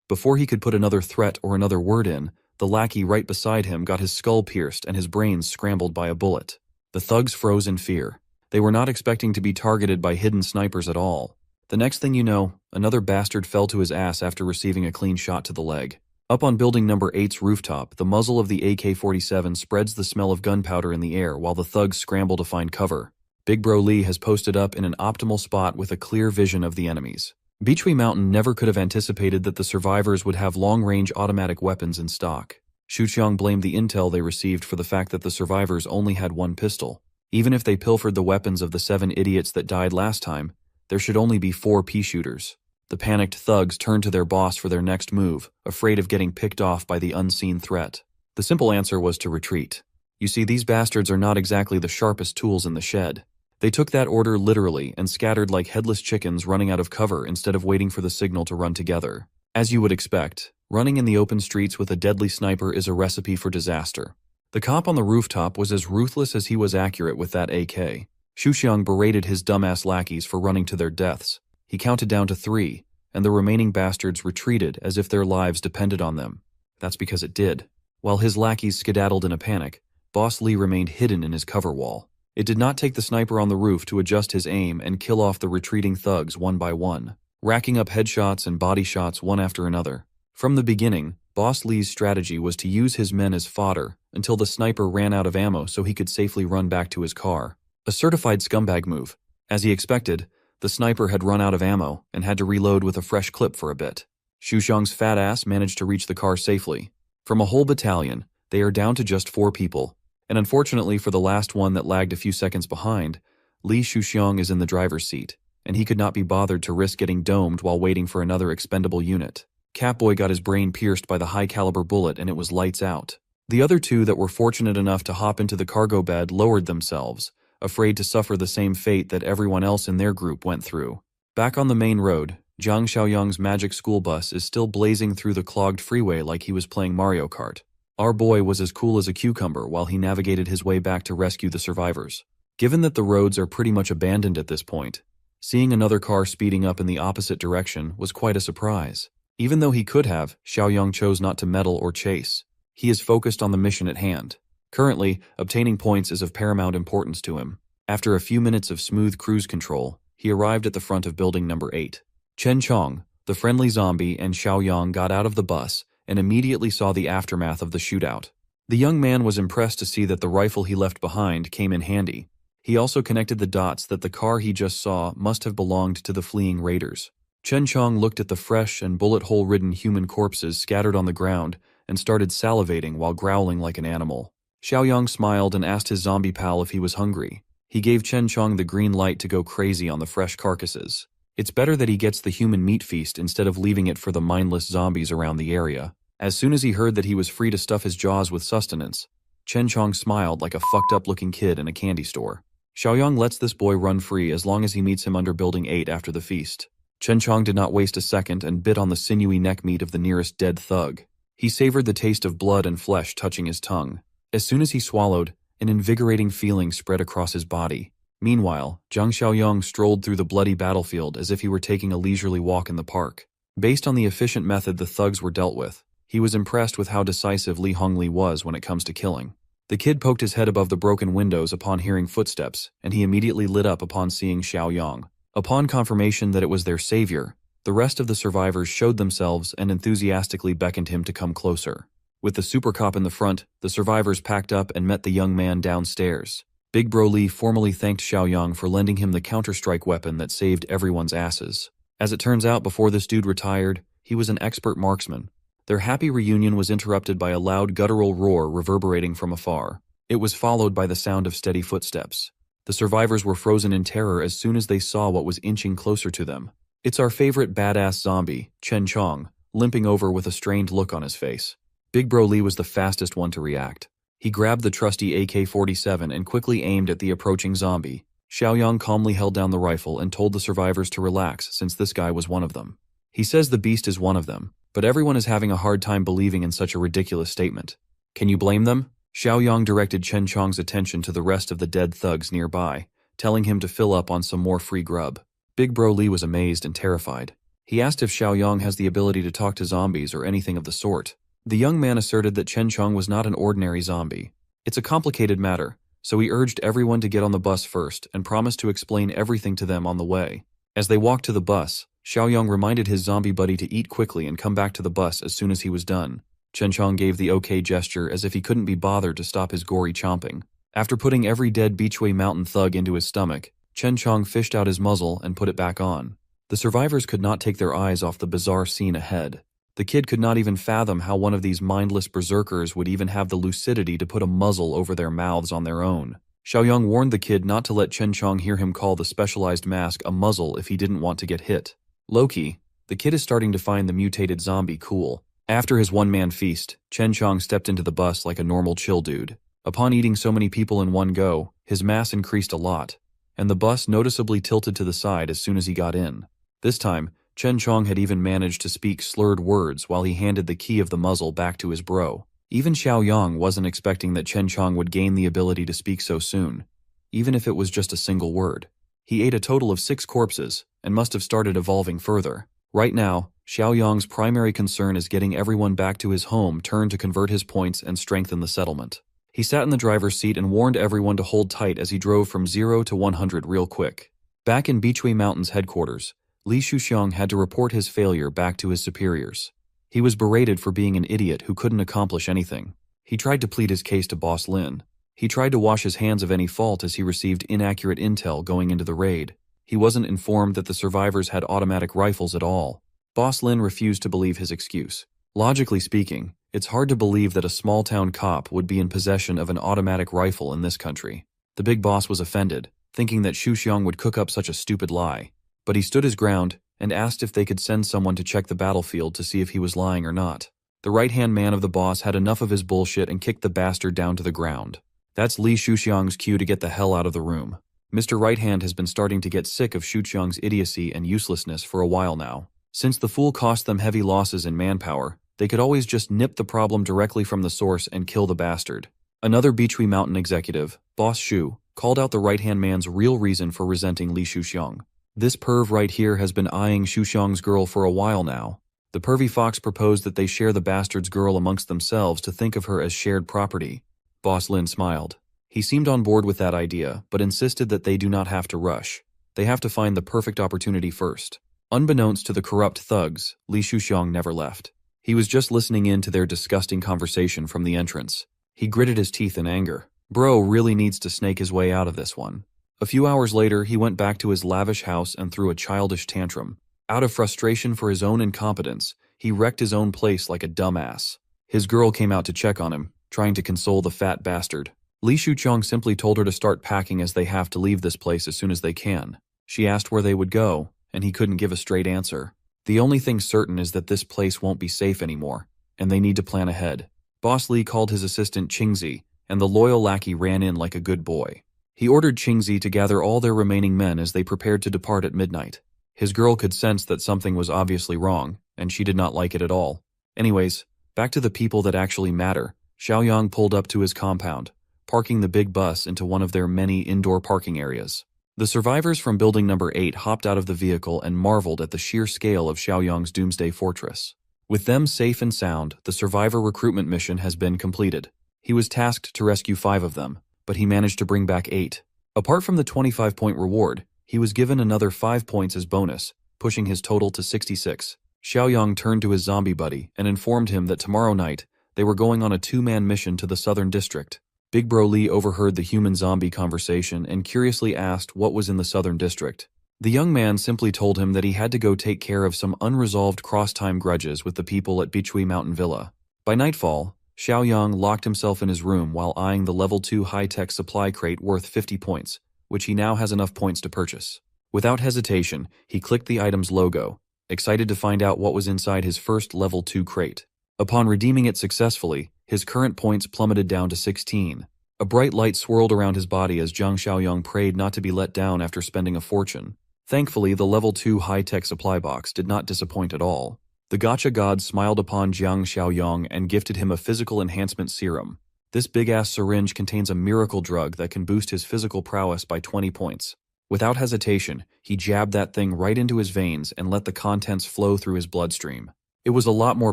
Before he could put another threat or another word in, the lackey right beside him got his skull pierced and his brains scrambled by a bullet. The thugs froze in fear. They were not expecting to be targeted by hidden snipers at all. The next thing you know, another bastard fell to his ass after receiving a clean shot to the leg. Up on building number 8's rooftop, the muzzle of the AK-47 spreads the smell of gunpowder in the air while the thugs scramble to find cover. Big Bro Lee has posted up in an optimal spot with a clear vision of the enemies. Beachley Mountain never could have anticipated that the survivors would have long-range automatic weapons in stock. Xuxiang blamed the intel they received for the fact that the survivors only had one pistol. Even if they pilfered the weapons of the 7 idiots that died last time, there should only be 4 pea shooters. The panicked thugs turned to their boss for their next move, afraid of getting picked off by the unseen threat. The simple answer was to retreat. You see, these bastards are not exactly the sharpest tools in the shed. They took that order literally and scattered like headless chickens running out of cover instead of waiting for the signal to run together. As you would expect, running in the open streets with a deadly sniper is a recipe for disaster. The cop on the rooftop was as ruthless as he was accurate with that AK. Xuxiang berated his dumbass lackeys for running to their deaths. He counted down to 3, and the remaining bastards retreated as if their lives depended on them. That's because it did. While his lackeys skedaddled in a panic, Boss Lee remained hidden in his cover wall. It did not take the sniper on the roof to adjust his aim and kill off the retreating thugs one by one, racking up headshots and body shots one after another. From the beginning, Boss Lee's strategy was to use his men as fodder until the sniper ran out of ammo so he could safely run back to his car. A certified scumbag move. As he expected, the sniper had run out of ammo and had to reload with a fresh clip for a bit. Xuxiang's fat ass managed to reach the car safely. From a whole battalion, they are down to just 4 people. And unfortunately for the last one that lagged a few seconds behind, Li Xuxiang is in the driver's seat, and he could not be bothered to risk getting domed while waiting for another expendable unit. Catboy got his brain pierced by the high-caliber bullet and it was lights out. The other 2 that were fortunate enough to hop into the cargo bed lowered themselves, afraid to suffer the same fate that everyone else in their group went through. Back on the main road, Jiang Xiaoyang's magic school bus is still blazing through the clogged freeway like he was playing Mario Kart. Our boy was as cool as a cucumber while he navigated his way back to rescue the survivors. Given that the roads are pretty much abandoned at this point, seeing another car speeding up in the opposite direction was quite a surprise. Even though he could have, Xiaoyang chose not to meddle or chase. He is focused on the mission at hand. Currently, obtaining points is of paramount importance to him. After a few minutes of smooth cruise control, he arrived at the front of building number 8. Chen Chong, the friendly zombie, and Xiaoyang got out of the bus and immediately saw the aftermath of the shootout. The young man was impressed to see that the rifle he left behind came in handy. He also connected the dots that the car he just saw must have belonged to the fleeing raiders. Chen Chong looked at the fresh and bullet-hole-ridden human corpses scattered on the ground and started salivating while growling like an animal. Xiaoyang smiled and asked his zombie pal if he was hungry. He gave Chen Chong the green light to go crazy on the fresh carcasses. It's better that he gets the human meat feast instead of leaving it for the mindless zombies around the area. As soon as he heard that he was free to stuff his jaws with sustenance, Chen Chong smiled like a fucked-up-looking kid in a candy store. Xiaoyang lets this boy run free as long as he meets him under Building 8 after the feast. Chen Chong did not waste a second and bit on the sinewy neck meat of the nearest dead thug. He savored the taste of blood and flesh touching his tongue. As soon as he swallowed, an invigorating feeling spread across his body. Meanwhile, Jiang Xiaoyang strolled through the bloody battlefield as if he were taking a leisurely walk in the park. Based on the efficient method the thugs were dealt with, he was impressed with how decisive Li Hongli was when it comes to killing. The kid poked his head above the broken windows upon hearing footsteps, and he immediately lit up upon seeing Xiaoyang. Upon confirmation that it was their savior, the rest of the survivors showed themselves and enthusiastically beckoned him to come closer. With the super cop in the front, the survivors packed up and met the young man downstairs. Big Bro Lee formally thanked Xiaoyang for lending him the counter-strike weapon that saved everyone's asses. As it turns out, before this dude retired, he was an expert marksman. Their happy reunion was interrupted by a loud guttural roar reverberating from afar. It was followed by the sound of steady footsteps. The survivors were frozen in terror as soon as they saw what was inching closer to them. It's our favorite badass zombie, Chen Chong, limping over with a strained look on his face. Big Bro Lee was the fastest one to react. He grabbed the trusty AK-47 and quickly aimed at the approaching zombie. Xiaoyang calmly held down the rifle and told the survivors to relax since this guy was one of them. He says the beast is one of them, but everyone is having a hard time believing in such a ridiculous statement. Can you blame them? Xiaoyang directed Chen Chong's attention to the rest of the dead thugs nearby, telling him to fill up on some more free grub. Big Bro Lee was amazed and terrified. He asked if Xiaoyang has the ability to talk to zombies or anything of the sort. The young man asserted that Chen Chong was not an ordinary zombie. It's a complicated matter, so he urged everyone to get on the bus first and promised to explain everything to them on the way. As they walked to the bus, Xiaoyang reminded his zombie buddy to eat quickly and come back to the bus as soon as he was done. Chen Chong gave the okay gesture as if he couldn't be bothered to stop his gory chomping. After putting every dead Beechway Mountain thug into his stomach, Chen Chong fished out his muzzle and put it back on. The survivors could not take their eyes off the bizarre scene ahead. The kid could not even fathom how one of these mindless berserkers would even have the lucidity to put a muzzle over their mouths on their own. Xiaoyang warned the kid not to let Chen Chong hear him call the specialized mask a muzzle if he didn't want to get hit. Low-key, the kid is starting to find the mutated zombie cool. After his one-man feast, Chen Chong stepped into the bus like a normal chill dude. Upon eating so many people in one go, his mass increased a lot, and the bus noticeably tilted to the side as soon as he got in. This time, Chen Chong had even managed to speak slurred words while he handed the key of the muzzle back to his bro. Even Xiaoyang wasn't expecting that Chen Chong would gain the ability to speak so soon, even if it was just a single word. He ate a total of 6 corpses, and must have started evolving further. Right now, Xiaoyang's primary concern is getting everyone back to his home turn to convert his points and strengthen the settlement. He sat in the driver's seat and warned everyone to hold tight as he drove from 0 to 100 real quick. Back in Beechway Mountain's headquarters, Li Shuxiang had to report his failure back to his superiors. He was berated for being an idiot who couldn't accomplish anything. He tried to plead his case to Boss Lin. He tried to wash his hands of any fault as he received inaccurate intel going into the raid. He wasn't informed that the survivors had automatic rifles at all. Boss Lin refused to believe his excuse. Logically speaking, it's hard to believe that a small-town cop would be in possession of an automatic rifle in this country. The big boss was offended, thinking that Shuxiang would cook up such a stupid lie. But he stood his ground and asked if they could send someone to check the battlefield to see if he was lying or not. The right-hand man of the boss had enough of his bullshit and kicked the bastard down to the ground. That's Li Shuxiang's cue to get the hell out of the room. Mr. Right Hand has been starting to get sick of Shuxiang's idiocy and uselessness for a while now. Since the fool cost them heavy losses in manpower, they could always just nip the problem directly from the source and kill the bastard. Another Beechway Mountain executive, Boss Shu, called out the right-hand man's real reason for resenting Li Shuxiang. This perv right here has been eyeing Shuxiang's girl for a while now. The pervy fox proposed that they share the bastard's girl amongst themselves to think of her as shared property. Boss Lin smiled. He seemed on board with that idea, but insisted that they do not have to rush. They have to find the perfect opportunity first. Unbeknownst to the corrupt thugs, Li Shuxiang never left. He was just listening in to their disgusting conversation from the entrance. He gritted his teeth in anger. Bro really needs to snake his way out of this one. A few hours later, he went back to his lavish house and threw a childish tantrum. Out of frustration for his own incompetence, he wrecked his own place like a dumbass. His girl came out to check on him, trying to console the fat bastard. Li Shuxiang simply told her to start packing as they have to leave this place as soon as they can. She asked where they would go, and he couldn't give a straight answer. The only thing certain is that this place won't be safe anymore, and they need to plan ahead. Boss Li called his assistant Qingzi, and the loyal lackey ran in like a good boy. He ordered Qingzi to gather all their remaining men as they prepared to depart at midnight. His girl could sense that something was obviously wrong, and she did not like it at all. Anyways, back to the people that actually matter. Xiaoyang pulled up to his compound, parking the big bus into one of their many indoor parking areas. The survivors from building number 8 hopped out of the vehicle and marveled at the sheer scale of Xiaoyang's doomsday fortress. With them safe and sound, the survivor recruitment mission has been completed. He was tasked to rescue 5 of them, but he managed to bring back 8. Apart from the 25-point reward, he was given another 5 points as bonus, pushing his total to 66. Xiaoyang turned to his zombie buddy and informed him that tomorrow night, they were going on a 2-man mission to the Southern District. Big Bro Li overheard the human-zombie conversation and curiously asked what was in the Southern District. The young man simply told him that he had to go take care of some unresolved cross-time grudges with the people at Beechway Mountain Villa. By nightfall, Xiaoyang locked himself in his room while eyeing the level 2 high-tech supply crate worth 50 points, which he now has enough points to purchase. Without hesitation, he clicked the item's logo, excited to find out what was inside his first level 2 crate. Upon redeeming it successfully, his current points plummeted down to 16. A bright light swirled around his body as Zhang Xiaoyang prayed not to be let down after spending a fortune. Thankfully, the level 2 high-tech supply box did not disappoint at all. The gacha god smiled upon Zhang Xiaoyang and gifted him a physical enhancement serum. This big-ass syringe contains a miracle drug that can boost his physical prowess by 20 points. Without hesitation, he jabbed that thing right into his veins and let the contents flow through his bloodstream. It was a lot more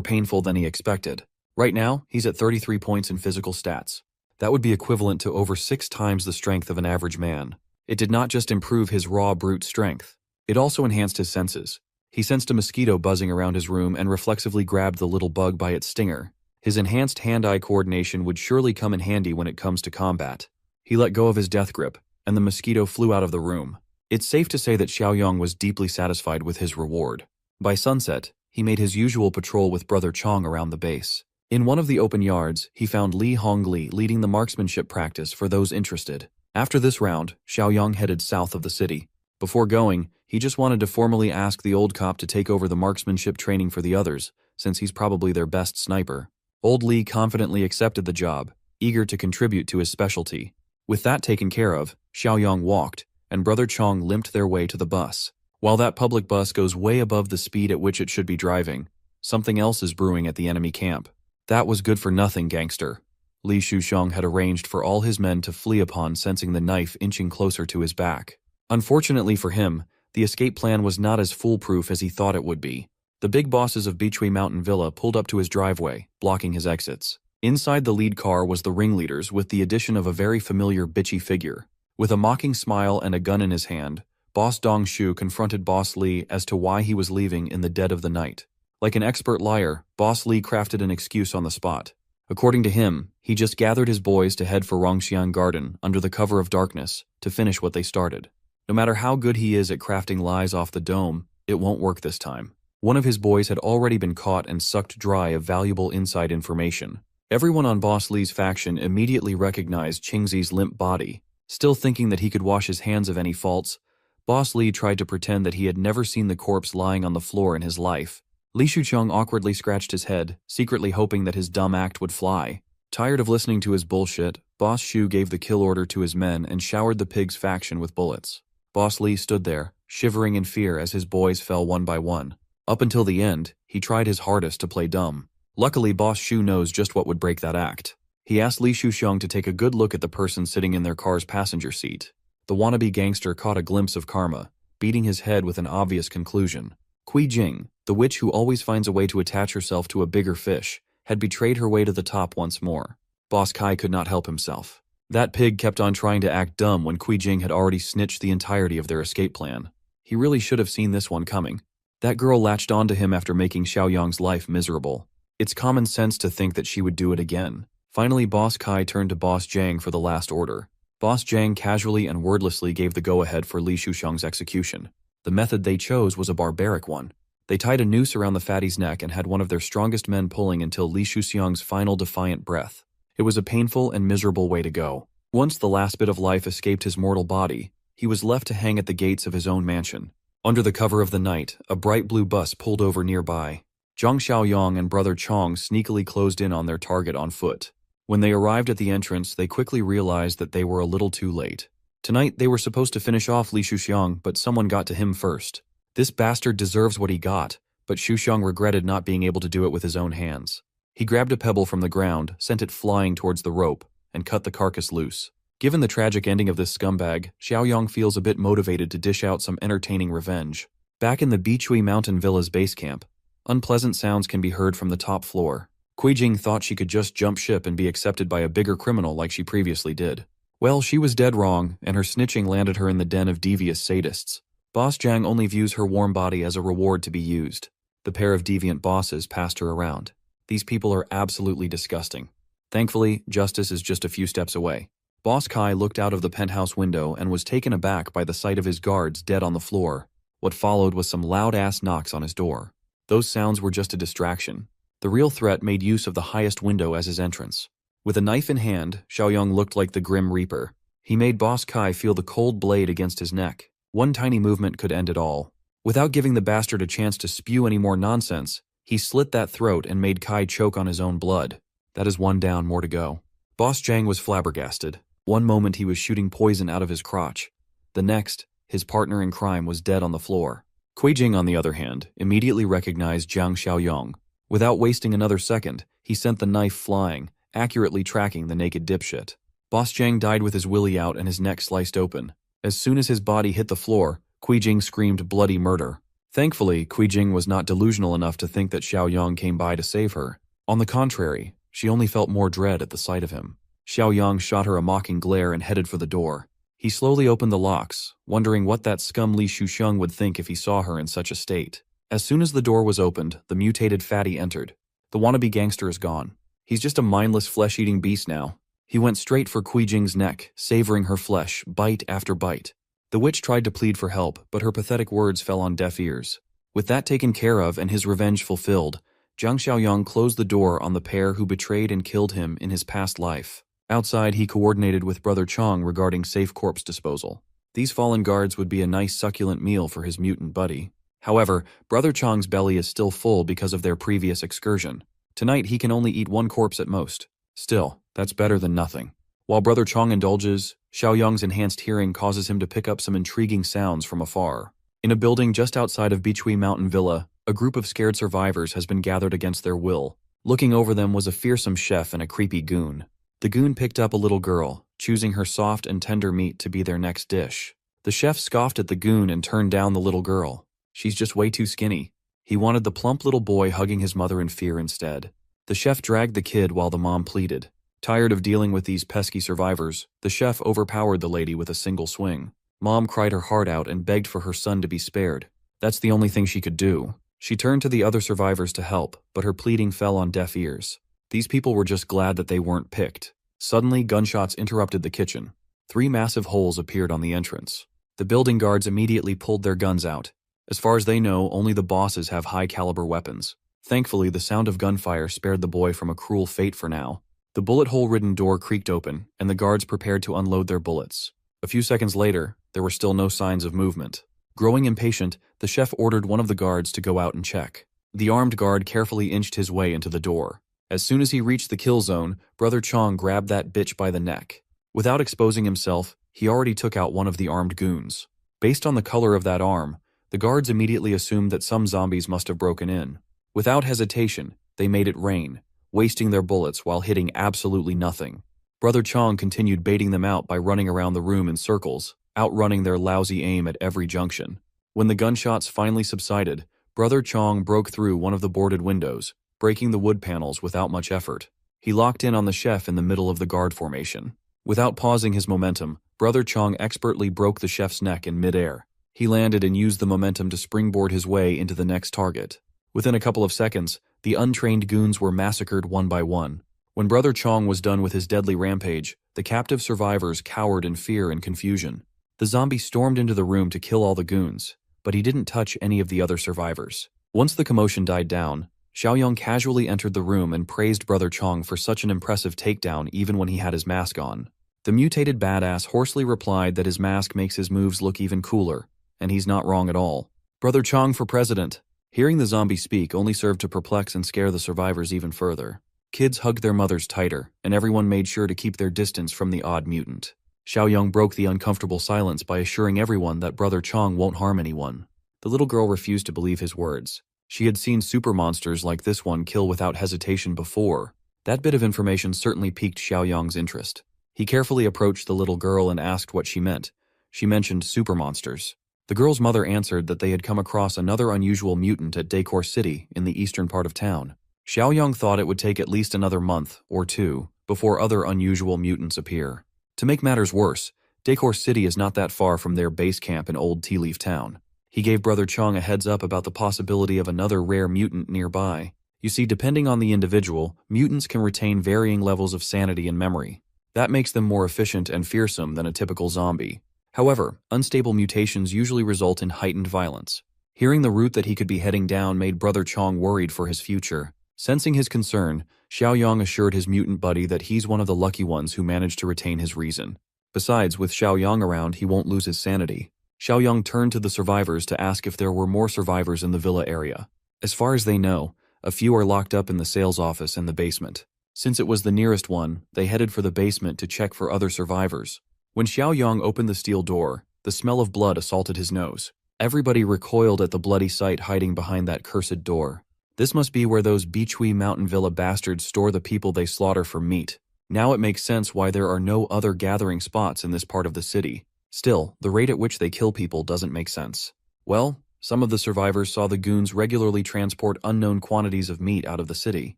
painful than he expected. Right now, he's at 33 points in physical stats. That would be equivalent to over 6 times the strength of an average man. It did not just improve his raw brute strength. It also enhanced his senses. He sensed a mosquito buzzing around his room and reflexively grabbed the little bug by its stinger. His enhanced hand-eye coordination would surely come in handy when it comes to combat. He let go of his death grip, and the mosquito flew out of the room. It's safe to say that Xiaoyong was deeply satisfied with his reward. By sunset, he made his usual patrol with Brother Chong around the base. In one of the open yards, he found Li Hongli leading the marksmanship practice for those interested. After this round, Xiaoyong headed south of the city. Before going, he just wanted to formally ask the old cop to take over the marksmanship training for the others, since he's probably their best sniper. Old Li confidently accepted the job, eager to contribute to his specialty. With that taken care of, Xiaoyong walked, and Brother Chong limped their way to the bus. While that public bus goes way above the speed at which it should be driving, something else is brewing at the enemy camp. That was good for nothing, gangster. Li Shuxiang had arranged for all his men to flee upon sensing the knife inching closer to his back. Unfortunately for him, the escape plan was not as foolproof as he thought it would be. The big bosses of Beechui Mountain Villa pulled up to his driveway, blocking his exits. Inside the lead car was the ringleaders with the addition of a very familiar bitchy figure. With a mocking smile and a gun in his hand, Boss Dong Shu confronted Boss Li as to why he was leaving in the dead of the night. Like an expert liar, Boss Li crafted an excuse on the spot. According to him, he just gathered his boys to head for Rongxiang Garden under the cover of darkness to finish what they started. No matter how good he is at crafting lies off the dome, it won't work this time. One of his boys had already been caught and sucked dry of valuable inside information. Everyone on Boss Li's faction immediately recognized Qingzi's limp body. Still thinking that he could wash his hands of any faults, Boss Li tried to pretend that he had never seen the corpse lying on the floor in his life. Li Shuqiang awkwardly scratched his head, secretly hoping that his dumb act would fly. Tired of listening to his bullshit, Boss Shu gave the kill order to his men and showered the pig's faction with bullets. Boss Li stood there, shivering in fear as his boys fell one by one. Up until the end, he tried his hardest to play dumb. Luckily, Boss Shu knows just what would break that act. He asked Li Shuxiang to take a good look at the person sitting in their car's passenger seat. The wannabe gangster caught a glimpse of karma, beating his head with an obvious conclusion. Kui Jing, the witch who always finds a way to attach herself to a bigger fish, had betrayed her way to the top once more. Boss Kai could not help himself. That pig kept on trying to act dumb when Kui Jing had already snitched the entirety of their escape plan. He really should have seen this one coming. That girl latched onto him after making Xiaoyang's life miserable. It's common sense to think that she would do it again. Finally, Boss Kai turned to Boss Zhang for the last order. Boss Zhang casually and wordlessly gave the go-ahead for Li Shuxiang's execution. The method they chose was a barbaric one. They tied a noose around the fatty's neck and had one of their strongest men pulling until Li Shuxiang's final defiant breath. It was a painful and miserable way to go. Once the last bit of life escaped his mortal body, he was left to hang at the gates of his own mansion. Under the cover of the night, a bright blue bus pulled over nearby. Zhang Xiaoyong and Brother Chong sneakily closed in on their target on foot. When they arrived at the entrance, they quickly realized that they were a little too late. Tonight, they were supposed to finish off Li Shuxiang, but someone got to him first. This bastard deserves what he got, but Shuxiang regretted not being able to do it with his own hands. He grabbed a pebble from the ground, sent it flying towards the rope, and cut the carcass loose. Given the tragic ending of this scumbag, Xiaoyong feels a bit motivated to dish out some entertaining revenge. Back in the Beechui Mountain Villa's base camp, unpleasant sounds can be heard from the top floor. Kui Jing thought she could just jump ship and be accepted by a bigger criminal like she previously did. Well, she was dead wrong, and her snitching landed her in the den of devious sadists. Boss Zhang only views her warm body as a reward to be used. The pair of deviant bosses passed her around. These people are absolutely disgusting. Thankfully, justice is just a few steps away. Boss Kai looked out of the penthouse window and was taken aback by the sight of his guards dead on the floor. What followed was some loud-ass knocks on his door. Those sounds were just a distraction. The real threat made use of the highest window as his entrance. With a knife in hand, Xiaoyong looked like the Grim Reaper. He made Boss Kai feel the cold blade against his neck. One tiny movement could end it all. Without giving the bastard a chance to spew any more nonsense, he slit that throat and made Kai choke on his own blood. That is one down, more to go. Boss Zhang was flabbergasted. One moment he was shooting poison out of his crotch. The next, his partner in crime was dead on the floor. Kui Jing, on the other hand, immediately recognized Zhang Xiaoyong. Without wasting another second, he sent the knife flying, accurately tracking the naked dipshit. Boss Zhang died with his willy out and his neck sliced open. As soon as his body hit the floor, Jing screamed bloody murder. Thankfully, Jing was not delusional enough to think that Xiaoyang came by to save her. On the contrary, she only felt more dread at the sight of him. Xiaoyang shot her a mocking glare and headed for the door. He slowly opened the locks, wondering what that scum Li Shusheng would think if he saw her in such a state. As soon as the door was opened, the mutated fatty entered. The wannabe gangster is gone. He's just a mindless flesh-eating beast now. He went straight for Jing's neck, savoring her flesh, bite after bite. The witch tried to plead for help, but her pathetic words fell on deaf ears. With that taken care of and his revenge fulfilled, Zhang Xiaoyang closed the door on the pair who betrayed and killed him in his past life. Outside, he coordinated with Brother Chong regarding safe corpse disposal. These fallen guards would be a nice succulent meal for his mutant buddy. However, Brother Chong's belly is still full because of their previous excursion. Tonight he can only eat one corpse at most. Still, that's better than nothing. While Brother Chong indulges, Xiaoyang's enhanced hearing causes him to pick up some intriguing sounds from afar. In a building just outside of Bichui Mountain Villa, a group of scared survivors has been gathered against their will. Looking over them was a fearsome chef and a creepy goon. The goon picked up a little girl, choosing her soft and tender meat to be their next dish. The chef scoffed at the goon and turned down the little girl. She's just way too skinny. He wanted the plump little boy hugging his mother in fear instead. The chef dragged the kid while the mom pleaded. Tired of dealing with these pesky survivors, the chef overpowered the lady with a single swing. Mom cried her heart out and begged for her son to be spared. That's the only thing she could do. She turned to the other survivors to help, but her pleading fell on deaf ears. These people were just glad that they weren't picked. Suddenly, gunshots interrupted the kitchen. 3 massive holes appeared on the entrance. The building guards immediately pulled their guns out. As far as they know, only the bosses have high-caliber weapons. Thankfully, the sound of gunfire spared the boy from a cruel fate for now. The bullet-hole-ridden door creaked open, and the guards prepared to unload their bullets. A few seconds later, there were still no signs of movement. Growing impatient, the chef ordered one of the guards to go out and check. The armed guard carefully inched his way into the door. As soon as he reached the kill zone, Brother Chong grabbed that bitch by the neck. Without exposing himself, he already took out one of the armed goons. Based on the color of that arm, the guards immediately assumed that some zombies must have broken in. Without hesitation, they made it rain, wasting their bullets while hitting absolutely nothing. Brother Chong continued baiting them out by running around the room in circles, outrunning their lousy aim at every junction. When the gunshots finally subsided, Brother Chong broke through one of the boarded windows, breaking the wood panels without much effort. He locked in on the chef in the middle of the guard formation. Without pausing his momentum, Brother Chong expertly broke the chef's neck in midair. He landed and used the momentum to springboard his way into the next target. Within a couple of seconds, the untrained goons were massacred one by one. When Brother Chong was done with his deadly rampage, the captive survivors cowered in fear and confusion. The zombie stormed into the room to kill all the goons, but he didn't touch any of the other survivors. Once the commotion died down, Xiaoyang casually entered the room and praised Brother Chong for such an impressive takedown even when he had his mask on. The mutated badass hoarsely replied that his mask makes his moves look even cooler, and he's not wrong at all. Brother Chong for president. Hearing the zombie speak only served to perplex and scare the survivors even further. Kids hugged their mothers tighter, and everyone made sure to keep their distance from the odd mutant. Xiaoyang broke the uncomfortable silence by assuring everyone that Brother Chong won't harm anyone. The little girl refused to believe his words. She had seen super monsters like this one kill without hesitation before. That bit of information certainly piqued Xiaoyang's interest. He carefully approached the little girl and asked what she meant. She mentioned super monsters. The girl's mother answered that they had come across another unusual mutant at Decor City in the eastern part of town. Xiaoyang thought it would take at least another month or 2 before other unusual mutants appear. To make matters worse, Decor City is not that far from their base camp in Old Tea Leaf Town. He gave Brother Chong a heads up about the possibility of another rare mutant nearby. You see, depending on the individual, mutants can retain varying levels of sanity and memory. That makes them more efficient and fearsome than a typical zombie. However, unstable mutations usually result in heightened violence. Hearing the route that he could be heading down made Brother Chong worried for his future. Sensing his concern, Xiaoyang assured his mutant buddy that he's one of the lucky ones who managed to retain his reason. Besides, with Xiaoyang around, he won't lose his sanity. Xiaoyang turned to the survivors to ask if there were more survivors in the villa area. As far as they know, a few are locked up in the sales office and the basement. Since it was the nearest one, they headed for the basement to check for other survivors. When Xiaoyang opened the steel door, the smell of blood assaulted his nose. Everybody recoiled at the bloody sight hiding behind that cursed door. This must be where those Bichui Mountain Villa bastards store the people they slaughter for meat. Now it makes sense why there are no other gathering spots in this part of the city. Still, the rate at which they kill people doesn't make sense. Well, some of the survivors saw the goons regularly transport unknown quantities of meat out of the city.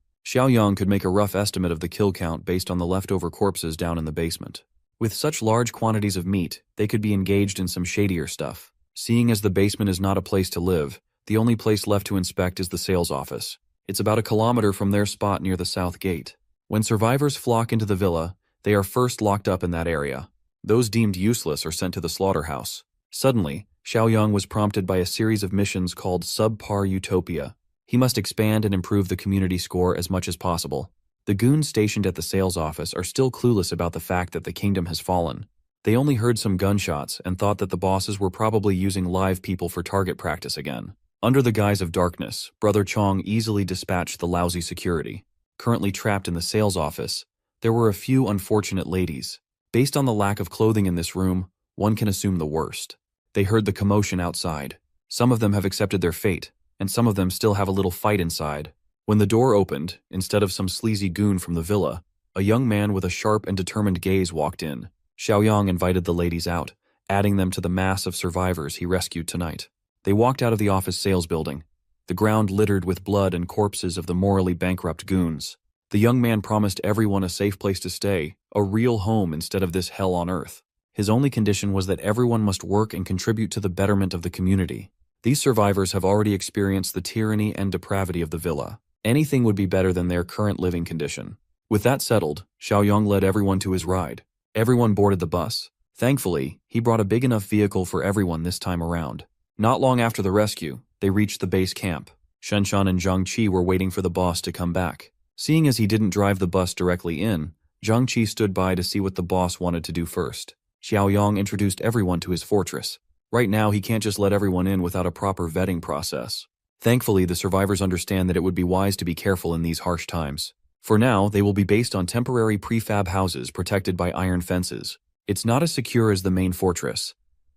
Xiaoyang could make a rough estimate of the kill count based on the leftover corpses down in the basement. With such large quantities of meat, they could be engaged in some shadier stuff. Seeing as the basement is not a place to live, the only place left to inspect is the sales office. It's about a kilometer from their spot near the south gate. When survivors flock into the villa, they are first locked up in that area. Those deemed useless are sent to the slaughterhouse. Suddenly, Xiaoyang was prompted by a series of missions called Subpar Utopia. He must expand and improve the community score as much as possible. The goons stationed at the sales office are still clueless about the fact that the kingdom has fallen. They only heard some gunshots and thought that the bosses were probably using live people for target practice again. Under the guise of darkness, Brother Chong easily dispatched the lousy security. Currently trapped in the sales office, there were a few unfortunate ladies. Based on the lack of clothing in this room, one can assume the worst. They heard the commotion outside. Some of them have accepted their fate, and some of them still have a little fight inside. When the door opened, instead of some sleazy goon from the villa, a young man with a sharp and determined gaze walked in. Xiaoyang invited the ladies out, adding them to the mass of survivors he rescued tonight. They walked out of the office sales building, the ground littered with blood and corpses of the morally bankrupt goons. The young man promised everyone a safe place to stay, a real home instead of this hell on earth. His only condition was that everyone must work and contribute to the betterment of the community. These survivors have already experienced the tyranny and depravity of the villa. Anything would be better than their current living condition. With that settled, Xiaoyang led everyone to his ride. Everyone boarded the bus. Thankfully, he brought a big enough vehicle for everyone this time around. Not long after the rescue, they reached the base camp. Shenshan and Zhang Qi were waiting for the boss to come back. Seeing as he didn't drive the bus directly in, Zhang Qi stood by to see what the boss wanted to do first. Xiaoyang introduced everyone to his fortress. Right now, he can't just let everyone in without a proper vetting process. Thankfully, the survivors understand that it would be wise to be careful in these harsh times. For now, they will be based on temporary prefab houses protected by iron fences. It's not as secure as the main fortress,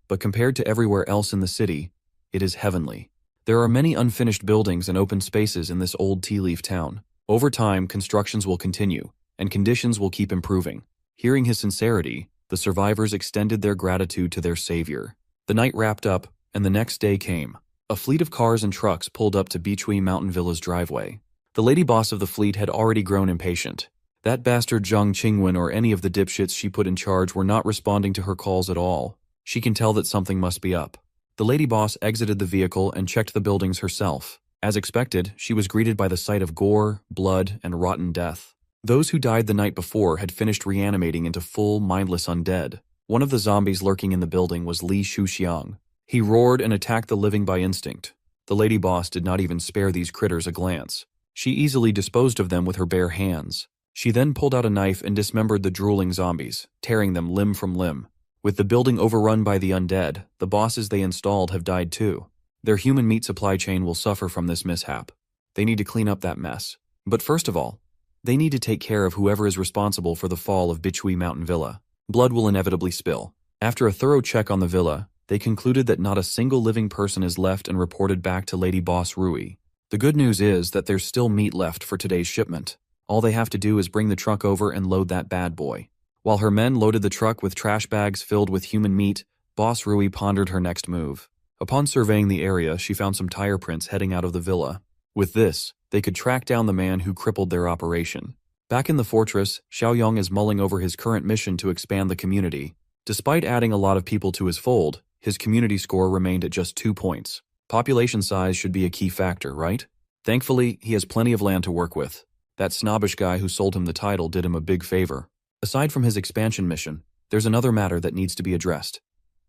but compared to everywhere else in the city, it is heavenly. There are many unfinished buildings and open spaces in this old tea leaf town. Over time, constructions will continue, and conditions will keep improving. Hearing his sincerity, the survivors extended their gratitude to their savior. The night wrapped up, and the next day came. A fleet of cars and trucks pulled up to Beachui Mountain Villa's driveway. The lady boss of the fleet had already grown impatient. That bastard Zhang Qingwen or any of the dipshits she put in charge were not responding to her calls at all. She can tell that something must be up. The lady boss exited the vehicle and checked the buildings herself. As expected, she was greeted by the sight of gore, blood, and rotten death. Those who died the night before had finished reanimating into full, mindless undead. One of the zombies lurking in the building was Li Shuxiang. He roared and attacked the living by instinct. The lady boss did not even spare these critters a glance. She easily disposed of them with her bare hands. She then pulled out a knife and dismembered the drooling zombies, tearing them limb from limb. With the building overrun by the undead, the bosses they installed have died too. Their human meat supply chain will suffer from this mishap. They need to clean up that mess. But first of all, they need to take care of whoever is responsible for the fall of Beachui Mountain Villa. Blood will inevitably spill. After a thorough check on the villa, they concluded that not a single living person is left and reported back to Lady Boss Rui. The good news is that there's still meat left for today's shipment. All they have to do is bring the truck over and load that bad boy. While her men loaded the truck with trash bags filled with human meat, Boss Rui pondered her next move. Upon surveying the area, she found some tire prints heading out of the villa. With this, they could track down the man who crippled their operation. Back in the fortress, Xiaoyang is mulling over his current mission to expand the community. Despite adding a lot of people to his fold, his community score remained at just 2 points. Population size should be a key factor, right? Thankfully, he has plenty of land to work with. That snobbish guy who sold him the title did him a big favor. Aside from his expansion mission, there's another matter that needs to be addressed.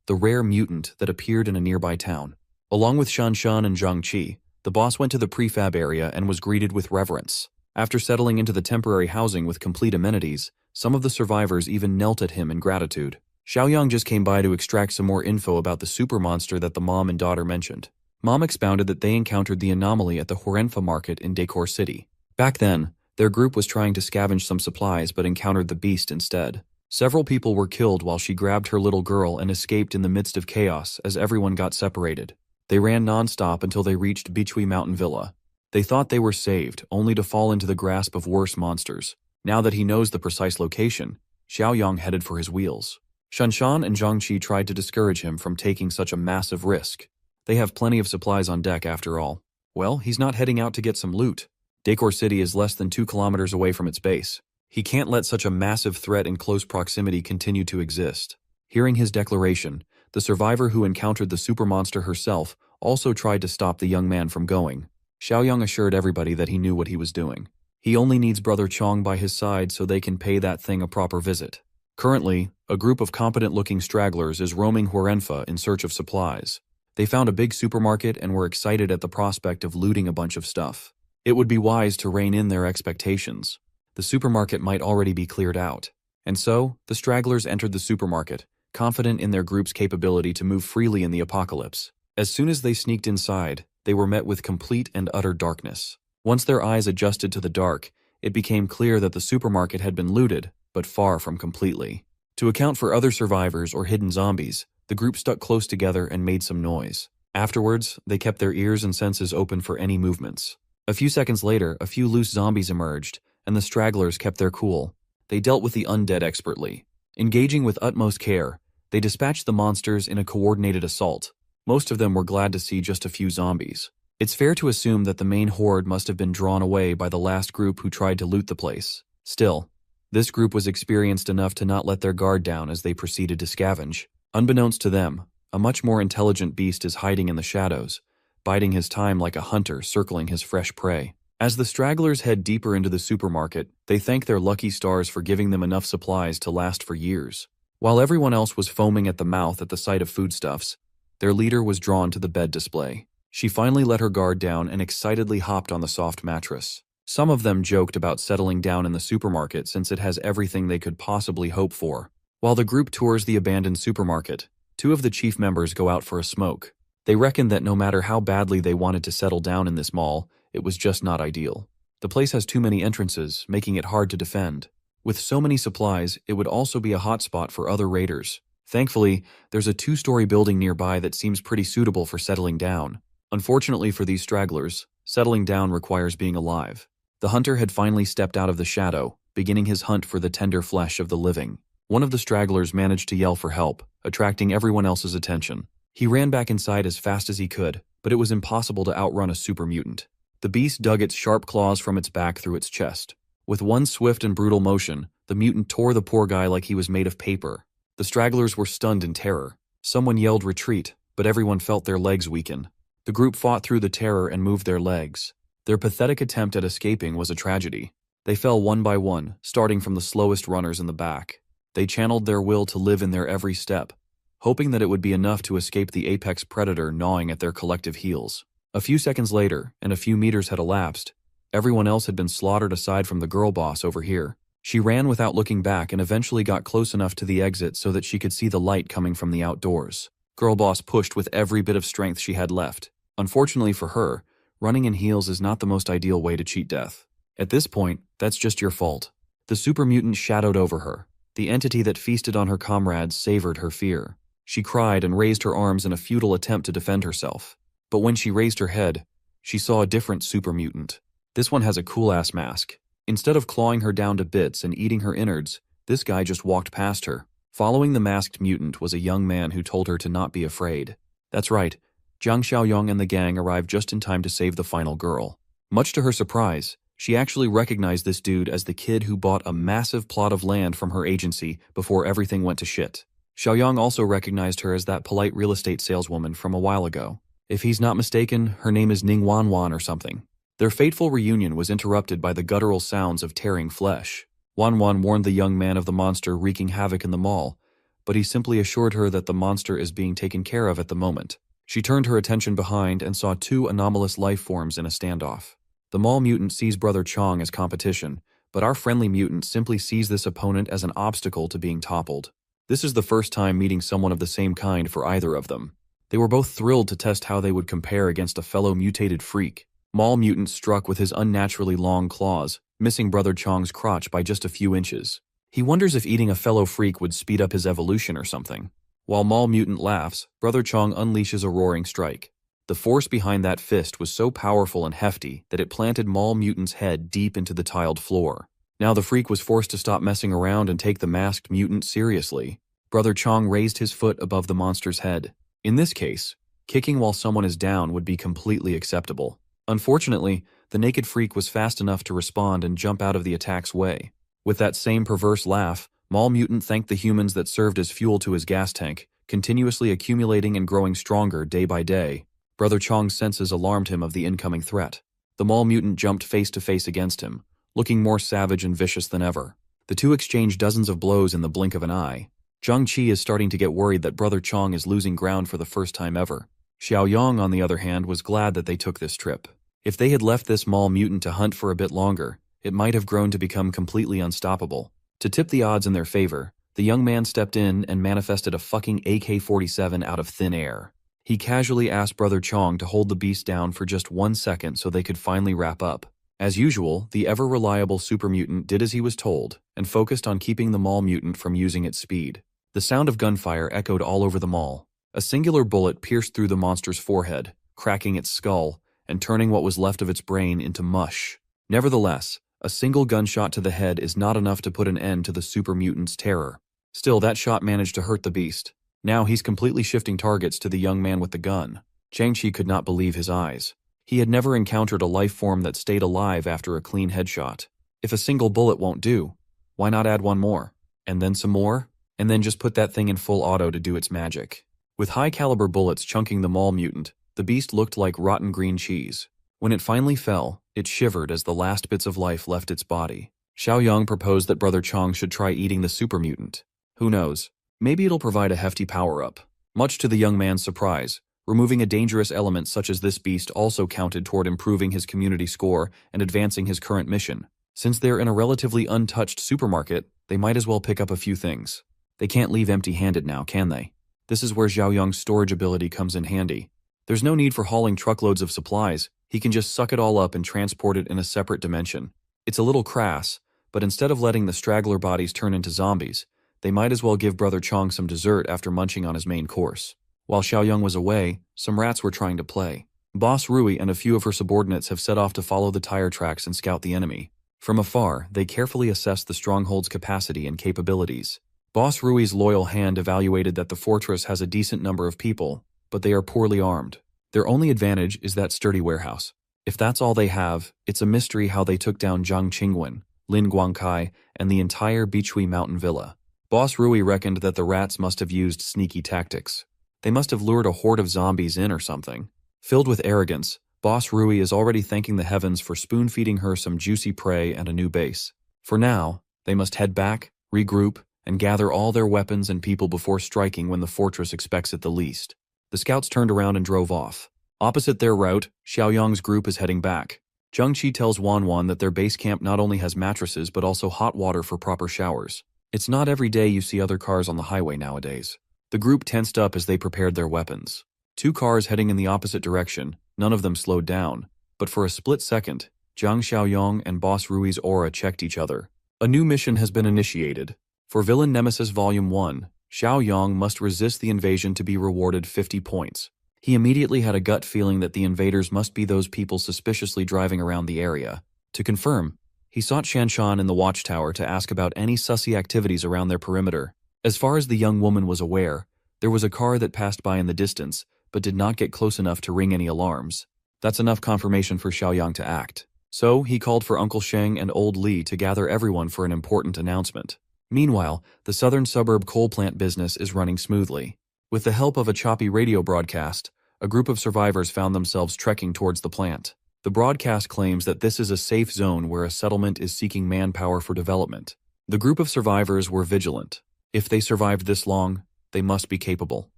The rare mutant that appeared in a nearby town. Along with Shanshan and Zhang Qi, the boss went to the prefab area and was greeted with reverence. After settling into the temporary housing with complete amenities, some of the survivors even knelt at him in gratitude. Xiaoyang just came by to extract some more info about the super monster that the mom and daughter mentioned. Mom expounded that they encountered the anomaly at the Hurenfa market in Decor City. Back then, their group was trying to scavenge some supplies but encountered the beast instead. Several people were killed while she grabbed her little girl and escaped in the midst of chaos as everyone got separated. They ran non-stop until they reached Beachui Mountain Villa. They thought they were saved, only to fall into the grasp of worse monsters. Now that he knows the precise location, Xiaoyang headed for his wheels. Shanshan and Zhangqi tried to discourage him from taking such a massive risk. They have plenty of supplies on deck after all. Well, he's not heading out to get some loot. Decor City is less than 2 kilometers away from its base. He can't let such a massive threat in close proximity continue to exist. Hearing his declaration, the survivor who encountered the super monster herself also tried to stop the young man from going. Xiaoyang assured everybody that he knew what he was doing. He only needs Brother Chong by his side so they can pay that thing a proper visit. Currently, a group of competent-looking stragglers is roaming Huarenfa in search of supplies. They found a big supermarket and were excited at the prospect of looting a bunch of stuff. It would be wise to rein in their expectations. The supermarket might already be cleared out. And so, the stragglers entered the supermarket, confident in their group's capability to move freely in the apocalypse. As soon as they sneaked inside, they were met with complete and utter darkness. Once their eyes adjusted to the dark, it became clear that the supermarket had been looted, but far from completely. To account for other survivors or hidden zombies, the group stuck close together and made some noise. Afterwards, they kept their ears and senses open for any movements. A few seconds later, a few loose zombies emerged, and the stragglers kept their cool. They dealt with the undead expertly. Engaging with utmost care, they dispatched the monsters in a coordinated assault. Most of them were glad to see just a few zombies. It's fair to assume that the main horde must have been drawn away by the last group who tried to loot the place. Still, this group was experienced enough to not let their guard down as they proceeded to scavenge. Unbeknownst to them, a much more intelligent beast is hiding in the shadows, biding his time like a hunter circling his fresh prey. As the stragglers head deeper into the supermarket, they thank their lucky stars for giving them enough supplies to last for years. While everyone else was foaming at the mouth at the sight of foodstuffs, their leader was drawn to the bed display. She finally let her guard down and excitedly hopped on the soft mattress. Some of them joked about settling down in the supermarket since it has everything they could possibly hope for. While the group tours the abandoned supermarket, 2 of the chief members go out for a smoke. They reckoned that no matter how badly they wanted to settle down in this mall, it was just not ideal. The place has too many entrances, making it hard to defend. With so many supplies, it would also be a hotspot for other raiders. Thankfully, there's a 2-story building nearby that seems pretty suitable for settling down. Unfortunately for these stragglers, settling down requires being alive. The hunter had finally stepped out of the shadow, beginning his hunt for the tender flesh of the living. One of the stragglers managed to yell for help, attracting everyone else's attention. He ran back inside as fast as he could, but it was impossible to outrun a super mutant. The beast dug its sharp claws from its back through its chest. With one swift and brutal motion, the mutant tore the poor guy like he was made of paper. The stragglers were stunned in terror. Someone yelled retreat, but everyone felt their legs weaken. The group fought through the terror and moved their legs. Their pathetic attempt at escaping was a tragedy. They fell one by one, starting from the slowest runners in the back. They channeled their will to live in their every step, hoping that it would be enough to escape the apex predator gnawing at their collective heels. A few seconds later, and a few meters had elapsed, everyone else had been slaughtered aside from the girl boss over here. She ran without looking back and eventually got close enough to the exit so that she could see the light coming from the outdoors. Girl boss pushed with every bit of strength she had left. Unfortunately for her, running in heels is not the most ideal way to cheat death. At this point, that's just your fault. The super mutant shadowed over her. The entity that feasted on her comrades savored her fear. She cried and raised her arms in a futile attempt to defend herself. But when she raised her head, she saw a different super mutant. This one has a cool-ass mask. Instead of clawing her down to bits and eating her innards, this guy just walked past her. Following the masked mutant was a young man who told her to not be afraid. That's right, Jiang Xiaoyang and the gang arrived just in time to save the final girl. Much to her surprise, she actually recognized this dude as the kid who bought a massive plot of land from her agency before everything went to shit. Xiaoyang also recognized her as that polite real estate saleswoman from a while ago. If he's not mistaken, her name is Ning Wanwan or something. Their fateful reunion was interrupted by the guttural sounds of tearing flesh. Wanwan warned the young man of the monster wreaking havoc in the mall, but he simply assured her that the monster is being taken care of at the moment. She turned her attention behind and saw 2 anomalous life forms in a standoff. The mall mutant sees Brother Chong as competition, but our friendly mutant simply sees this opponent as an obstacle to being toppled. This is the first time meeting someone of the same kind for either of them. They were both thrilled to test how they would compare against a fellow mutated freak. Mall mutant struck with his unnaturally long claws, missing Brother Chong's crotch by just a few inches. He wonders if eating a fellow freak would speed up his evolution or something. While Mall mutant laughs, Brother Chong unleashes a roaring strike. The force behind that fist was so powerful and hefty that it planted Mall mutant's head deep into the tiled floor. Now the freak was forced to stop messing around and take the masked mutant seriously. Brother Chong raised his foot above the monster's head. In this case, kicking while someone is down would be completely acceptable. Unfortunately, the naked freak was fast enough to respond and jump out of the attack's way. With that same perverse laugh, Mall Mutant thanked the humans that served as fuel to his gas tank, continuously accumulating and growing stronger day by day. Brother Chong's senses alarmed him of the incoming threat. The Mall Mutant jumped face to face against him, looking more savage and vicious than ever. The two exchanged dozens of blows in the blink of an eye. Zhang Qi is starting to get worried that Brother Chong is losing ground for the first time ever. Xiao Yang, on the other hand, was glad that they took this trip. If they had left this Mall Mutant to hunt for a bit longer, it might have grown to become completely unstoppable. To tip the odds in their favor, the young man stepped in and manifested a fucking AK-47 out of thin air. He casually asked Brother Chong to hold the beast down for just 1 second so they could finally wrap up. As usual, the ever-reliable super mutant did as he was told and focused on keeping the Mall Mutant from using its speed. The sound of gunfire echoed all over the mall. A singular bullet pierced through the monster's forehead, cracking its skull and turning what was left of its brain into mush. Nevertheless, a single gunshot to the head is not enough to put an end to the super mutant's terror. Still, that shot managed to hurt the beast. Now he's completely shifting targets to the young man with the gun. Zhang Qi could not believe his eyes. He had never encountered a life form that stayed alive after a clean headshot. If a single bullet won't do, why not add one more? And then some more? And then just put that thing in full auto to do its magic. With high-caliber bullets chunking the Mall Mutant, the beast looked like rotten green cheese. When it finally fell, it shivered as the last bits of life left its body. Xiao Yang proposed that Brother Chong should try eating the super mutant. Who knows? Maybe it'll provide a hefty power-up. Much to the young man's surprise, removing a dangerous element such as this beast also counted toward improving his community score and advancing his current mission. Since they're in a relatively untouched supermarket, they might as well pick up a few things. They can't leave empty-handed now, can they? This is where Xiao Yang's storage ability comes in handy. There's no need for hauling truckloads of supplies. He can just suck it all up and transport it in a separate dimension. It's a little crass, but instead of letting the straggler bodies turn into zombies, they might as well give Brother Chong some dessert after munching on his main course. While Xiao Yang was away, some rats were trying to play. Boss Rui and a few of her subordinates have set off to follow the tire tracks and scout the enemy. From afar, they carefully assessed the stronghold's capacity and capabilities. Boss Rui's loyal hand evaluated that the fortress has a decent number of people, but they are poorly armed. Their only advantage is that sturdy warehouse. If that's all they have, it's a mystery how they took down Zhang Qingwen, Lin Guangkai, and the entire Bichui Mountain Villa. Boss Rui reckoned that the rats must have used sneaky tactics. They must have lured a horde of zombies in or something. Filled with arrogance, Boss Rui is already thanking the heavens for spoon-feeding her some juicy prey and a new base. For now, they must head back, regroup, and gather all their weapons and people before striking when the fortress expects it the least. The scouts turned around and drove off. Opposite their route, Xiao Yang's group is heading back. Zhang Qi tells Wan Wan that their base camp not only has mattresses but also hot water for proper showers. It's not every day you see other cars on the highway nowadays. The group tensed up as they prepared their weapons. Two cars heading in the opposite direction, none of them slowed down, but for a split second, Zhang Xiaoyong and Boss Rui's aura checked each other. A new mission has been initiated. For Villain Nemesis Volume 1, Xiao Yang must resist the invasion to be rewarded 50 points. He immediately had a gut feeling that the invaders must be those people suspiciously driving around the area. To confirm, he sought Shanshan in the watchtower to ask about any sussy activities around their perimeter. As far as the young woman was aware, there was a car that passed by in the distance, but did not get close enough to ring any alarms. That's enough confirmation for Xiao Yang to act. So, he called for Uncle Sheng and Old Li to gather everyone for an important announcement. Meanwhile, the southern suburb coal plant business is running smoothly. With the help of a choppy radio broadcast, a group of survivors found themselves trekking towards the plant. The broadcast claims that this is a safe zone where a settlement is seeking manpower for development. The group of survivors were vigilant. If they survived this long, they must be capable.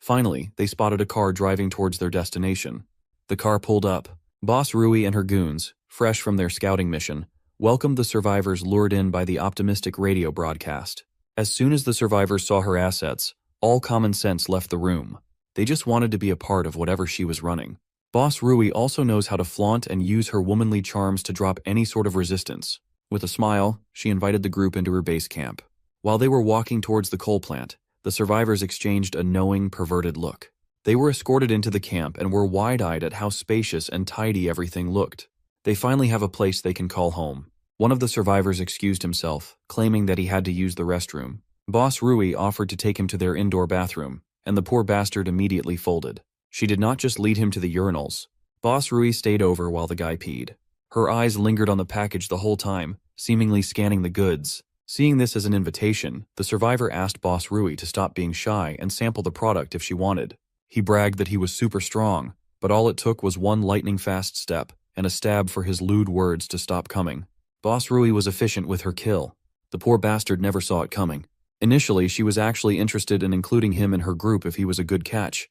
Finally, they spotted a car driving towards their destination. The car pulled up. Boss Rui and her goons, fresh from their scouting mission, welcomed the survivors lured in by the optimistic radio broadcast. As soon as the survivors saw her assets, all common sense left the room. They just wanted to be a part of whatever she was running. Boss Rui also knows how to flaunt and use her womanly charms to drop any sort of resistance. With a smile, she invited the group into her base camp. While they were walking towards the coal plant, the survivors exchanged a knowing, perverted look. They were escorted into the camp and were wide-eyed at how spacious and tidy everything looked. They finally have a place they can call home. One of the survivors excused himself, claiming that he had to use the restroom. Boss Rui offered to take him to their indoor bathroom, and the poor bastard immediately folded. She did not just lead him to the urinals. Boss Rui stayed over while the guy peed. Her eyes lingered on the package the whole time, seemingly scanning the goods. Seeing this as an invitation, the survivor asked Boss Rui to stop being shy and sample the product if she wanted. He bragged that he was super strong, but all it took was one lightning-fast step and a stab for his lewd words to stop coming. Boss Rui was efficient with her kill. The poor bastard never saw it coming. Initially, she was actually interested in including him in her group if he was a good catch,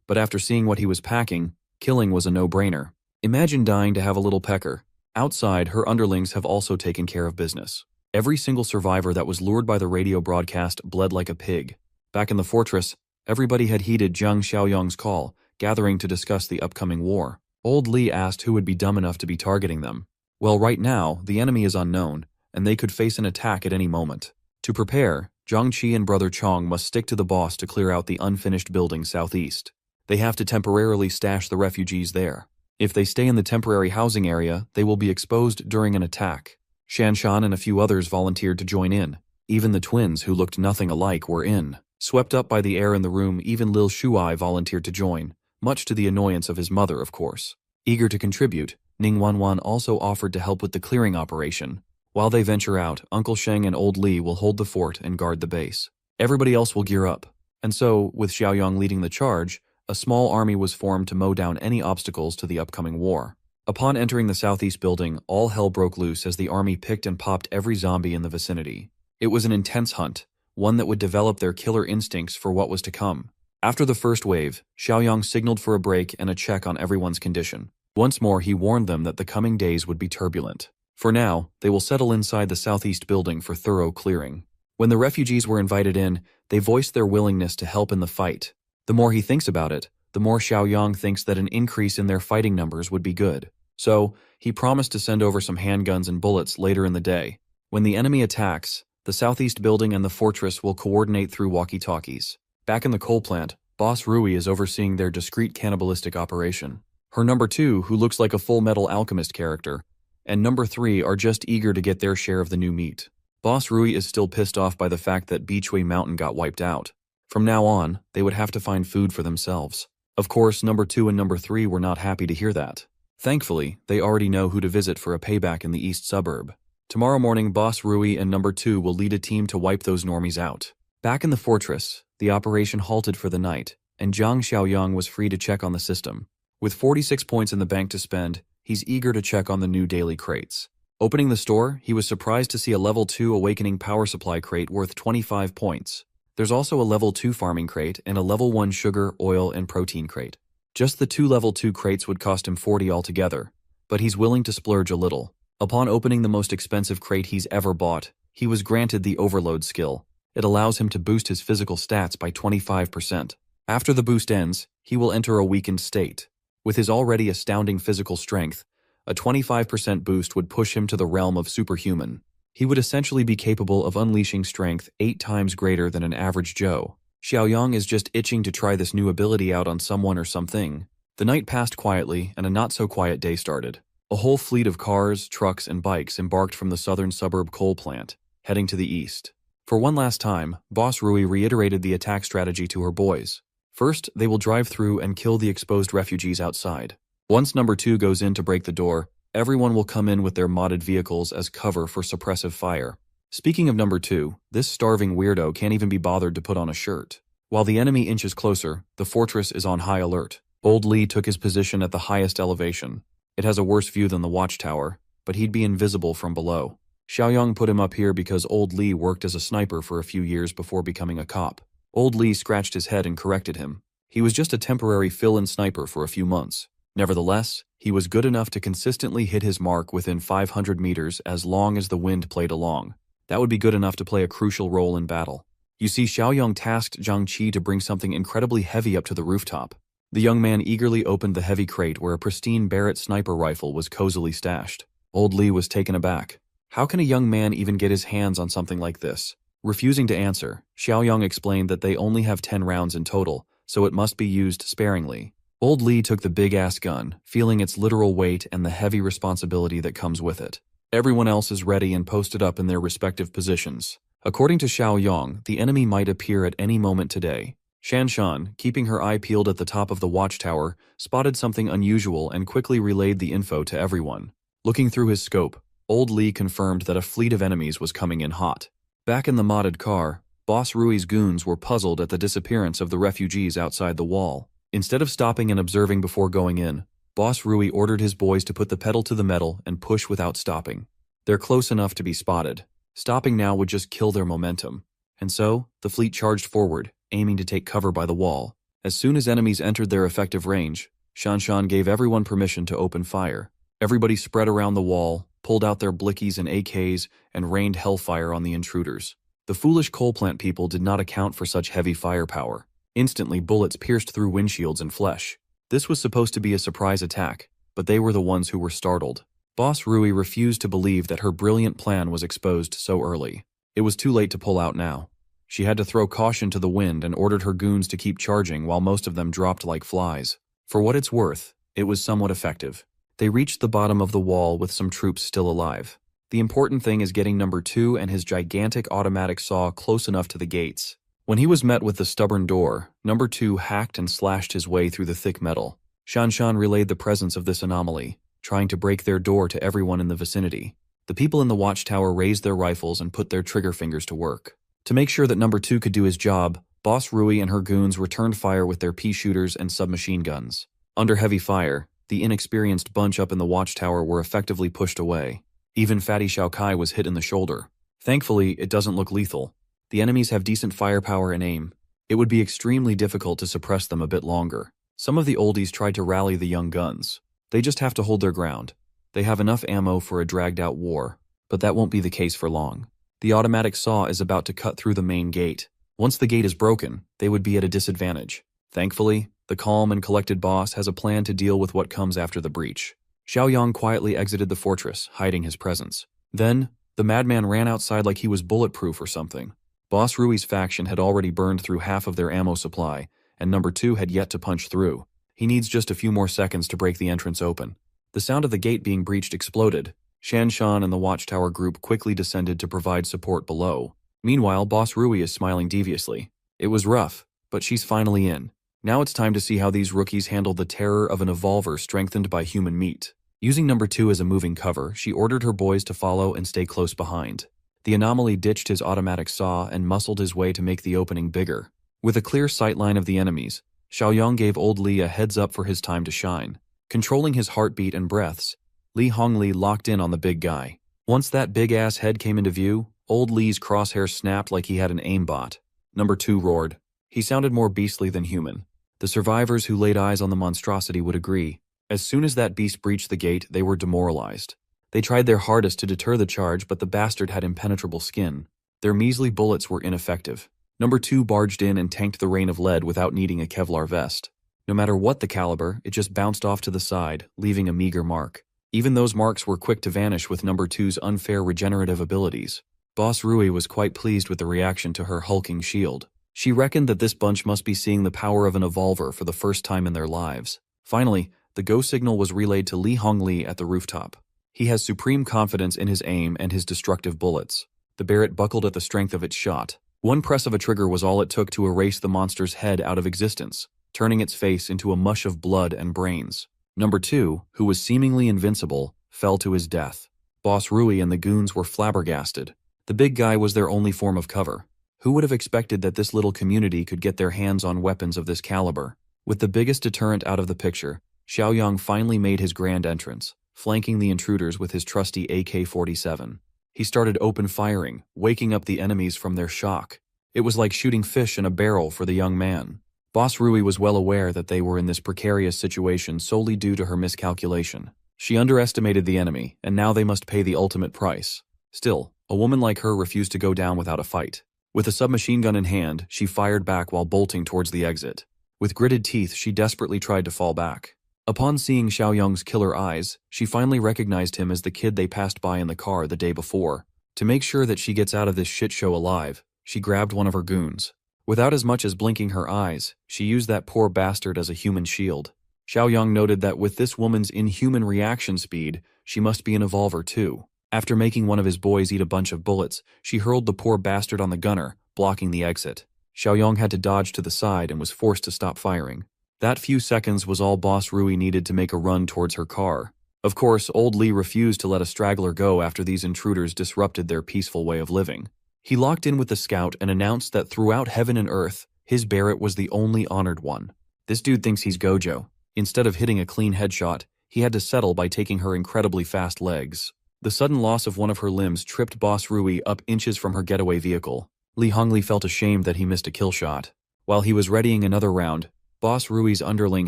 but after seeing what he was packing, killing was a no-brainer. Imagine dying to have a little pecker. Outside, her underlings have also taken care of business. Every single survivor that was lured by the radio broadcast bled like a pig. Back in the fortress, everybody had heeded Zhang Xiaoyang's call, gathering to discuss the upcoming war. Old Li asked who would be dumb enough to be targeting them. Well, right now, the enemy is unknown, and they could face an attack at any moment. To prepare, Zhang Qi and Brother Chong must stick to the boss to clear out the unfinished building southeast. They have to temporarily stash the refugees there. If they stay in the temporary housing area, they will be exposed during an attack. Shanshan and a few others volunteered to join in. Even the twins, who looked nothing alike, were in. Swept up by the air in the room, even Lil Shuai volunteered to join, much to the annoyance of his mother, of course. Eager to contribute, Ning Wanwan also offered to help with the clearing operation. While they venture out, Uncle Sheng and Old Li will hold the fort and guard the base. Everybody else will gear up. And so, with Xiaoyang leading the charge, a small army was formed to mow down any obstacles to the upcoming war. Upon entering the southeast building, all hell broke loose as the army picked and popped every zombie in the vicinity. It was an intense hunt, one that would develop their killer instincts for what was to come. After the first wave, Xiaoyang signaled for a break and a check on everyone's condition. Once more, he warned them that the coming days would be turbulent. For now, they will settle inside the southeast building for thorough clearing. When the refugees were invited in, they voiced their willingness to help in the fight. The more he thinks about it, the more Xiaoyang thinks that an increase in their fighting numbers would be good. So, he promised to send over some handguns and bullets later in the day. When the enemy attacks, the southeast building and the fortress will coordinate through walkie-talkies. Back in the coal plant, Boss Rui is overseeing their discreet cannibalistic operation. Her number 2, who looks like a Full Metal Alchemist character, and number 3 are just eager to get their share of the new meat. Boss Rui is still pissed off by the fact that Beechway Mountain got wiped out. From now on, they would have to find food for themselves. Of course, number 2 and number 3 were not happy to hear that. Thankfully, they already know who to visit for a payback in the east suburb. Tomorrow morning, Boss Rui and number 2 will lead a team to wipe those normies out. Back in the fortress, the operation halted for the night, and Zhang Xiaoyang was free to check on the system. With 46 points in the bank to spend, he's eager to check on the new daily crates. Opening the store, he was surprised to see a level 2 awakening power supply crate worth 25 points. There's also a level 2 farming crate and a level 1 sugar, oil, and protein crate. Just the 2 level 2 crates would cost him 40 altogether, but he's willing to splurge a little. Upon opening the most expensive crate he's ever bought, he was granted the overload skill. It allows him to boost his physical stats by 25%. After the boost ends, he will enter a weakened state. With his already astounding physical strength, a 25% boost would push him to the realm of superhuman. He would essentially be capable of unleashing strength 8 times greater than an average Joe. Xiaoyang is just itching to try this new ability out on someone or something. The night passed quietly, and a not-so-quiet day started. A whole fleet of cars, trucks, and bikes embarked from the southern suburb coal plant, heading to the east. For one last time, Boss Rui reiterated the attack strategy to her boys. First, they will drive through and kill the exposed refugees outside. Once number 2 goes in to break the door, everyone will come in with their modded vehicles as cover for suppressive fire. Speaking of number 2, this starving weirdo can't even be bothered to put on a shirt. While the enemy inches closer, the fortress is on high alert. Old Li took his position at the highest elevation. It has a worse view than the watchtower, but he'd be invisible from below. Xiaoyang put him up here because Old Li worked as a sniper for a few years before becoming a cop. Old Li scratched his head and corrected him. He was just a temporary fill-in sniper for a few months. Nevertheless, he was good enough to consistently hit his mark within 500 meters as long as the wind played along. That would be good enough to play a crucial role in battle. You see, Xiaoyang tasked Zhang Qi to bring something incredibly heavy up to the rooftop. The young man eagerly opened the heavy crate where a pristine Barrett sniper rifle was cozily stashed. Old Li was taken aback. How can a young man even get his hands on something like this? Refusing to answer, Xiaoyang explained that they only have 10 rounds in total, so it must be used sparingly. Old Li took the big-ass gun, feeling its literal weight and the heavy responsibility that comes with it. Everyone else is ready and posted up in their respective positions. According to Xiao Yong, the enemy might appear at any moment today. Shanshan, keeping her eye peeled at the top of the watchtower, spotted something unusual and quickly relayed the info to everyone. Looking through his scope, Old Li confirmed that a fleet of enemies was coming in hot. Back in the modded car, Boss Rui's goons were puzzled at the disappearance of the refugees outside the wall. Instead of stopping and observing before going in, Boss Rui ordered his boys to put the pedal to the metal and push without stopping. They're close enough to be spotted. Stopping now would just kill their momentum. And so, the fleet charged forward, aiming to take cover by the wall. As soon as enemies entered their effective range, Shanshan gave everyone permission to open fire. Everybody spread around the wall, pulled out their blickies and AKs, and rained hellfire on the intruders. The foolish coal plant people did not account for such heavy firepower. Instantly, bullets pierced through windshields and flesh. This was supposed to be a surprise attack, but they were the ones who were startled. Boss Rui refused to believe that her brilliant plan was exposed so early. It was too late to pull out now. She had to throw caution to the wind and ordered her goons to keep charging while most of them dropped like flies. For what it's worth, it was somewhat effective. They reached the bottom of the wall with some troops still alive. The important thing is getting number 2 and his gigantic automatic saw close enough to the gates. When he was met with the stubborn door, number 2 hacked and slashed his way through the thick metal. Shanshan relayed the presence of this anomaly, trying to break their door to everyone in the vicinity. The people in the watchtower raised their rifles and put their trigger fingers to work. To make sure that number 2 could do his job, Boss Rui and her goons returned fire with their pea shooters and submachine guns. Under heavy fire, the inexperienced bunch up in the watchtower were effectively pushed away. Even Fatty Xiaokai was hit in the shoulder. Thankfully, it doesn't look lethal. The enemies have decent firepower and aim. It would be extremely difficult to suppress them a bit longer. Some of the oldies tried to rally the young guns. They just have to hold their ground. They have enough ammo for a dragged-out war, but that won't be the case for long. The automatic saw is about to cut through the main gate. Once the gate is broken, they would be at a disadvantage. Thankfully, the calm and collected boss has a plan to deal with what comes after the breach. Xiaoyang quietly exited the fortress, hiding his presence. Then, the madman ran outside like he was bulletproof or something. Boss Rui's faction had already burned through half of their ammo supply, and number 2 had yet to punch through. He needs just a few more seconds to break the entrance open. The sound of the gate being breached exploded. Shanshan and the watchtower group quickly descended to provide support below. Meanwhile, Boss Rui is smiling deviously. It was rough, but she's finally in. Now it's time to see how these rookies handle the terror of an evolver strengthened by human meat. Using number 2 as a moving cover, she ordered her boys to follow and stay close behind. The anomaly ditched his automatic saw and muscled his way to make the opening bigger. With a clear sightline of the enemies, Xiaoyang gave Old Li a heads up for his time to shine. Controlling his heartbeat and breaths, Li Hongli locked in on the big guy. Once that big-ass head came into view, Old Li's crosshairs snapped like he had an aimbot. Number 2 roared. He sounded more beastly than human. The survivors who laid eyes on the monstrosity would agree. As soon as that beast breached the gate, they were demoralized. They tried their hardest to deter the charge, but the bastard had impenetrable skin. Their measly bullets were ineffective. Number 2 barged in and tanked the rain of lead without needing a Kevlar vest. No matter what the caliber, it just bounced off to the side, leaving a meager mark. Even those marks were quick to vanish with number 2's unfair regenerative abilities. Boss Rui was quite pleased with the reaction to her hulking shield. She reckoned that this bunch must be seeing the power of an evolver for the first time in their lives. Finally, the go signal was relayed to Li Hongli at the rooftop. He has supreme confidence in his aim and his destructive bullets. The Barrett buckled at the strength of its shot. One press of a trigger was all it took to erase the monster's head out of existence, turning its face into a mush of blood and brains. Number 2, who was seemingly invincible, fell to his death. Boss Rui and the goons were flabbergasted. The big guy was their only form of cover. Who would have expected that this little community could get their hands on weapons of this caliber? With the biggest deterrent out of the picture, Xiaoyang finally made his grand entrance, flanking the intruders with his trusty AK-47. He started open firing, waking up the enemies from their shock. It was like shooting fish in a barrel for the young man. Boss Rui was well aware that they were in this precarious situation solely due to her miscalculation. She underestimated the enemy, and now they must pay the ultimate price. Still, a woman like her refused to go down without a fight. With a submachine gun in hand, she fired back while bolting towards the exit. With gritted teeth, she desperately tried to fall back. Upon seeing Xiaoyang's killer eyes, she finally recognized him as the kid they passed by in the car the day before. To make sure that she gets out of this shit show alive, she grabbed one of her goons. Without as much as blinking her eyes, she used that poor bastard as a human shield. Xiaoyang noted that with this woman's inhuman reaction speed, she must be an evolver too. After making one of his boys eat a bunch of bullets, she hurled the poor bastard on the gunner, blocking the exit. Xiaoyong had to dodge to the side and was forced to stop firing. That few seconds was all Boss Rui needed to make a run towards her car. Of course, old Li refused to let a straggler go after these intruders disrupted their peaceful way of living. He locked in with the scout and announced that throughout heaven and earth, his Barrett was the only honored one. This dude thinks he's Gojo. Instead of hitting a clean headshot, he had to settle by taking her incredibly fast legs. The sudden loss of one of her limbs tripped Boss Rui up inches from her getaway vehicle. Li Hongli felt ashamed that he missed a kill shot. While he was readying another round, Boss Rui's underling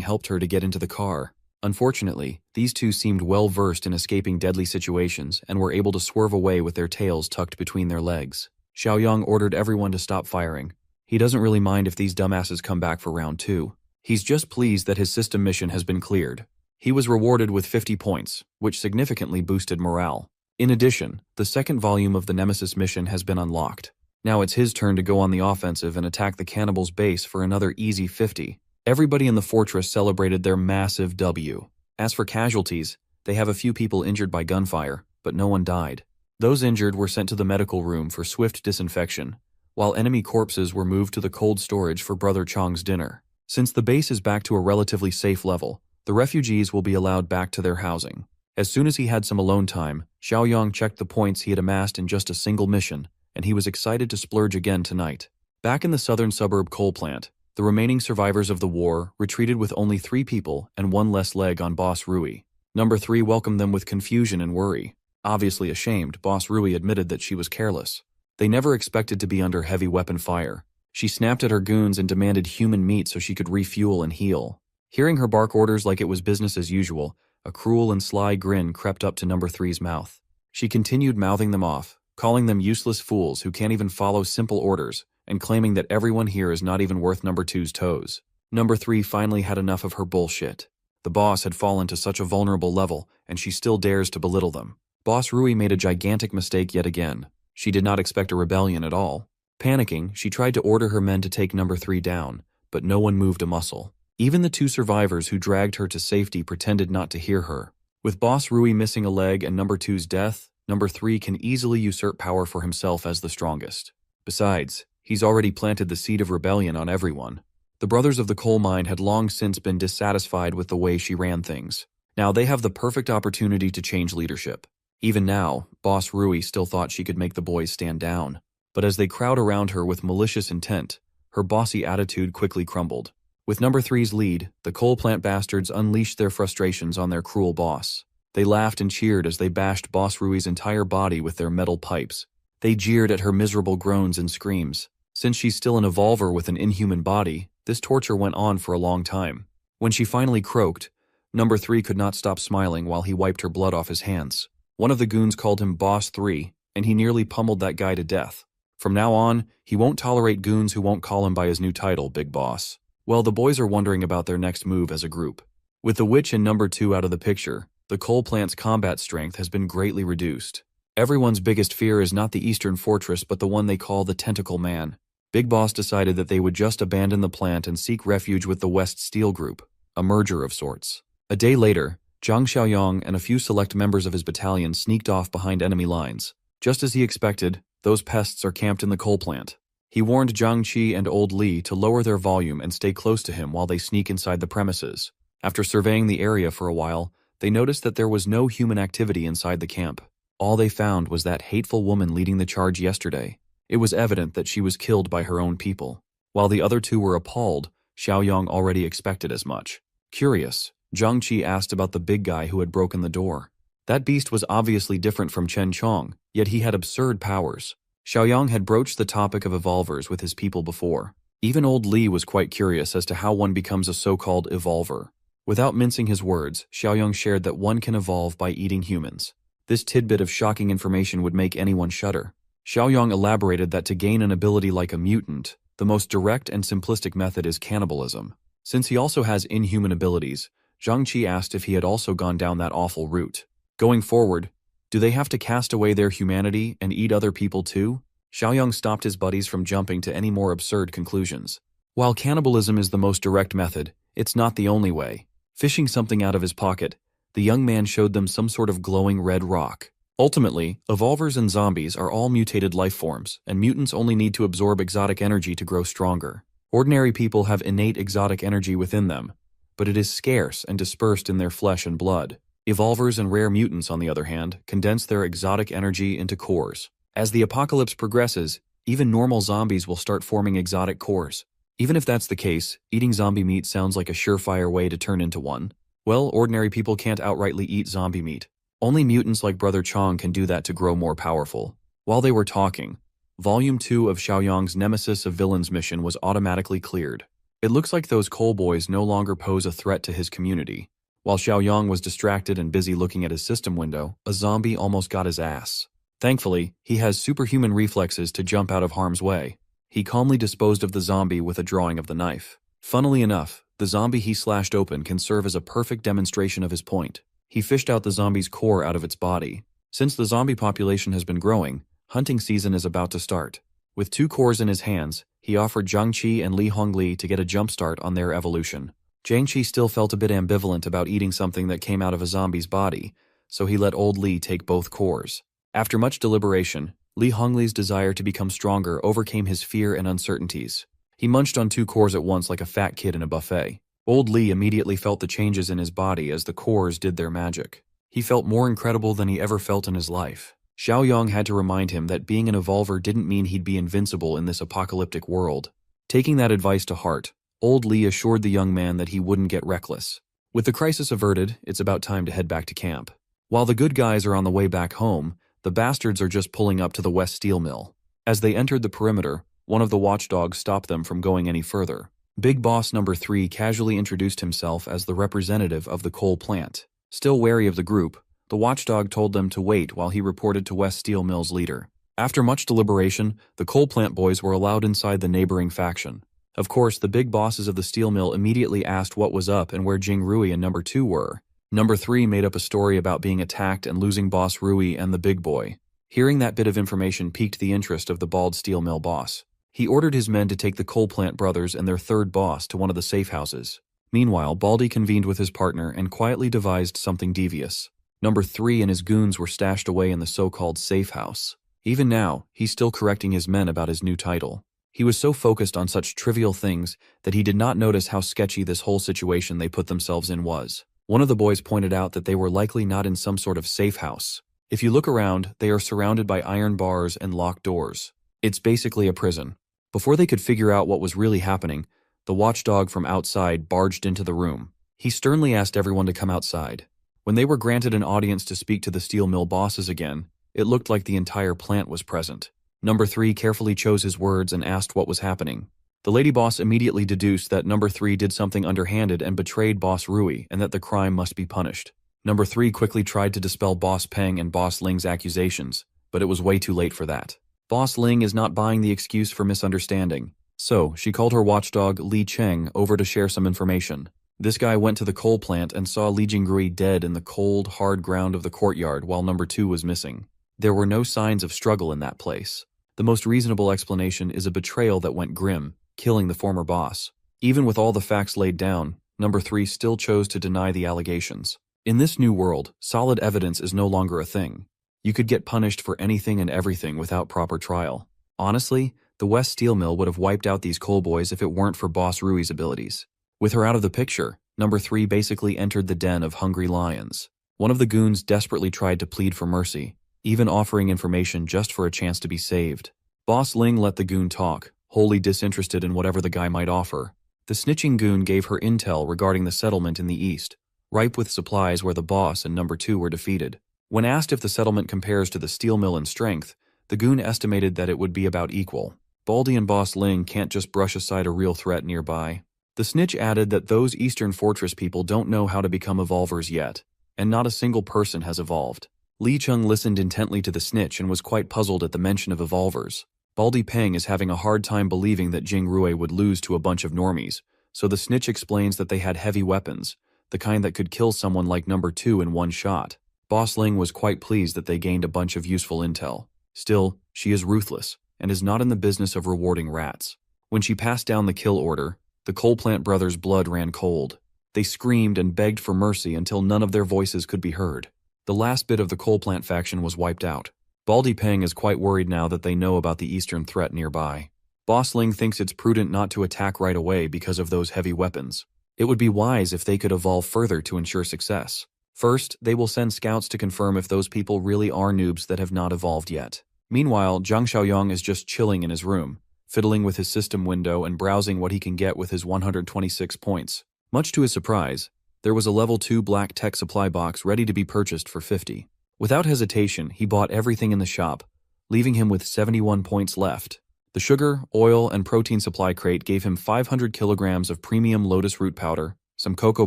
helped her to get into the car. Unfortunately, these two seemed well versed in escaping deadly situations and were able to swerve away with their tails tucked between their legs. Xiaoyong ordered everyone to stop firing. He doesn't really mind if these dumbasses come back for round 2. He's just pleased that his system mission has been cleared. He was rewarded with 50 points, which significantly boosted morale. In addition, the second volume of the Nemesis mission has been unlocked. Now it's his turn to go on the offensive and attack the cannibals' base for another easy 50. Everybody in the fortress celebrated their massive W. As for casualties, they have a few people injured by gunfire, but no one died. Those injured were sent to the medical room for swift disinfection, while enemy corpses were moved to the cold storage for Brother Chong's dinner. Since the base is back to a relatively safe level, the refugees will be allowed back to their housing. As soon as he had some alone time, Xiaoyong checked the points he had amassed in just a single mission, and he was excited to splurge again tonight. Back in the southern suburb coal plant, the remaining survivors of the war retreated with only 3 people and 1 less leg on Boss Rui. Number 3 welcomed them with confusion and worry. Obviously ashamed, Boss Rui admitted that she was careless. They never expected to be under heavy weapon fire. She snapped at her goons and demanded human meat so she could refuel and heal. Hearing her bark orders like it was business as usual, a cruel and sly grin crept up to Number 3's mouth. She continued mouthing them off, calling them useless fools who can't even follow simple orders, and claiming that everyone here is not even worth Number 2's toes. Number 3 finally had enough of her bullshit. The boss had fallen to such a vulnerable level, and she still dares to belittle them. Boss Rui made a gigantic mistake yet again. She did not expect a rebellion at all. Panicking, she tried to order her men to take Number 3 down, but no one moved a muscle. Even the 2 survivors who dragged her to safety pretended not to hear her. With Boss Rui missing a leg and Number 2's death, Number 3 can easily usurp power for himself as the strongest. Besides, he's already planted the seed of rebellion on everyone. The brothers of the coal mine had long since been dissatisfied with the way she ran things. Now they have the perfect opportunity to change leadership. Even now, Boss Rui still thought she could make the boys stand down. But as they crowd around her with malicious intent, her bossy attitude quickly crumbled. With Number 3's lead, the coal plant bastards unleashed their frustrations on their cruel boss. They laughed and cheered as they bashed Boss Rui's entire body with their metal pipes. They jeered at her miserable groans and screams. Since she's still an evolver with an inhuman body, this torture went on for a long time. When she finally croaked, Number 3 could not stop smiling while he wiped her blood off his hands. One of the goons called him Boss 3, and he nearly pummeled that guy to death. From now on, he won't tolerate goons who won't call him by his new title, Big Boss. Well, the boys are wondering about their next move as a group. With the witch and Number 2 out of the picture, the coal plant's combat strength has been greatly reduced. Everyone's biggest fear is not the eastern fortress but the one they call the Tentacle Man. Big Boss decided that they would just abandon the plant and seek refuge with the West Steel Group, a merger of sorts. A day later, Zhang Xiaoyong and a few select members of his battalion sneaked off behind enemy lines. Just as he expected, those pests are camped in the coal plant. He warned Zhang Qi and Old Li to lower their volume and stay close to him while they sneak inside the premises. After surveying the area for a while, they noticed that there was no human activity inside the camp. All they found was that hateful woman leading the charge yesterday. It was evident that she was killed by her own people. While the other 2 were appalled, Xiaoyong already expected as much. Curious, Zhang Qi asked about the big guy who had broken the door. That beast was obviously different from Chen Chong, yet he had absurd powers. Xiaoyong had broached the topic of evolvers with his people before. Even Old Li was quite curious as to how one becomes a so-called evolver. Without mincing his words, Xiaoyong shared that one can evolve by eating humans. This tidbit of shocking information would make anyone shudder. Xiaoyong elaborated that to gain an ability like a mutant, the most direct and simplistic method is cannibalism. Since he also has inhuman abilities, Zhang Qi asked if he had also gone down that awful route. Going forward, do they have to cast away their humanity and eat other people too? Xiaoyong stopped his buddies from jumping to any more absurd conclusions. While cannibalism is the most direct method, it's not the only way. Fishing something out of his pocket, the young man showed them some sort of glowing red rock. Ultimately, evolvers and zombies are all mutated life forms, and mutants only need to absorb exotic energy to grow stronger. Ordinary people have innate exotic energy within them, but it is scarce and dispersed in their flesh and blood. Evolvers and rare mutants, on the other hand, condense their exotic energy into cores. As the apocalypse progresses, even normal zombies will start forming exotic cores. Even if that's the case, eating zombie meat sounds like a surefire way to turn into one. Well, ordinary people can't outrightly eat zombie meat. Only mutants like Brother Chong can do that to grow more powerful. While they were talking, Volume 2 of Xiaoyang's Nemesis of Villains mission was automatically cleared. It looks like those coal boys no longer pose a threat to his community. While Xiaoyang was distracted and busy looking at his system window, a zombie almost got his ass. Thankfully, he has superhuman reflexes to jump out of harm's way. He calmly disposed of the zombie with a drawing of the knife. Funnily enough, the zombie he slashed open can serve as a perfect demonstration of his point. He fished out the zombie's core out of its body. Since the zombie population has been growing, hunting season is about to start. With 2 cores in his hands, he offered Zhang Qi and Li Hongli to get a jump start on their evolution. Zhang Qi still felt a bit ambivalent about eating something that came out of a zombie's body, so he let old Li take both cores. After much deliberation, Li Hongli's desire to become stronger overcame his fear and uncertainties. He munched on 2 cores at once like a fat kid in a buffet. Old Li immediately felt the changes in his body as the cores did their magic. He felt more incredible than he ever felt in his life. Xiaoyang had to remind him that being an evolver didn't mean he'd be invincible in this apocalyptic world. Taking that advice to heart, Old Li assured the young man that he wouldn't get reckless. With the crisis averted, it's about time to head back to camp. While the good guys are on the way back home, the bastards are just pulling up to the West Steel Mill. As they entered the perimeter, one of the watchdogs stopped them from going any further. Big Boss Number 3 casually introduced himself as the representative of the coal plant. Still wary of the group, the watchdog told them to wait while he reported to West Steel Mill's leader. After much deliberation, the coal plant boys were allowed inside the neighboring faction. Of course, the big bosses of the steel mill immediately asked what was up and where Jing Rui and Number 2 were. Number 3 made up a story about being attacked and losing Boss Rui and the big boy. Hearing that bit of information piqued the interest of the bald steel mill boss. He ordered his men to take the coal plant brothers and their third boss to one of the safe houses. Meanwhile, Baldy convened with his partner and quietly devised something devious. Number 3 and his goons were stashed away in the so-called safe house. Even now, he's still correcting his men about his new title. He was so focused on such trivial things that he did not notice how sketchy this whole situation they put themselves in was. One of the boys pointed out that they were likely not in some sort of safe house. If you look around, they are surrounded by iron bars and locked doors. It's basically a prison. Before they could figure out what was really happening, the watchdog from outside barged into the room. He sternly asked everyone to come outside. When they were granted an audience to speak to the steel mill bosses again, it looked like the entire plant was present. Number 3 carefully chose his words and asked what was happening. The lady boss immediately deduced that Number 3 did something underhanded and betrayed Boss Rui, and that the crime must be punished. Number 3 quickly tried to dispel Boss Peng and Boss Ling's accusations, but it was way too late for that. Boss Ling is not buying the excuse for misunderstanding, so she called her watchdog Li Cheng over to share some information. This guy went to the coal plant and saw Li Jingrui dead in the cold, hard ground of the courtyard while Number 2 was missing. There were no signs of struggle in that place. The most reasonable explanation is a betrayal that went grim, killing the former boss. Even with all the facts laid down, Number 3 still chose to deny the allegations. In this new world, solid evidence is no longer a thing. You could get punished for anything and everything without proper trial. Honestly, the West Steel Mill would have wiped out these coal boys if it weren't for Boss Rui's abilities. With her out of the picture, Number 3 basically entered the den of hungry lions. One of the goons desperately tried to plead for mercy, even offering information just for a chance to be saved. Boss Ling let the goon talk, wholly disinterested in whatever the guy might offer. The snitching goon gave her intel regarding the settlement in the east, ripe with supplies where the boss and Number 2 were defeated. When asked if the settlement compares to the steel mill in strength, the goon estimated that it would be about equal. Baldy and Boss Ling can't just brush aside a real threat nearby. The snitch added that those Eastern Fortress people don't know how to become evolvers yet, and not a single person has evolved. Li Cheng listened intently to the snitch and was quite puzzled at the mention of evolvers. Baldy Peng is having a hard time believing that Jing Rui would lose to a bunch of normies, so the snitch explains that they had heavy weapons, the kind that could kill someone like Number 2 in one shot. Boss Ling was quite pleased that they gained a bunch of useful intel. Still, she is ruthless, and is not in the business of rewarding rats. When she passed down the kill order, the coal plant brothers' blood ran cold. They screamed and begged for mercy until none of their voices could be heard. The last bit of the coal plant faction was wiped out. Baldy Peng is quite worried now that they know about the eastern threat nearby. Boss Ling thinks it's prudent not to attack right away because of those heavy weapons. It would be wise if they could evolve further to ensure success. First, they will send scouts to confirm if those people really are noobs that have not evolved yet. Meanwhile, Zhang Xiaoyang is just chilling in his room, fiddling with his system window and browsing what he can get with his 126 points. Much to his surprise, there was a level 2 black tech supply box ready to be purchased for 50. Without hesitation, he bought everything in the shop, leaving him with 71 points left. The sugar, oil, and protein supply crate gave him 500 kilograms of premium lotus root powder, some cocoa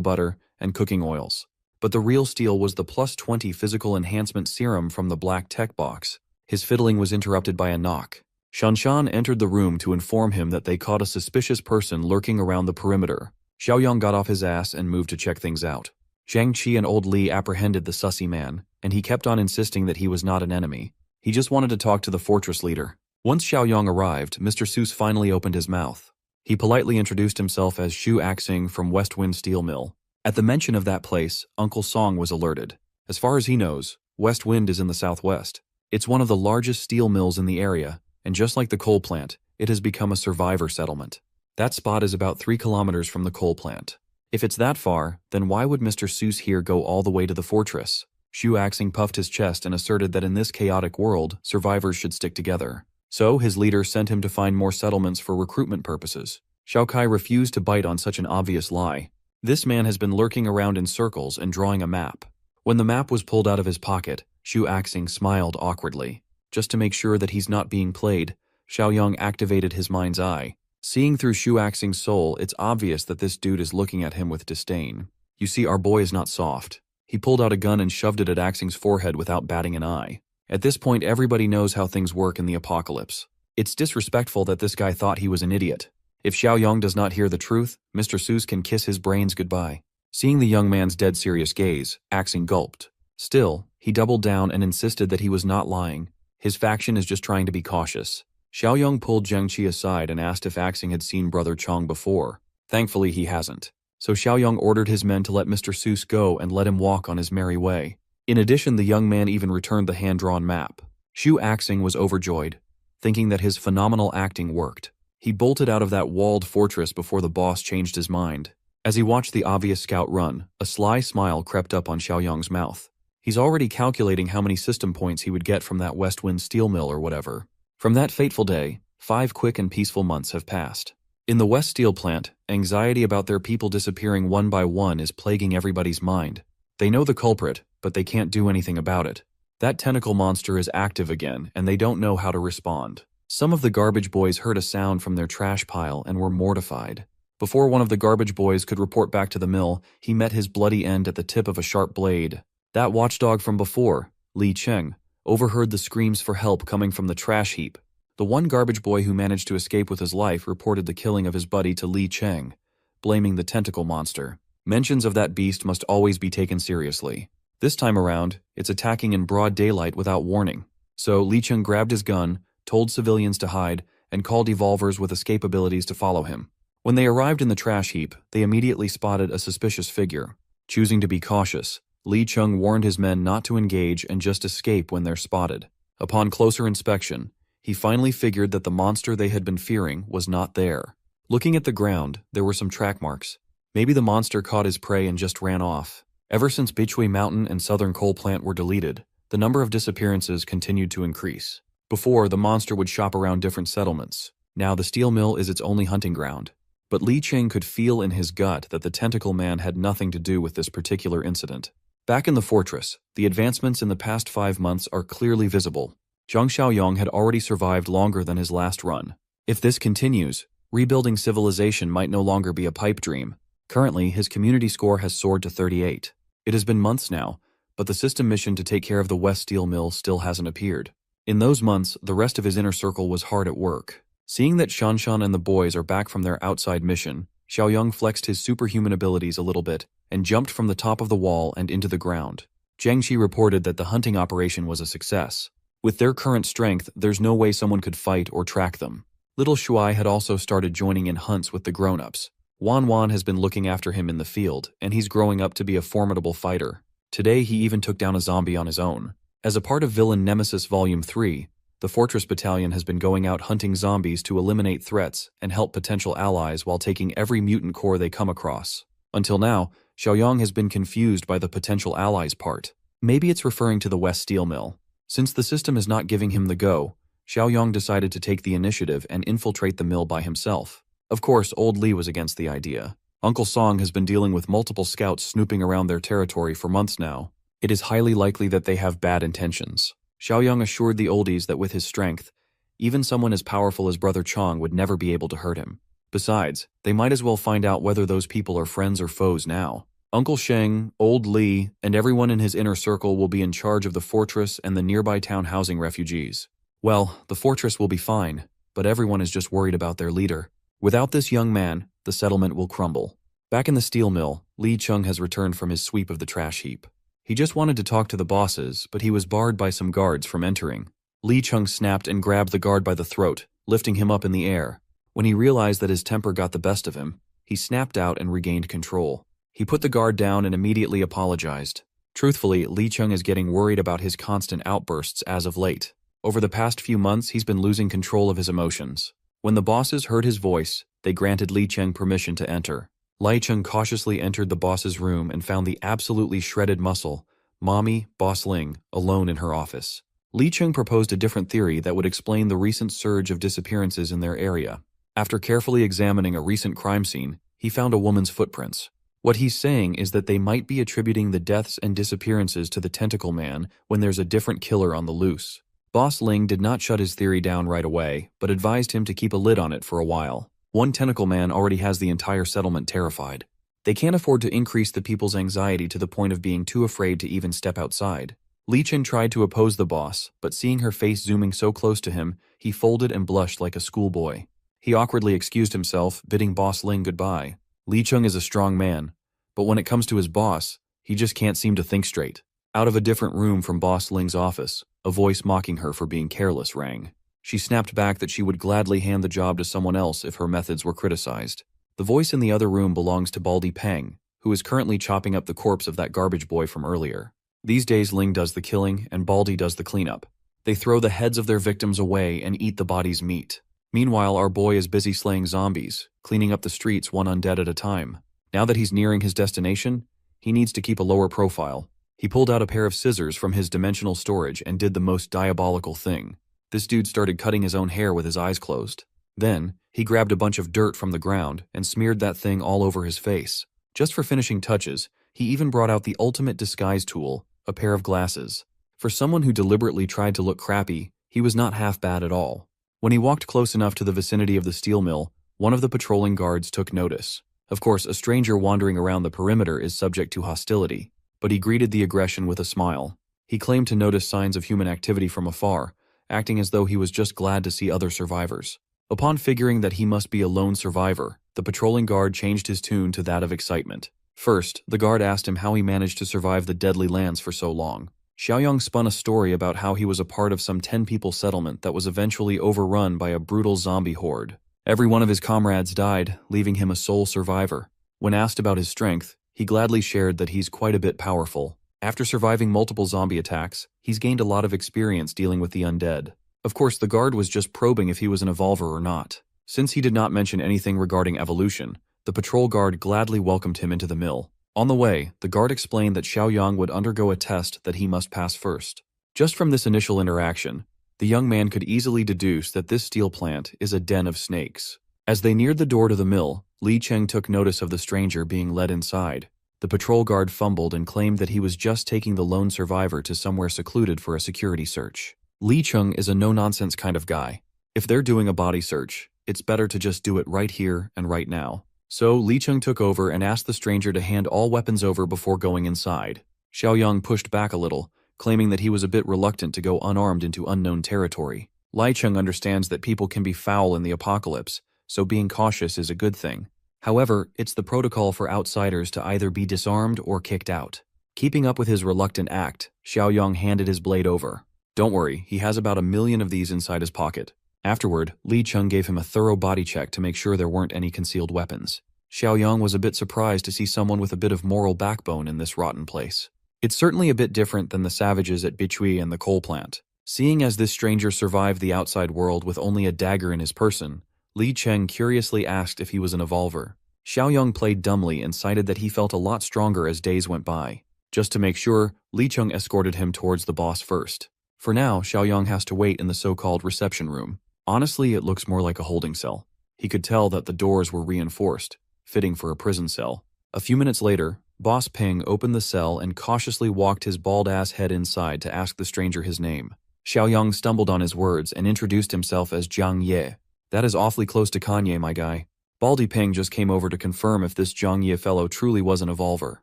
butter, and cooking oils. But the real steal was the plus 20 physical enhancement serum from the black tech box. His fiddling was interrupted by a knock. Shanshan entered the room to inform him that they caught a suspicious person lurking around the perimeter. Xiaoyang got off his ass and moved to check things out. Zhang Qi and Old Li apprehended the sussy man, and he kept on insisting that he was not an enemy. He just wanted to talk to the fortress leader. Once Xiaoyang arrived, Mr. Seuss finally opened his mouth. He politely introduced himself as Xu Axing from West Wind Steel Mill. At the mention of that place, Uncle Song was alerted. As far as he knows, West Wind is in the southwest. It's one of the largest steel mills in the area, and just like the coal plant, it has become a survivor settlement. That spot is about 3 kilometers from the coal plant. If it's that far, then why would Mr. Seuss here go all the way to the fortress? Xu Axing puffed his chest and asserted that in this chaotic world, survivors should stick together. So, his leader sent him to find more settlements for recruitment purposes. Xiao Kai refused to bite on such an obvious lie. This man has been lurking around in circles and drawing a map. When the map was pulled out of his pocket, Xu Axing smiled awkwardly. Just to make sure that he's not being played, Xiaoyang activated his mind's eye. Seeing through Xu Axing's soul, it's obvious that this dude is looking at him with disdain. You see, our boy is not soft. He pulled out a gun and shoved it at Axing's forehead without batting an eye. At this point, everybody knows how things work in the apocalypse. It's disrespectful that this guy thought he was an idiot. If Xiaoyang does not hear the truth, Mr. Seuss can kiss his brains goodbye. Seeing the young man's dead serious gaze, Axing gulped. Still, he doubled down and insisted that he was not lying. His faction is just trying to be cautious. Xiaoyang pulled Zhang Qi aside and asked if Axing had seen Brother Chong before. Thankfully, he hasn't. So Xiaoyang ordered his men to let Mr. Seuss go and let him walk on his merry way. In addition, the young man even returned the hand-drawn map. Xu Axing was overjoyed, thinking that his phenomenal acting worked. He bolted out of that walled fortress before the boss changed his mind. As he watched the obvious scout run, a sly smile crept up on Xiaoyang's mouth. He's already calculating how many system points he would get from that West Wind steel mill or whatever. From that fateful day, 5 quick and peaceful months have passed. In the West Steel Plant, anxiety about their people disappearing one by one is plaguing everybody's mind. They know the culprit, but they can't do anything about it. That tentacle monster is active again, and they don't know how to respond. Some of the garbage boys heard a sound from their trash pile and were mortified. Before one of the garbage boys could report back to the mill, he met his bloody end at the tip of a sharp blade. That watchdog from before, Li Cheng, overheard the screams for help coming from the trash heap. The one garbage boy who managed to escape with his life reported the killing of his buddy to Li Cheng, blaming the tentacle monster. Mentions of that beast must always be taken seriously. This time around, it's attacking in broad daylight without warning. So Li Cheng grabbed his gun, told civilians to hide, and called evolvers with escape abilities to follow him. When they arrived in the trash heap, they immediately spotted a suspicious figure. Choosing to be cautious, Li Cheng warned his men not to engage and just escape when they're spotted. Upon closer inspection, he finally figured that the monster they had been fearing was not there. Looking at the ground, there were some track marks. Maybe the monster caught his prey and just ran off. Ever since Bichui Mountain and Southern Coal Plant were deleted, the number of disappearances continued to increase. Before, the monster would shop around different settlements. Now the steel mill is its only hunting ground. But Li Cheng could feel in his gut that the tentacle man had nothing to do with this particular incident. Back in the fortress, the advancements in the past 5 months are clearly visible. Zhang Xiaoyang had already survived longer than his last run. If this continues, rebuilding civilization might no longer be a pipe dream. Currently, his community score has soared to 38. It has been months now, but the system mission to take care of the West Steel Mill still hasn't appeared. In those months, the rest of his inner circle was hard at work. Seeing that Shanshan and the boys are back from their outside mission, Xiaoyang flexed his superhuman abilities a little bit and jumped from the top of the wall and into the ground. Zhang Qi reported that the hunting operation was a success. With their current strength, there's no way someone could fight or track them. Little Shuai had also started joining in hunts with the grown-ups. Wan Wan has been looking after him in the field, and he's growing up to be a formidable fighter. Today he even took down a zombie on his own. As a part of Villain Nemesis Volume 3, the Fortress Battalion has been going out hunting zombies to eliminate threats and help potential allies while taking every mutant core they come across. Until now, Xiaoyang has been confused by the potential allies part. Maybe it's referring to the West Steel Mill. Since the system is not giving him the go, Xiaoyang decided to take the initiative and infiltrate the mill by himself. Of course, old Li was against the idea. Uncle Song has been dealing with multiple scouts snooping around their territory for months now. It is highly likely that they have bad intentions. Xiaoyang assured the oldies that with his strength, even someone as powerful as Brother Chong would never be able to hurt him. Besides, they might as well find out whether those people are friends or foes now. Uncle Sheng, old Li, and everyone in his inner circle will be in charge of the fortress and the nearby town housing refugees. Well, the fortress will be fine, but everyone is just worried about their leader. Without this young man, the settlement will crumble. Back in the steel mill, Li Chung has returned from his sweep of the trash heap. He just wanted to talk to the bosses, but he was barred by some guards from entering. Li Chung snapped and grabbed the guard by the throat, lifting him up in the air. When he realized that his temper got the best of him, he snapped out and regained control. He put the guard down and immediately apologized. Truthfully, Li Chung is getting worried about his constant outbursts as of late. Over the past few months, he's been losing control of his emotions. When the bosses heard his voice, they granted Li Cheng permission to enter. Li Cheng cautiously entered the boss's room and found the absolutely shredded muscle, Mommy, Boss Ling, alone in her office. Li Cheng proposed a different theory that would explain the recent surge of disappearances in their area. After carefully examining a recent crime scene, he found a woman's footprints. What he's saying is that they might be attributing the deaths and disappearances to the Tentacle Man when there's a different killer on the loose. Boss Ling did not shut his theory down right away, but advised him to keep a lid on it for a while. One Tentacle Man already has the entire settlement terrified. They can't afford to increase the people's anxiety to the point of being too afraid to even step outside. Li Chen tried to oppose the boss, but seeing her face zooming so close to him, he folded and blushed like a schoolboy. He awkwardly excused himself, bidding Boss Ling goodbye. Li Chung is a strong man, but when it comes to his boss, he just can't seem to think straight. Out of a different room from Boss Ling's office, a voice mocking her for being careless rang. She snapped back that she would gladly hand the job to someone else if her methods were criticized. The voice in the other room belongs to Baldy Peng, who is currently chopping up the corpse of that garbage boy from earlier. These days Ling does the killing and Baldy does the cleanup. They throw the heads of their victims away and eat the body's meat. Meanwhile, our boy is busy slaying zombies, cleaning up the streets one undead at a time. Now that he's nearing his destination, he needs to keep a lower profile. He pulled out a pair of scissors from his dimensional storage and did the most diabolical thing. This dude started cutting his own hair with his eyes closed. Then, he grabbed a bunch of dirt from the ground and smeared that thing all over his face. Just for finishing touches, he even brought out the ultimate disguise tool, a pair of glasses. For someone who deliberately tried to look crappy, he was not half bad at all. When he walked close enough to the vicinity of the steel mill, one of the patrolling guards took notice. Of course, a stranger wandering around the perimeter is subject to hostility, but he greeted the aggression with a smile. He claimed to notice signs of human activity from afar, acting as though he was just glad to see other survivors. Upon figuring that he must be a lone survivor, the patrolling guard changed his tune to that of excitement. First, the guard asked him how he managed to survive the deadly lands for so long. Xiaoyang spun a story about how he was a part of some 10-people settlement that was eventually overrun by a brutal zombie horde. Every one of his comrades died, leaving him a sole survivor. When asked about his strength, he gladly shared that he's quite a bit powerful. After surviving multiple zombie attacks, he's gained a lot of experience dealing with the undead. Of course, the guard was just probing if he was an evolver or not. Since he did not mention anything regarding evolution, the patrol guard gladly welcomed him into the mill. On the way, the guard explained that Xiaoyang would undergo a test that he must pass first. Just from this initial interaction, the young man could easily deduce that this steel plant is a den of snakes. As they neared the door to the mill, Li Cheng took notice of the stranger being led inside. The patrol guard fumbled and claimed that he was just taking the lone survivor to somewhere secluded for a security search. Li Cheng is a no-nonsense kind of guy. If they're doing a body search, it's better to just do it right here and right now. So Li Cheng took over and asked the stranger to hand all weapons over before going inside. Xiaoyang pushed back a little, claiming that he was a bit reluctant to go unarmed into unknown territory. Li Cheng understands that people can be foul in the apocalypse, so being cautious is a good thing. However, it's the protocol for outsiders to either be disarmed or kicked out. Keeping up with his reluctant act, Xiaoyang handed his blade over. Don't worry, he has about 1 million of these inside his pocket. Afterward, Li Cheng gave him a thorough body check to make sure there weren't any concealed weapons. Xiaoyang was a bit surprised to see someone with a bit of moral backbone in this rotten place. It's certainly a bit different than the savages at Bichui and the coal plant. Seeing as this stranger survived the outside world with only a dagger in his person, Li Cheng curiously asked if he was an evolver. Xiaoyong played dumbly and cited that he felt a lot stronger as days went by. Just to make sure, Li Cheng escorted him towards the boss first. For now, Xiaoyong has to wait in the so-called reception room. Honestly, it looks more like a holding cell. He could tell that the doors were reinforced, fitting for a prison cell. A few minutes later, Boss Peng opened the cell and cautiously walked his bald-ass head inside to ask the stranger his name. Xiaoyong stumbled on his words and introduced himself as Jiang Ye. That is awfully close to Kanye, my guy. Baldy Peng just came over to confirm if this Jiang Ye fellow truly was an evolver.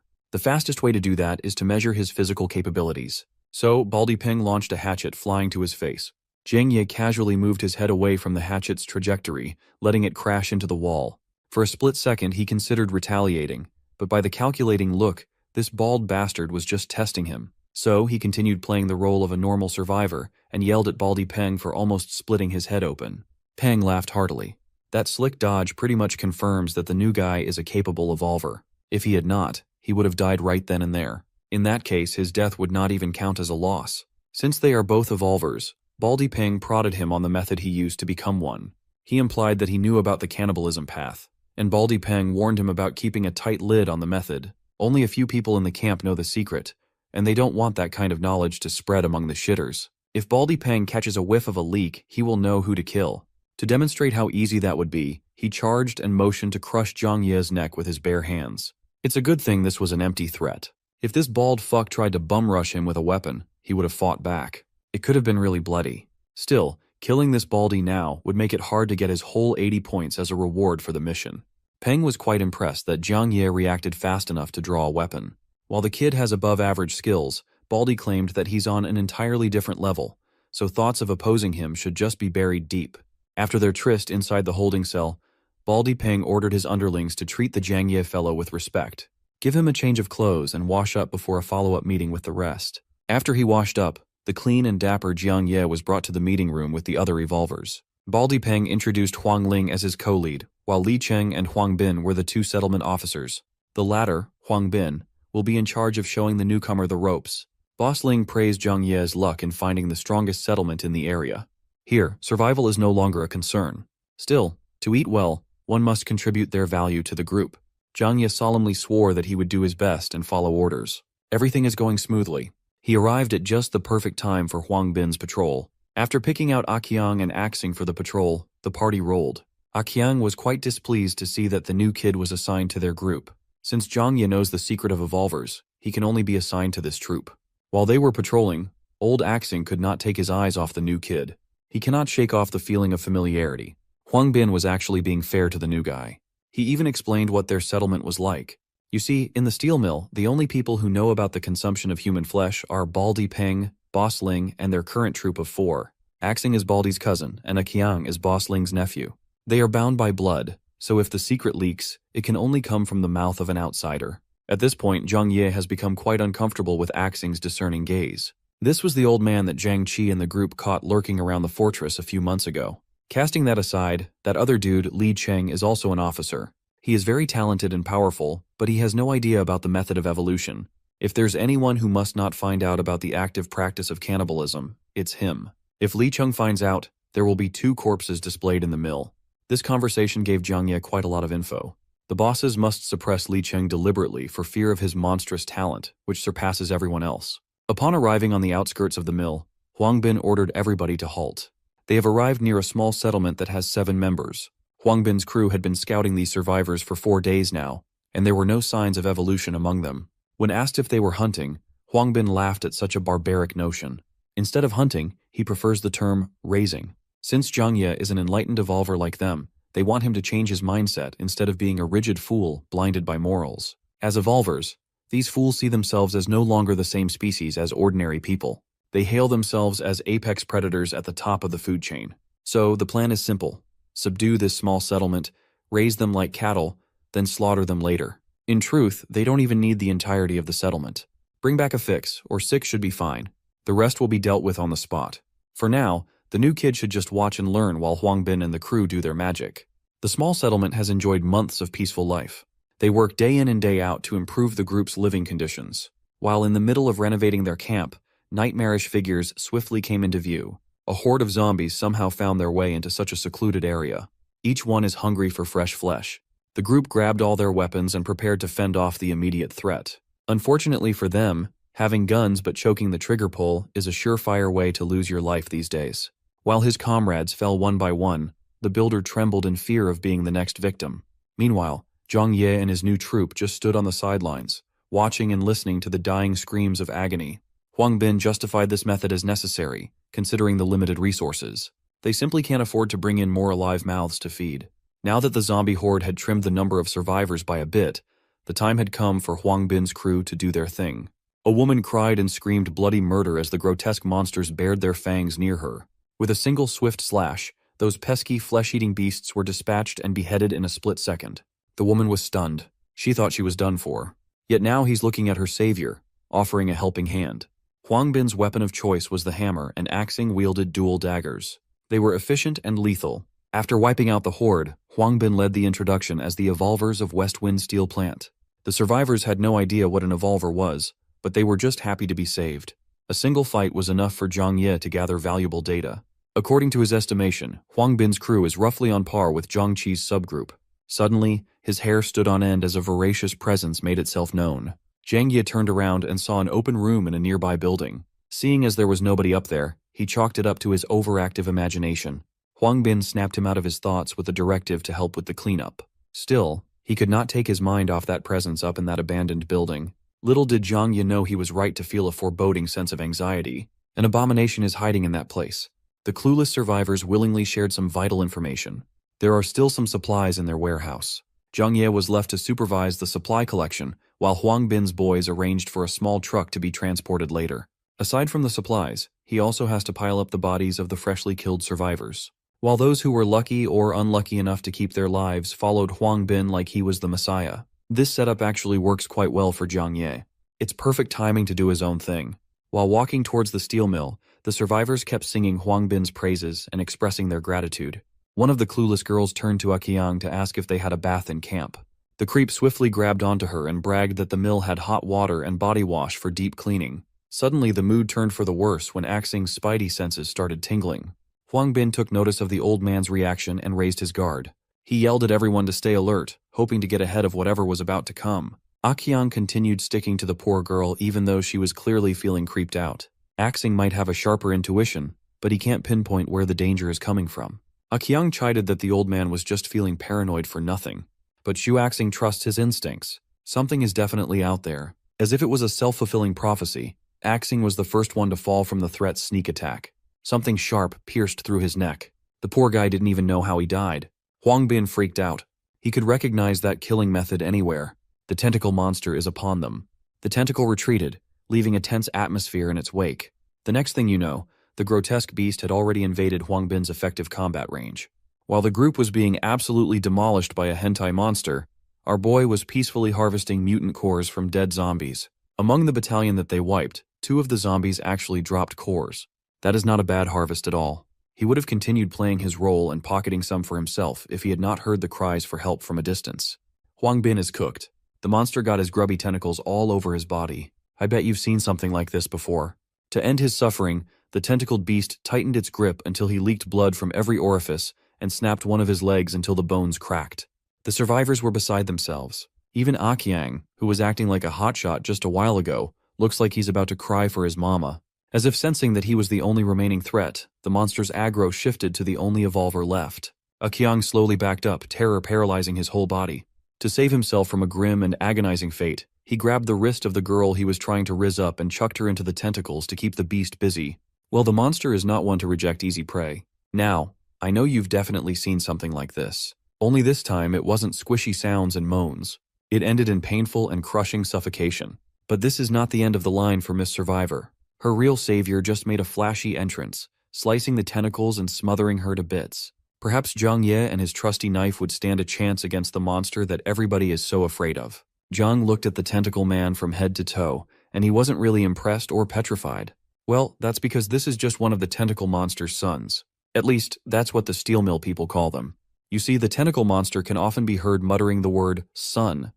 The fastest way to do that is to measure his physical capabilities. So, Baldy Peng launched a hatchet flying to his face. Jiang Ye casually moved his head away from the hatchet's trajectory, letting it crash into the wall. For a split second, he considered retaliating, but by the calculating look, this bald bastard was just testing him. So, he continued playing the role of a normal survivor and yelled at Baldy Peng for almost splitting his head open. Peng laughed heartily. That slick dodge pretty much confirms that the new guy is a capable evolver. If he had not, he would have died right then and there. In that case, his death would not even count as a loss. Since they are both evolvers, Baldy Peng prodded him on the method he used to become one. He implied that he knew about the cannibalism path, and Baldy Peng warned him about keeping a tight lid on the method. Only a few people in the camp know the secret, and they don't want that kind of knowledge to spread among the shitters. If Baldy Peng catches a whiff of a leak, he will know who to kill. To demonstrate how easy that would be, he charged and motioned to crush Jiang Ye's neck with his bare hands. It's a good thing this was an empty threat. If this bald fuck tried to bum rush him with a weapon, he would have fought back. It could have been really bloody. Still, killing this baldy now would make it hard to get his whole 80 points as a reward for the mission. Peng was quite impressed that Jiang Ye reacted fast enough to draw a weapon. While the kid has above-average skills, Baldy claimed that he's on an entirely different level, so thoughts of opposing him should just be buried deep. After their tryst inside the holding cell, Baldy Peng ordered his underlings to treat the Jiang Ye fellow with respect. Give him a change of clothes and wash up before a follow-up meeting with the rest. After he washed up, the clean and dapper Jiang Ye was brought to the meeting room with the other evolvers. Baldy Peng introduced Huang Ling as his co-lead, while Li Cheng and Huang Bin were the two settlement officers. The latter, Huang Bin, will be in charge of showing the newcomer the ropes. Boss Ling praised Jiang Ye's luck in finding the strongest settlement in the area. Here, survival is no longer a concern. Still, to eat well, one must contribute their value to the group. Jiang Ye solemnly swore that he would do his best and follow orders. Everything is going smoothly. He arrived at just the perfect time for Huang Bin's patrol. After picking out Aqiang and Axing for the patrol, the party rolled. Aqiang was quite displeased to see that the new kid was assigned to their group. Since Jiang Ye knows the secret of evolvers, he can only be assigned to this troop. While they were patrolling, old Axing could not take his eyes off the new kid. He cannot shake off the feeling of familiarity. Huang Bin was actually being fair to the new guy. He even explained what their settlement was like. You see, in the steel mill, the only people who know about the consumption of human flesh are Baldy Peng, Boss Ling, and their current troop of 4. Axing is Baldy's cousin, and Aqiang is Boss Ling's nephew. They are bound by blood, so if the secret leaks, it can only come from the mouth of an outsider. At this point, Jiang Ye has become quite uncomfortable with Axing's discerning gaze. This was the old man that Jiang Qi and the group caught lurking around the fortress a few months ago. Casting that aside, that other dude, Li Cheng, is also an officer. He is very talented and powerful, but he has no idea about the method of evolution. If there's anyone who must not find out about the active practice of cannibalism, it's him. If Li Cheng finds out, there will be 2 corpses displayed in the mill. This conversation gave Jiang Ye quite a lot of info. The bosses must suppress Li Cheng deliberately for fear of his monstrous talent, which surpasses everyone else. Upon arriving on the outskirts of the mill, Huang Bin ordered everybody to halt. They have arrived near a small settlement that has 7 members. Huang Bin's crew had been scouting these survivors for 4 days now, and there were no signs of evolution among them. When asked if they were hunting, Huang Bin laughed at such a barbaric notion. Instead of hunting, he prefers the term raising. Since Jiang Ye is an enlightened evolver like them, they want him to change his mindset instead of being a rigid fool blinded by morals. As evolvers, these fools see themselves as no longer the same species as ordinary people. They hail themselves as apex predators at the top of the food chain. So the plan is simple. Subdue this small settlement, raise them like cattle, then slaughter them later. In truth, they don't even need the entirety of the settlement. Bring back a fix, or 6 should be fine. The rest will be dealt with on the spot. For now, the new kid should just watch and learn while Huang Bin and the crew do their magic. The small settlement has enjoyed months of peaceful life. They work day in and day out to improve the group's living conditions. While in the middle of renovating their camp, nightmarish figures swiftly came into view. A horde of zombies somehow found their way into such a secluded area. Each one is hungry for fresh flesh. The group grabbed all their weapons and prepared to fend off the immediate threat. Unfortunately for them, having guns but choking the trigger pull is a surefire way to lose your life these days. While his comrades fell one by one, the builder trembled in fear of being the next victim. Meanwhile, Zhang Ye and his new troop just stood on the sidelines, watching and listening to the dying screams of agony. Huang Bin justified this method as necessary, considering the limited resources. They simply can't afford to bring in more alive mouths to feed. Now that the zombie horde had trimmed the number of survivors by a bit, the time had come for Huang Bin's crew to do their thing. A woman cried and screamed bloody murder as the grotesque monsters bared their fangs near her. With a single swift slash, those pesky flesh-eating beasts were dispatched and beheaded in a split second. The woman was stunned. She thought she was done for. Yet now he's looking at her savior, offering a helping hand. Huang Bin's weapon of choice was the hammer, and Axing wielded dual daggers. They were efficient and lethal. After wiping out the horde, Huang Bin led the introduction as the Evolvers of West Wind Steel Plant. The survivors had no idea what an Evolver was, but they were just happy to be saved. A single fight was enough for Zhang Ye to gather valuable data. According to his estimation, Huang Bin's crew is roughly on par with Zhang Qi's subgroup. Suddenly, his hair stood on end as a voracious presence made itself known. Zhang Ye turned around and saw an open room in a nearby building. Seeing as there was nobody up there, he chalked it up to his overactive imagination. Huang Bin snapped him out of his thoughts with a directive to help with the cleanup. Still, he could not take his mind off that presence up in that abandoned building. Little did Zhang Ye know he was right to feel a foreboding sense of anxiety. An abomination is hiding in that place. The clueless survivors willingly shared some vital information. There are still some supplies in their warehouse. Zhang Ye was left to supervise the supply collection, while Huang Bin's boys arranged for a small truck to be transported later. Aside from the supplies, he also has to pile up the bodies of the freshly killed survivors. While those who were lucky or unlucky enough to keep their lives followed Huang Bin like he was the Messiah, this setup actually works quite well for Zhang Ye. It's perfect timing to do his own thing. While walking towards the steel mill, the survivors kept singing Huang Bin's praises and expressing their gratitude. One of the clueless girls turned to Aqiang to ask if they had a bath in camp. The creep swiftly grabbed onto her and bragged that the mill had hot water and body wash for deep cleaning. Suddenly, the mood turned for the worse when Axing's spidey senses started tingling. Huang Bin took notice of the old man's reaction and raised his guard. He yelled at everyone to stay alert, hoping to get ahead of whatever was about to come. Aqiang continued sticking to the poor girl even though she was clearly feeling creeped out. Axing might have a sharper intuition, but he can't pinpoint where the danger is coming from. Aqiang chided that the old man was just feeling paranoid for nothing. But Xu Axing trusts his instincts. Something is definitely out there. As if it was a self-fulfilling prophecy, Axing was the first one to fall from the threat's sneak attack. Something sharp pierced through his neck. The poor guy didn't even know how he died. Huang Bin freaked out. He could recognize that killing method anywhere. The tentacle monster is upon them. The tentacle retreated, leaving a tense atmosphere in its wake. The next thing you know, the grotesque beast had already invaded Huang Bin's effective combat range. While the group was being absolutely demolished by a hentai monster, our boy was peacefully harvesting mutant cores from dead zombies. Among the battalion that they wiped, 2 of the zombies actually dropped cores. That is not a bad harvest at all. He would have continued playing his role and pocketing some for himself if he had not heard the cries for help from a distance. Huang Bin is cooked. The monster got his grubby tentacles all over his body. I bet you've seen something like this before. To end his suffering, the tentacled beast tightened its grip until he leaked blood from every orifice and snapped one of his legs until the bones cracked. The survivors were beside themselves. Even Aqiang, who was acting like a hotshot just a while ago, looks like he's about to cry for his mama. As if sensing that he was the only remaining threat, the monster's aggro shifted to the only evolver left. Aqiang slowly backed up, terror paralyzing his whole body. To save himself from a grim and agonizing fate, he grabbed the wrist of the girl he was trying to rizz up and chucked her into the tentacles to keep the beast busy. Well, the monster is not one to reject easy prey. Now, I know you've definitely seen something like this. Only this time it wasn't squishy sounds and moans. It ended in painful and crushing suffocation. But this is not the end of the line for Miss Survivor. Her real savior just made a flashy entrance, slicing the tentacles and smothering her to bits. Perhaps Zhang Ye and his trusty knife would stand a chance against the monster that everybody is so afraid of. Zhang looked at the tentacle man from head to toe, and he wasn't really impressed or petrified. Well, that's because this is just one of the tentacle monster's sons. At least, that's what the steel mill people call them. You see, the tentacle monster can often be heard muttering the word son.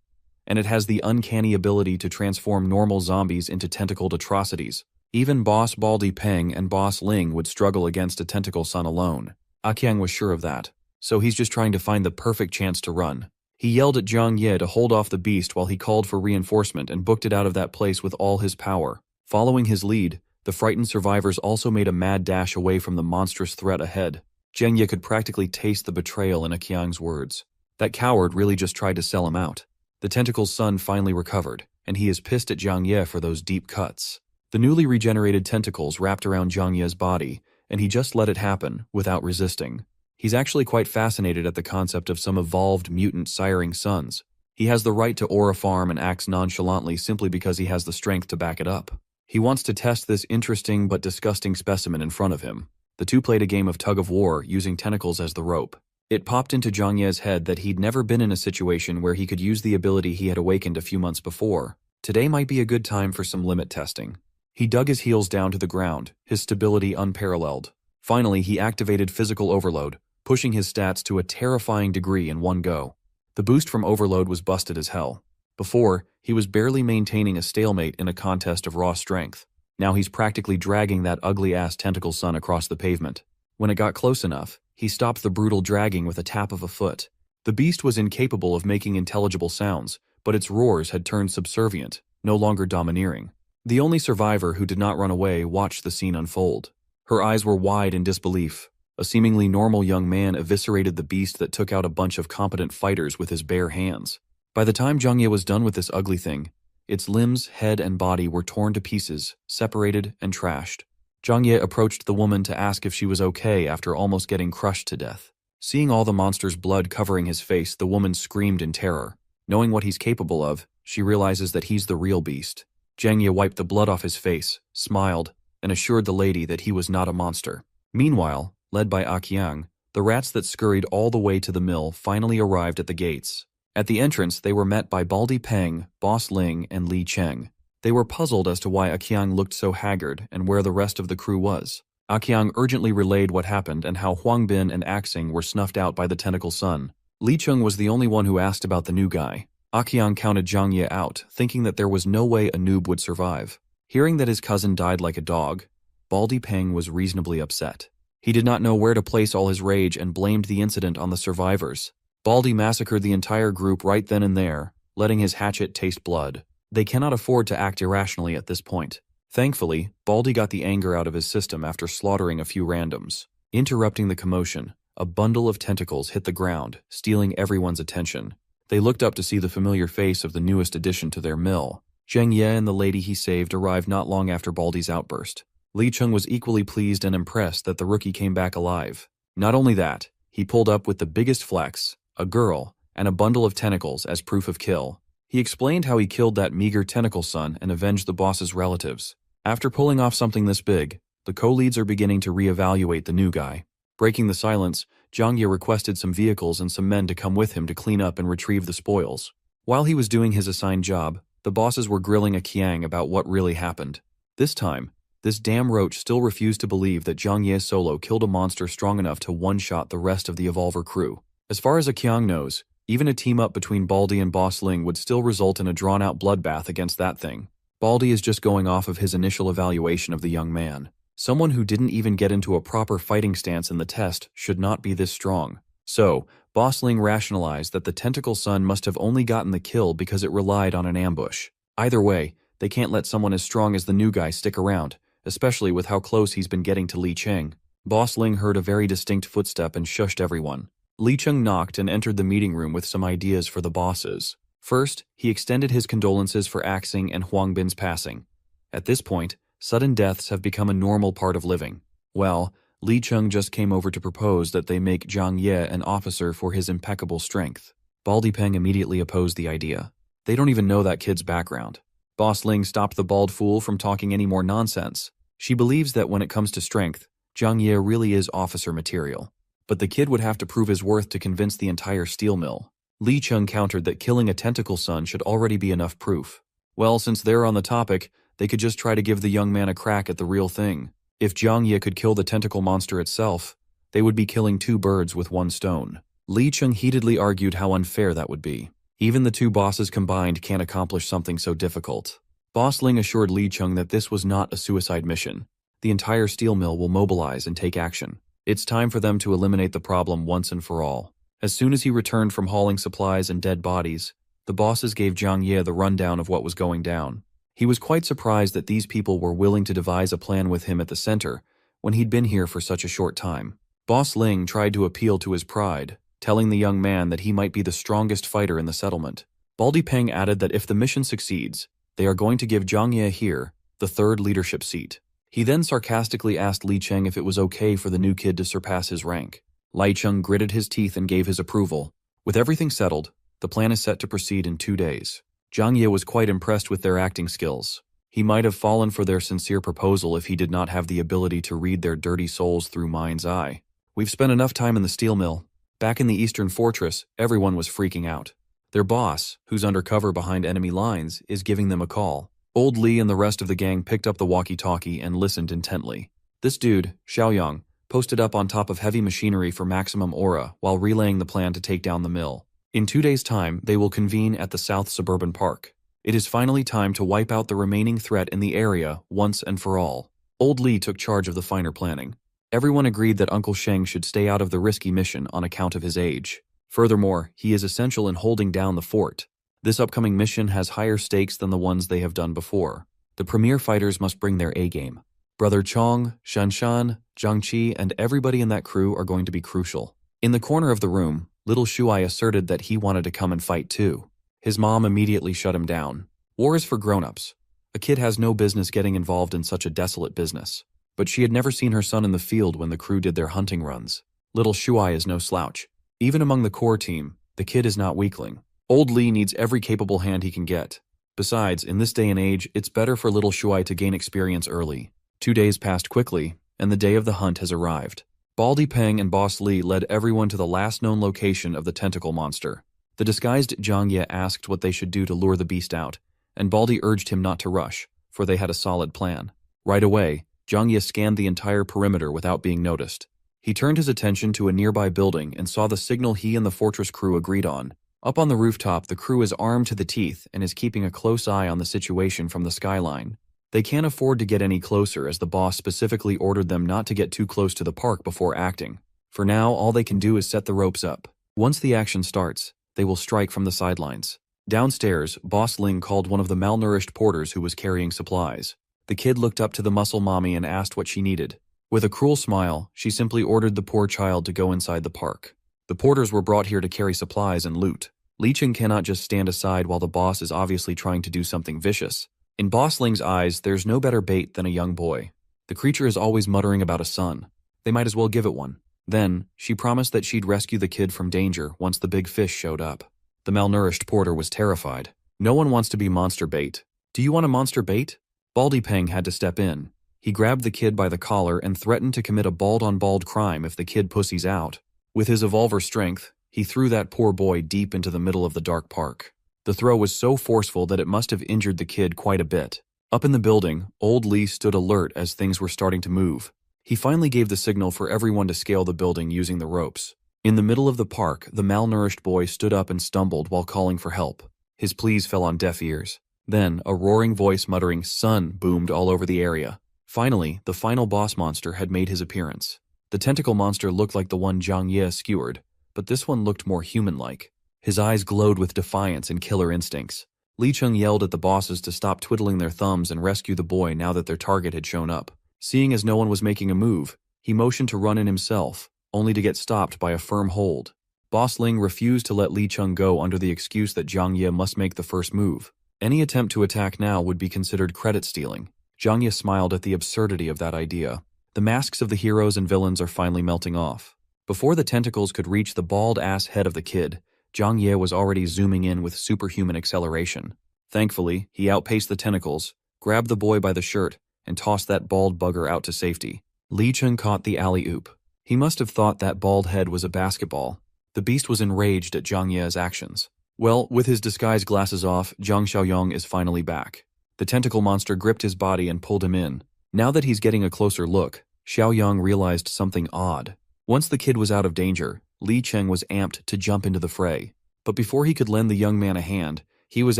and it has the uncanny ability to transform normal zombies into tentacled atrocities. Even Boss Baldy Peng and Boss Ling would struggle against a tentacle son alone. Aqiang was sure of that, so he's just trying to find the perfect chance to run. He yelled at Zhang Ye to hold off the beast while he called for reinforcement and booked it out of that place with all his power. Following his lead, the frightened survivors also made a mad dash away from the monstrous threat ahead. Zhang Ye could practically taste the betrayal in Aqiang's words. That coward really just tried to sell him out. The tentacle's son finally recovered, and he is pissed at Zhang Ye for those deep cuts. The newly regenerated tentacles wrapped around Zhang Ye's body, and he just let it happen, without resisting. He's actually quite fascinated at the concept of some evolved mutant siring sons. He has the right to aura farm and acts nonchalantly simply because he has the strength to back it up. He wants to test this interesting but disgusting specimen in front of him. The two played a game of tug-of-war using tentacles as the rope. It popped into Zhang Ye's head that he'd never been in a situation where he could use the ability he had awakened a few months before. Today might be a good time for some limit testing. He dug his heels down to the ground, his stability unparalleled. Finally, he activated physical overload, pushing his stats to a terrifying degree in one go. The boost from overload was busted as hell. Before, he was barely maintaining a stalemate in a contest of raw strength. Now he's practically dragging that ugly-ass tentacle son across the pavement. When it got close enough, he stopped the brutal dragging with a tap of a foot. The beast was incapable of making intelligible sounds, but its roars had turned subservient, no longer domineering. The only survivor who did not run away watched the scene unfold. Her eyes were wide in disbelief. A seemingly normal young man eviscerated the beast that took out a bunch of competent fighters with his bare hands. By the time Zhang Ye was done with this ugly thing, its limbs, head, and body were torn to pieces, separated, and trashed. Zhang Ye approached the woman to ask if she was okay after almost getting crushed to death. Seeing all the monster's blood covering his face, the woman screamed in terror. Knowing what he's capable of, she realizes that he's the real beast. Zhang Ye wiped the blood off his face, smiled, and assured the lady that he was not a monster. Meanwhile, led by Aqiang, the rats that scurried all the way to the mill finally arrived at the gates. At the entrance, they were met by Baldy Peng, Boss Ling, and Li Cheng. They were puzzled as to why Aqiang looked so haggard and where the rest of the crew was. Aqiang urgently relayed what happened and how Huang Bin and Axing were snuffed out by the tentacle son. Li Cheng was the only one who asked about the new guy. Aqiang counted Zhang Ye out, thinking that there was no way a noob would survive. Hearing that his cousin died like a dog, Baldy Peng was reasonably upset. He did not know where to place all his rage and blamed the incident on the survivors. Baldy massacred the entire group right then and there, letting his hatchet taste blood. They cannot afford to act irrationally at this point. Thankfully, Baldy got the anger out of his system after slaughtering a few randoms. Interrupting the commotion, a bundle of tentacles hit the ground, stealing everyone's attention. They looked up to see the familiar face of the newest addition to their mill. Zhang Ye and the lady he saved arrived not long after Baldy's outburst. Li Cheng was equally pleased and impressed that the rookie came back alive. Not only that, he pulled up with the biggest flex, a girl, and a bundle of tentacles as proof of kill. He explained how he killed that meager tentacle son and avenged the boss's relatives. After pulling off something this big, the co-leads are beginning to reevaluate the new guy. Breaking the silence, Zhang Ye requested some vehicles and some men to come with him to clean up and retrieve the spoils. While he was doing his assigned job, the bosses were grilling Aqiang about what really happened. This time, this damn roach still refused to believe that Zhang Ye solo killed a monster strong enough to one-shot the rest of the Evolver crew. As far as Aqiang knows, even a team-up between Baldy and Boss Ling would still result in a drawn-out bloodbath against that thing. Baldy is just going off of his initial evaluation of the young man. Someone who didn't even get into a proper fighting stance in the test should not be this strong. So, Boss Ling rationalized that the tentacle son must have only gotten the kill because it relied on an ambush. Either way, they can't let someone as strong as the new guy stick around, especially with how close he's been getting to Li Cheng. Boss Ling heard a very distinct footstep and shushed everyone. Li Cheng knocked and entered the meeting room with some ideas for the bosses. First, he extended his condolences for Axing and Huang Bin's passing. At this point, sudden deaths have become a normal part of living. Well, Li Cheng just came over to propose that they make Zhang Ye an officer for his impeccable strength. Baldy Peng immediately opposed the idea. They don't even know that kid's background. Boss Ling stopped the bald fool from talking any more nonsense. She believes that when it comes to strength, Zhang Ye really is officer material. But the kid would have to prove his worth to convince the entire steel mill. Li Cheng countered that killing a tentacle son should already be enough proof. Well, since they're on the topic, they could just try to give the young man a crack at the real thing. If Zhang Ye could kill the tentacle monster itself, they would be killing two birds with one stone. Li Cheng heatedly argued how unfair that would be. Even the two bosses combined can't accomplish something so difficult. Boss Ling assured Li Cheng that this was not a suicide mission. The entire steel mill will mobilize and take action. It's time for them to eliminate the problem once and for all. As soon as he returned from hauling supplies and dead bodies, the bosses gave Zhang Ye the rundown of what was going down. He was quite surprised that these people were willing to devise a plan with him at the center when he'd been here for such a short time. Boss Ling tried to appeal to his pride, telling the young man that he might be the strongest fighter in the settlement. Baldy Peng added that if the mission succeeds, they are going to give Zhang Ye here the third leadership seat. He then sarcastically asked Li Cheng if it was okay for the new kid to surpass his rank. Li Cheng gritted his teeth and gave his approval. With everything settled, the plan is set to proceed in 2 days. Zhang Ye was quite impressed with their acting skills. He might have fallen for their sincere proposal if he did not have the ability to read their dirty souls through mind's eye. We've spent enough time in the steel mill. Back in the eastern fortress, everyone was freaking out. Their boss, who's undercover behind enemy lines, is giving them a call. Old Li and the rest of the gang picked up the walkie-talkie and listened intently. This dude, Xiaoyang, posted up on top of heavy machinery for maximum aura while relaying the plan to take down the mill. In 2 days' time, they will convene at the South Suburban Park. It is finally time to wipe out the remaining threat in the area once and for all. Old Li took charge of the finer planning. Everyone agreed that Uncle Sheng should stay out of the risky mission on account of his age. Furthermore, he is essential in holding down the fort. This upcoming mission has higher stakes than the ones they have done before. The premier fighters must bring their A-game. Brother Chong, Shanshan, Zhang Qi, and everybody in that crew are going to be crucial. In the corner of the room, little Shuai asserted that he wanted to come and fight too. His mom immediately shut him down. War is for grown-ups. A kid has no business getting involved in such a desolate business. But she had never seen her son in the field when the crew did their hunting runs. Little Shuai is no slouch. Even among the core team, the kid is not weakling. Old Li needs every capable hand he can get. Besides, in this day and age, it's better for little Shuai to gain experience early. 2 days passed quickly, and the day of the hunt has arrived. Baldy Peng and Boss Li led everyone to the last known location of the tentacle monster. The disguised Zhang Ye asked what they should do to lure the beast out, and Baldy urged him not to rush, for they had a solid plan. Right away, Zhang Ye scanned the entire perimeter without being noticed. He turned his attention to a nearby building and saw the signal he and the fortress crew agreed on. Up on the rooftop, the crew is armed to the teeth and is keeping a close eye on the situation from the skyline. They can't afford to get any closer as the boss specifically ordered them not to get too close to the park before acting. For now, all they can do is set the ropes up. Once the action starts, they will strike from the sidelines. Downstairs, Boss Ling called one of the malnourished porters who was carrying supplies. The kid looked up to the muscle mommy and asked what she needed. With a cruel smile, she simply ordered the poor child to go inside the park. The porters were brought here to carry supplies and loot. Li Cheng cannot just stand aside while the boss is obviously trying to do something vicious. In Boss Ling's eyes, there's no better bait than a young boy. The creature is always muttering about a son. They might as well give it one. Then, she promised that she'd rescue the kid from danger once the big fish showed up. The malnourished porter was terrified. No one wants to be monster bait. Do you want a monster bait? Baldy Peng had to step in. He grabbed the kid by the collar and threatened to commit a bald-on-bald crime if the kid pussies out. With his evolver strength, he threw that poor boy deep into the middle of the dark park. The throw was so forceful that it must have injured the kid quite a bit. Up in the building, Old Li stood alert as things were starting to move. He finally gave the signal for everyone to scale the building using the ropes. In the middle of the park, the malnourished boy stood up and stumbled while calling for help. His pleas fell on deaf ears. Then, a roaring voice muttering "Son" boomed all over the area. Finally, the final boss monster had made his appearance. The tentacle monster looked like the one Zhang Ye skewered, but this one looked more human-like. His eyes glowed with defiance and killer instincts. Li Cheng yelled at the bosses to stop twiddling their thumbs and rescue the boy now that their target had shown up. Seeing as no one was making a move, he motioned to run in himself, only to get stopped by a firm hold. Boss Ling refused to let Li Cheng go under the excuse that Zhang Ye must make the first move. Any attempt to attack now would be considered credit stealing. Zhang Ye smiled at the absurdity of that idea. The masks of the heroes and villains are finally melting off. Before the tentacles could reach the bald-ass head of the kid, Zhang Ye was already zooming in with superhuman acceleration. Thankfully, he outpaced the tentacles, grabbed the boy by the shirt, and tossed that bald bugger out to safety. Li Cheng caught the alley-oop. He must have thought that bald head was a basketball. The beast was enraged at Zhang Ye's actions. Well, with his disguise glasses off, Zhang Xiaoyong is finally back. The tentacle monster gripped his body and pulled him in. Now that he's getting a closer look, Xiaoyong realized something odd. Once the kid was out of danger, Li Cheng was amped to jump into the fray. But before he could lend the young man a hand, he was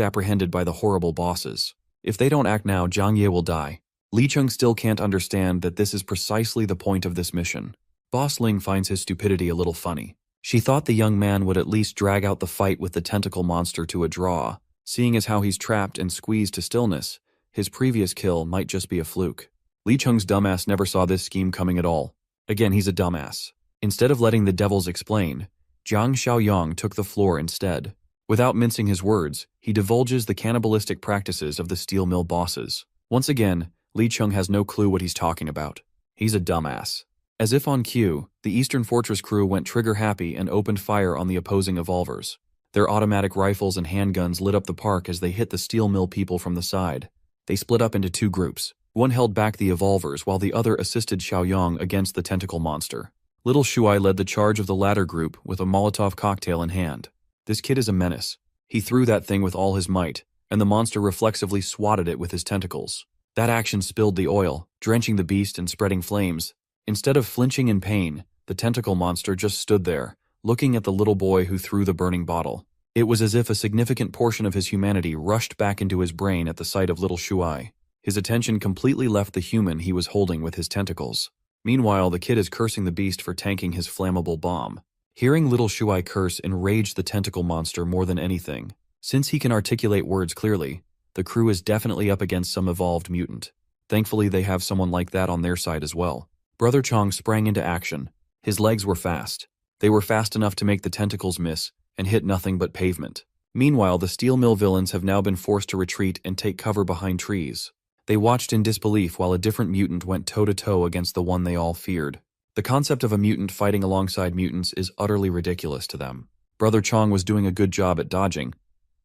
apprehended by the horrible bosses. If they don't act now, Jiang Ye will die. Li Cheng still can't understand that this is precisely the point of this mission. Boss Ling finds his stupidity a little funny. She thought the young man would at least drag out the fight with the tentacle monster to a draw. Seeing as how he's trapped and squeezed to stillness, his previous kill might just be a fluke. Li Cheng's dumbass never saw this scheme coming at all. Again, he's a dumbass. Instead of letting the devils explain, Jiang Xiaoyang took the floor instead. Without mincing his words, he divulges the cannibalistic practices of the steel mill bosses. Once again, Li Cheng has no clue what he's talking about. He's a dumbass. As if on cue, the Eastern Fortress crew went trigger-happy and opened fire on the opposing evolvers. Their automatic rifles and handguns lit up the park as they hit the steel mill people from the side. They split up into two groups. One held back the evolvers while the other assisted Xiaoyang against the tentacle monster. Little Shuai led the charge of the latter group with a Molotov cocktail in hand. This kid is a menace. He threw that thing with all his might, and the monster reflexively swatted it with his tentacles. That action spilled the oil, drenching the beast and spreading flames. Instead of flinching in pain, the tentacle monster just stood there, looking at the little boy who threw the burning bottle. It was as if a significant portion of his humanity rushed back into his brain at the sight of little Shuai. His attention completely left the human he was holding with his tentacles. Meanwhile, the kid is cursing the beast for tanking his flammable bomb. Hearing little Shuai curse enraged the tentacle monster more than anything. Since he can articulate words clearly, the crew is definitely up against some evolved mutant. Thankfully, they have someone like that on their side as well. Brother Chong sprang into action. His legs were fast. They were fast enough to make the tentacles miss and hit nothing but pavement. Meanwhile, the steel mill villains have now been forced to retreat and take cover behind trees. They watched in disbelief while a different mutant went toe-to-toe against the one they all feared. The concept of a mutant fighting alongside mutants is utterly ridiculous to them. Brother Chong was doing a good job at dodging,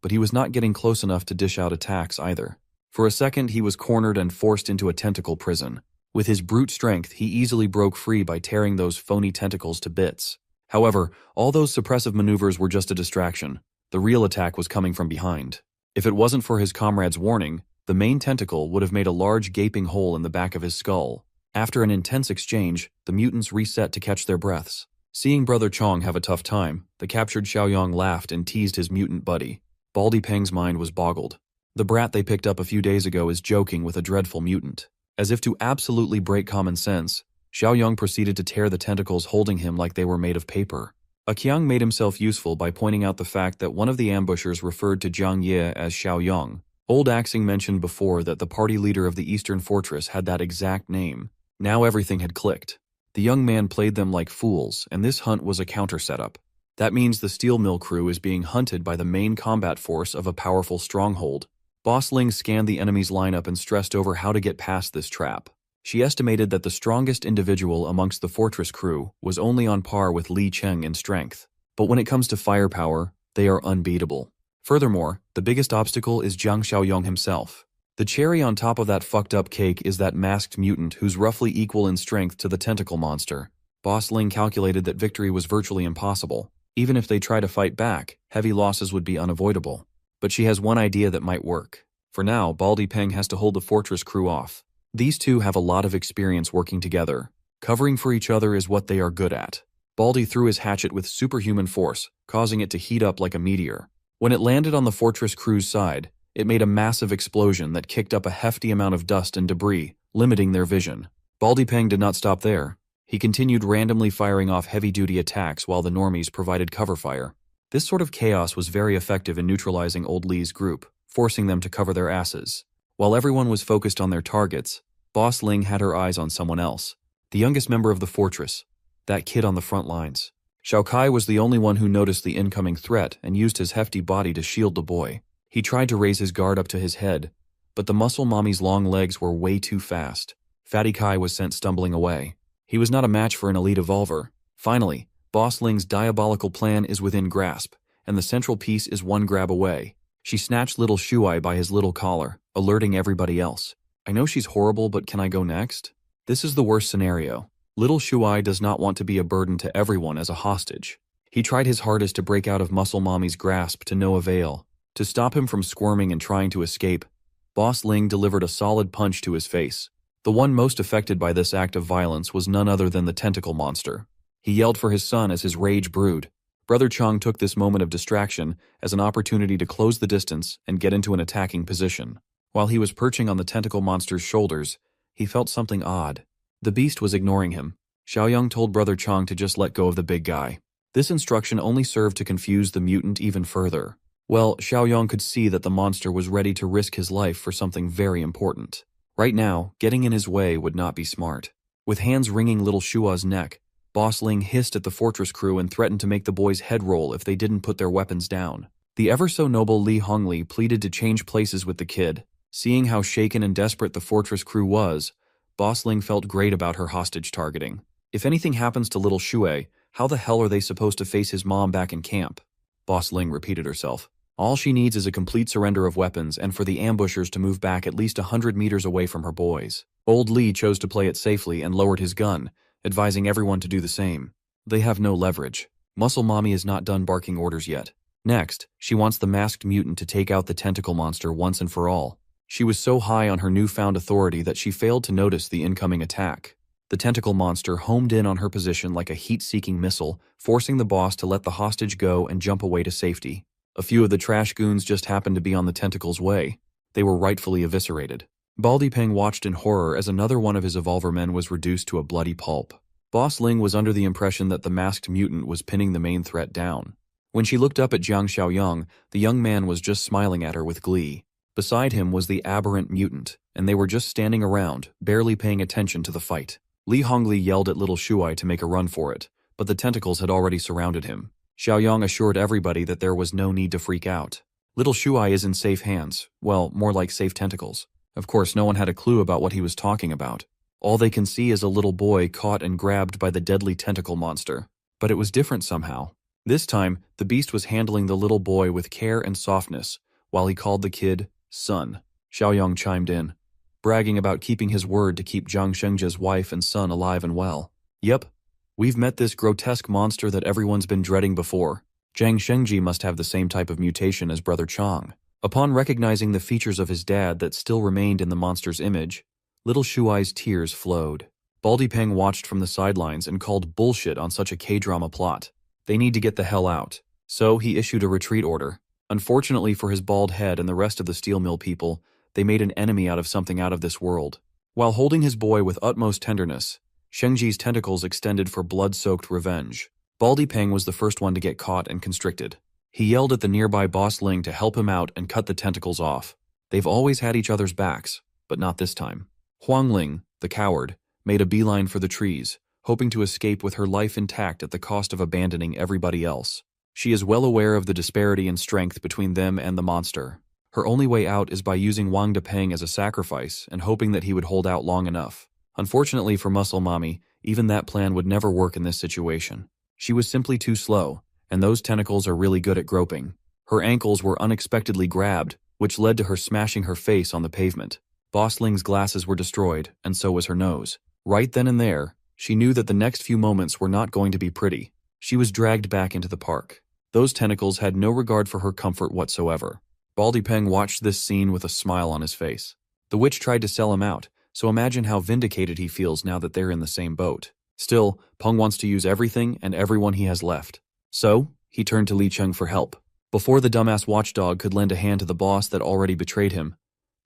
but he was not getting close enough to dish out attacks either. For a second, he was cornered and forced into a tentacle prison. With his brute strength, he easily broke free by tearing those phony tentacles to bits. However, all those suppressive maneuvers were just a distraction. The real attack was coming from behind. If it wasn't for his comrade's warning, the main tentacle would have made a large gaping hole in the back of his skull. After an intense exchange, the mutants reset to catch their breaths. Seeing Brother Chong have a tough time, the captured Xiaoyang laughed and teased his mutant buddy. Baldy Peng's mind was boggled. The brat they picked up a few days ago is joking with a dreadful mutant. As if to absolutely break common sense, Xiaoyang proceeded to tear the tentacles holding him like they were made of paper. Qiang made himself useful by pointing out the fact that one of the ambushers referred to Jiang Ye as Xiaoyang. Old Axing mentioned before that the party leader of the Eastern Fortress had that exact name. Now everything had clicked. The young man played them like fools, and this hunt was a counter setup. That means the steel mill crew is being hunted by the main combat force of a powerful stronghold. Boss Ling scanned the enemy's lineup and stressed over how to get past this trap. She estimated that the strongest individual amongst the fortress crew was only on par with Li Cheng in strength. But when it comes to firepower, they are unbeatable. Furthermore, the biggest obstacle is Jiang Xiaoyang himself. The cherry on top of that fucked up cake is that masked mutant who's roughly equal in strength to the tentacle monster. Boss Ling calculated that victory was virtually impossible. Even if they try to fight back, heavy losses would be unavoidable. But she has one idea that might work. For now, Baldy Peng has to hold the fortress crew off. These two have a lot of experience working together. Covering for each other is what they are good at. Baldy threw his hatchet with superhuman force, causing it to heat up like a meteor. When it landed on the fortress crew's side, it made a massive explosion that kicked up a hefty amount of dust and debris, limiting their vision. Baldy Peng did not stop there. He continued randomly firing off heavy-duty attacks while the normies provided cover fire. This sort of chaos was very effective in neutralizing Old Li's group, forcing them to cover their asses. While everyone was focused on their targets, Boss Ling had her eyes on someone else. The youngest member of the fortress, that kid on the front lines. Xiao Kai was the only one who noticed the incoming threat and used his hefty body to shield the boy. He tried to raise his guard up to his head, but the muscle mommy's long legs were way too fast. Fatty Kai was sent stumbling away. He was not a match for an elite evolver. Finally, Boss Ling's diabolical plan is within grasp, and the central piece is one grab away. She snatched little Shuai by his little collar, alerting everybody else. I know she's horrible, but can I go next? This is the worst scenario. Little Shuai does not want to be a burden to everyone as a hostage. He tried his hardest to break out of Muscle Mommy's grasp to no avail. To stop him from squirming and trying to escape, Boss Ling delivered a solid punch to his face. The one most affected by this act of violence was none other than the tentacle monster. He yelled for his son as his rage brewed. Brother Chang took this moment of distraction as an opportunity to close the distance and get into an attacking position. While he was perching on the tentacle monster's shoulders, he felt something odd. The beast was ignoring him. Xiaoyang told Brother Chang to just let go of the big guy. This instruction only served to confuse the mutant even further. Well, Xiaoyang could see that the monster was ready to risk his life for something very important. Right now, getting in his way would not be smart. With hands wringing little Shua's neck, Boss Ling hissed at the fortress crew and threatened to make the boys head roll if they didn't put their weapons down. The ever-so-noble Li Hongli pleaded to change places with the kid. Seeing how shaken and desperate the fortress crew was, Boss Ling felt great about her hostage targeting. If anything happens to little Shui, how the hell are they supposed to face his mom back in camp? Boss Ling repeated herself. All she needs is a complete surrender of weapons and for the ambushers to move back at least 100 meters away from her boys. Old Li chose to play it safely and lowered his gun, advising everyone to do the same. They have no leverage. Muscle Mommy is not done barking orders yet. Next, she wants the masked mutant to take out the tentacle monster once and for all. She was so high on her newfound authority that she failed to notice the incoming attack. The tentacle monster homed in on her position like a heat-seeking missile, forcing the boss to let the hostage go and jump away to safety. A few of the trash goons just happened to be on the tentacle's way. They were rightfully eviscerated. Baldy Peng watched in horror as another one of his evolver men was reduced to a bloody pulp. Boss Ling was under the impression that the masked mutant was pinning the main threat down. When she looked up at Jiang Xiaoyang, the young man was just smiling at her with glee. Beside him was the aberrant mutant, and they were just standing around, barely paying attention to the fight. Li Hongli yelled at little Shuai to make a run for it, but the tentacles had already surrounded him. Xiaoyang assured everybody that there was no need to freak out. Little Shuai is in safe hands, well, more like safe tentacles. Of course, no one had a clue about what he was talking about. All they can see is a little boy caught and grabbed by the deadly tentacle monster. But it was different somehow. This time, the beast was handling the little boy with care and softness, while he called the kid son. Xiaoyang chimed in, bragging about keeping his word to keep Zhang Shengji's wife and son alive and well. Yep, we've met this grotesque monster that everyone's been dreading before. Zhang Shengji must have the same type of mutation as Brother Chang. Upon recognizing the features of his dad that still remained in the monster's image, little Shuai's tears flowed. Baldy Peng watched from the sidelines and called bullshit on such a K-drama plot. They need to get the hell out. So he issued a retreat order. Unfortunately for his bald head and the rest of the steel mill people, they made an enemy out of something out of this world. While holding his boy with utmost tenderness, Shengji's tentacles extended for blood-soaked revenge. Baldy Peng was the first one to get caught and constricted. He yelled at the nearby Boss Ling to help him out and cut the tentacles off. They've always had each other's backs, but not this time. Huang Ling, the coward, made a beeline for the trees, hoping to escape with her life intact at the cost of abandoning everybody else. She is well aware of the disparity in strength between them and the monster. Her only way out is by using Wang Depeng as a sacrifice and hoping that he would hold out long enough. Unfortunately for Muscle Mommy, even that plan would never work in this situation. She was simply too slow, and those tentacles are really good at groping. Her ankles were unexpectedly grabbed, which led to her smashing her face on the pavement. Boss Ling's glasses were destroyed, and so was her nose. Right then and there, she knew that the next few moments were not going to be pretty. She was dragged back into the park. Those tentacles had no regard for her comfort whatsoever. Baldy Peng watched this scene with a smile on his face. The witch tried to sell him out, so imagine how vindicated he feels now that they're in the same boat. Still, Peng wants to use everything and everyone he has left. So, he turned to Li Cheng for help. Before the dumbass watchdog could lend a hand to the boss that already betrayed him,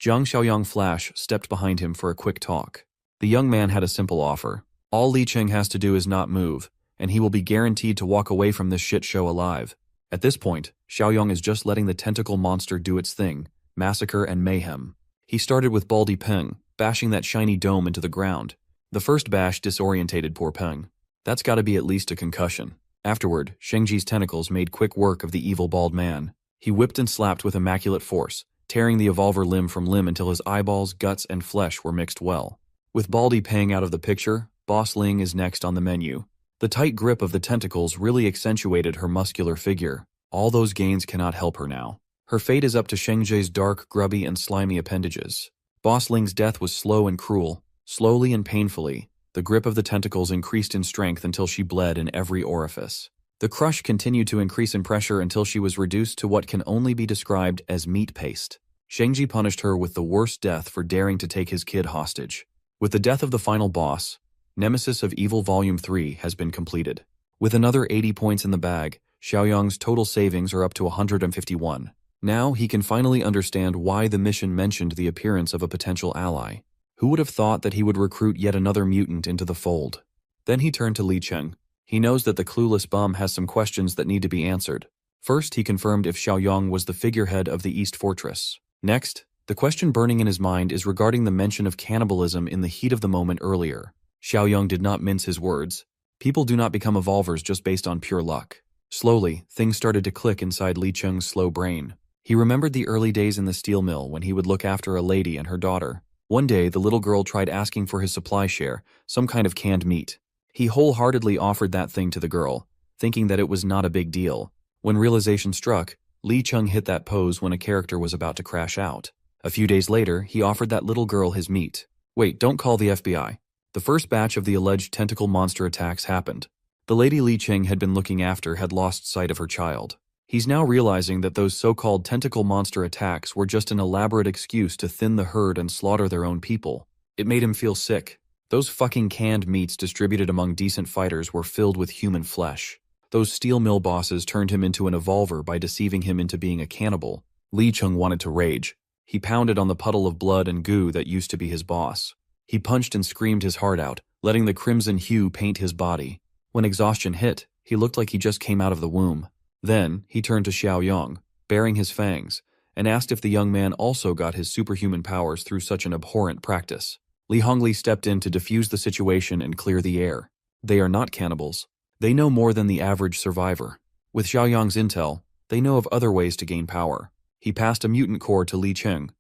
Jiang Xiaoyang Flash stepped behind him for a quick talk. The young man had a simple offer. All Li Cheng has to do is not move, and he will be guaranteed to walk away from this shit show alive. At this point, Xiaoyang is just letting the tentacle monster do its thing, massacre and mayhem. He started with Baldy Peng, bashing that shiny dome into the ground. The first bash disorientated poor Peng. That's gotta be at least a concussion. Afterward, Shengji's tentacles made quick work of the evil bald man. He whipped and slapped with immaculate force, tearing the evolver limb from limb until his eyeballs, guts, and flesh were mixed well. With Baldy Peng out of the picture, Boss Ling is next on the menu. The tight grip of the tentacles really accentuated her muscular figure. All those gains cannot help her now. Her fate is up to Shengji's dark, grubby, and slimy appendages. Boss Ling's death was slow and cruel. Slowly and painfully, the grip of the tentacles increased in strength until she bled in every orifice. The crush continued to increase in pressure until she was reduced to what can only be described as meat paste. Shengji punished her with the worst death for daring to take his kid hostage. With the death of the final boss, Nemesis of Evil Volume 3 has been completed. With another 80 points in the bag, Xiaoyang's total savings are up to 151. Now he can finally understand why the mission mentioned the appearance of a potential ally. Who would have thought that he would recruit yet another mutant into the fold? Then he turned to Li Cheng. He knows that the clueless bum has some questions that need to be answered. First, he confirmed if Xiaoyang was the figurehead of the East Fortress. Next, the question burning in his mind is regarding the mention of cannibalism in the heat of the moment earlier. Xiaoyang did not mince his words. People do not become evolvers just based on pure luck. Slowly, things started to click inside Li Cheng's slow brain. He remembered the early days in the steel mill when he would look after a lady and her daughter. One day, the little girl tried asking for his supply share, some kind of canned meat. He wholeheartedly offered that thing to the girl, thinking that it was not a big deal. When realization struck, Li Cheng hit that pose when a character was about to crash out. A few days later, he offered that little girl his meat. Wait, don't call the FBI. The first batch of the alleged tentacle monster attacks happened. The lady Li Cheng had been looking after had lost sight of her child. He's now realizing that those so-called tentacle monster attacks were just an elaborate excuse to thin the herd and slaughter their own people. It made him feel sick. Those fucking canned meats distributed among decent fighters were filled with human flesh. Those steel mill bosses turned him into an evolver by deceiving him into being a cannibal. Li Cheng wanted to rage. He pounded on the puddle of blood and goo that used to be his boss. He punched and screamed his heart out, letting the crimson hue paint his body. When exhaustion hit, he looked like he just came out of the womb. Then, he turned to Xiaoyang, baring his fangs, and asked if the young man also got his superhuman powers through such an abhorrent practice. Li Hongli stepped in to defuse the situation and clear the air. They are not cannibals. They know more than the average survivor. With Xiaoyang's intel, they know of other ways to gain power. He passed a mutant core to Li Cheng.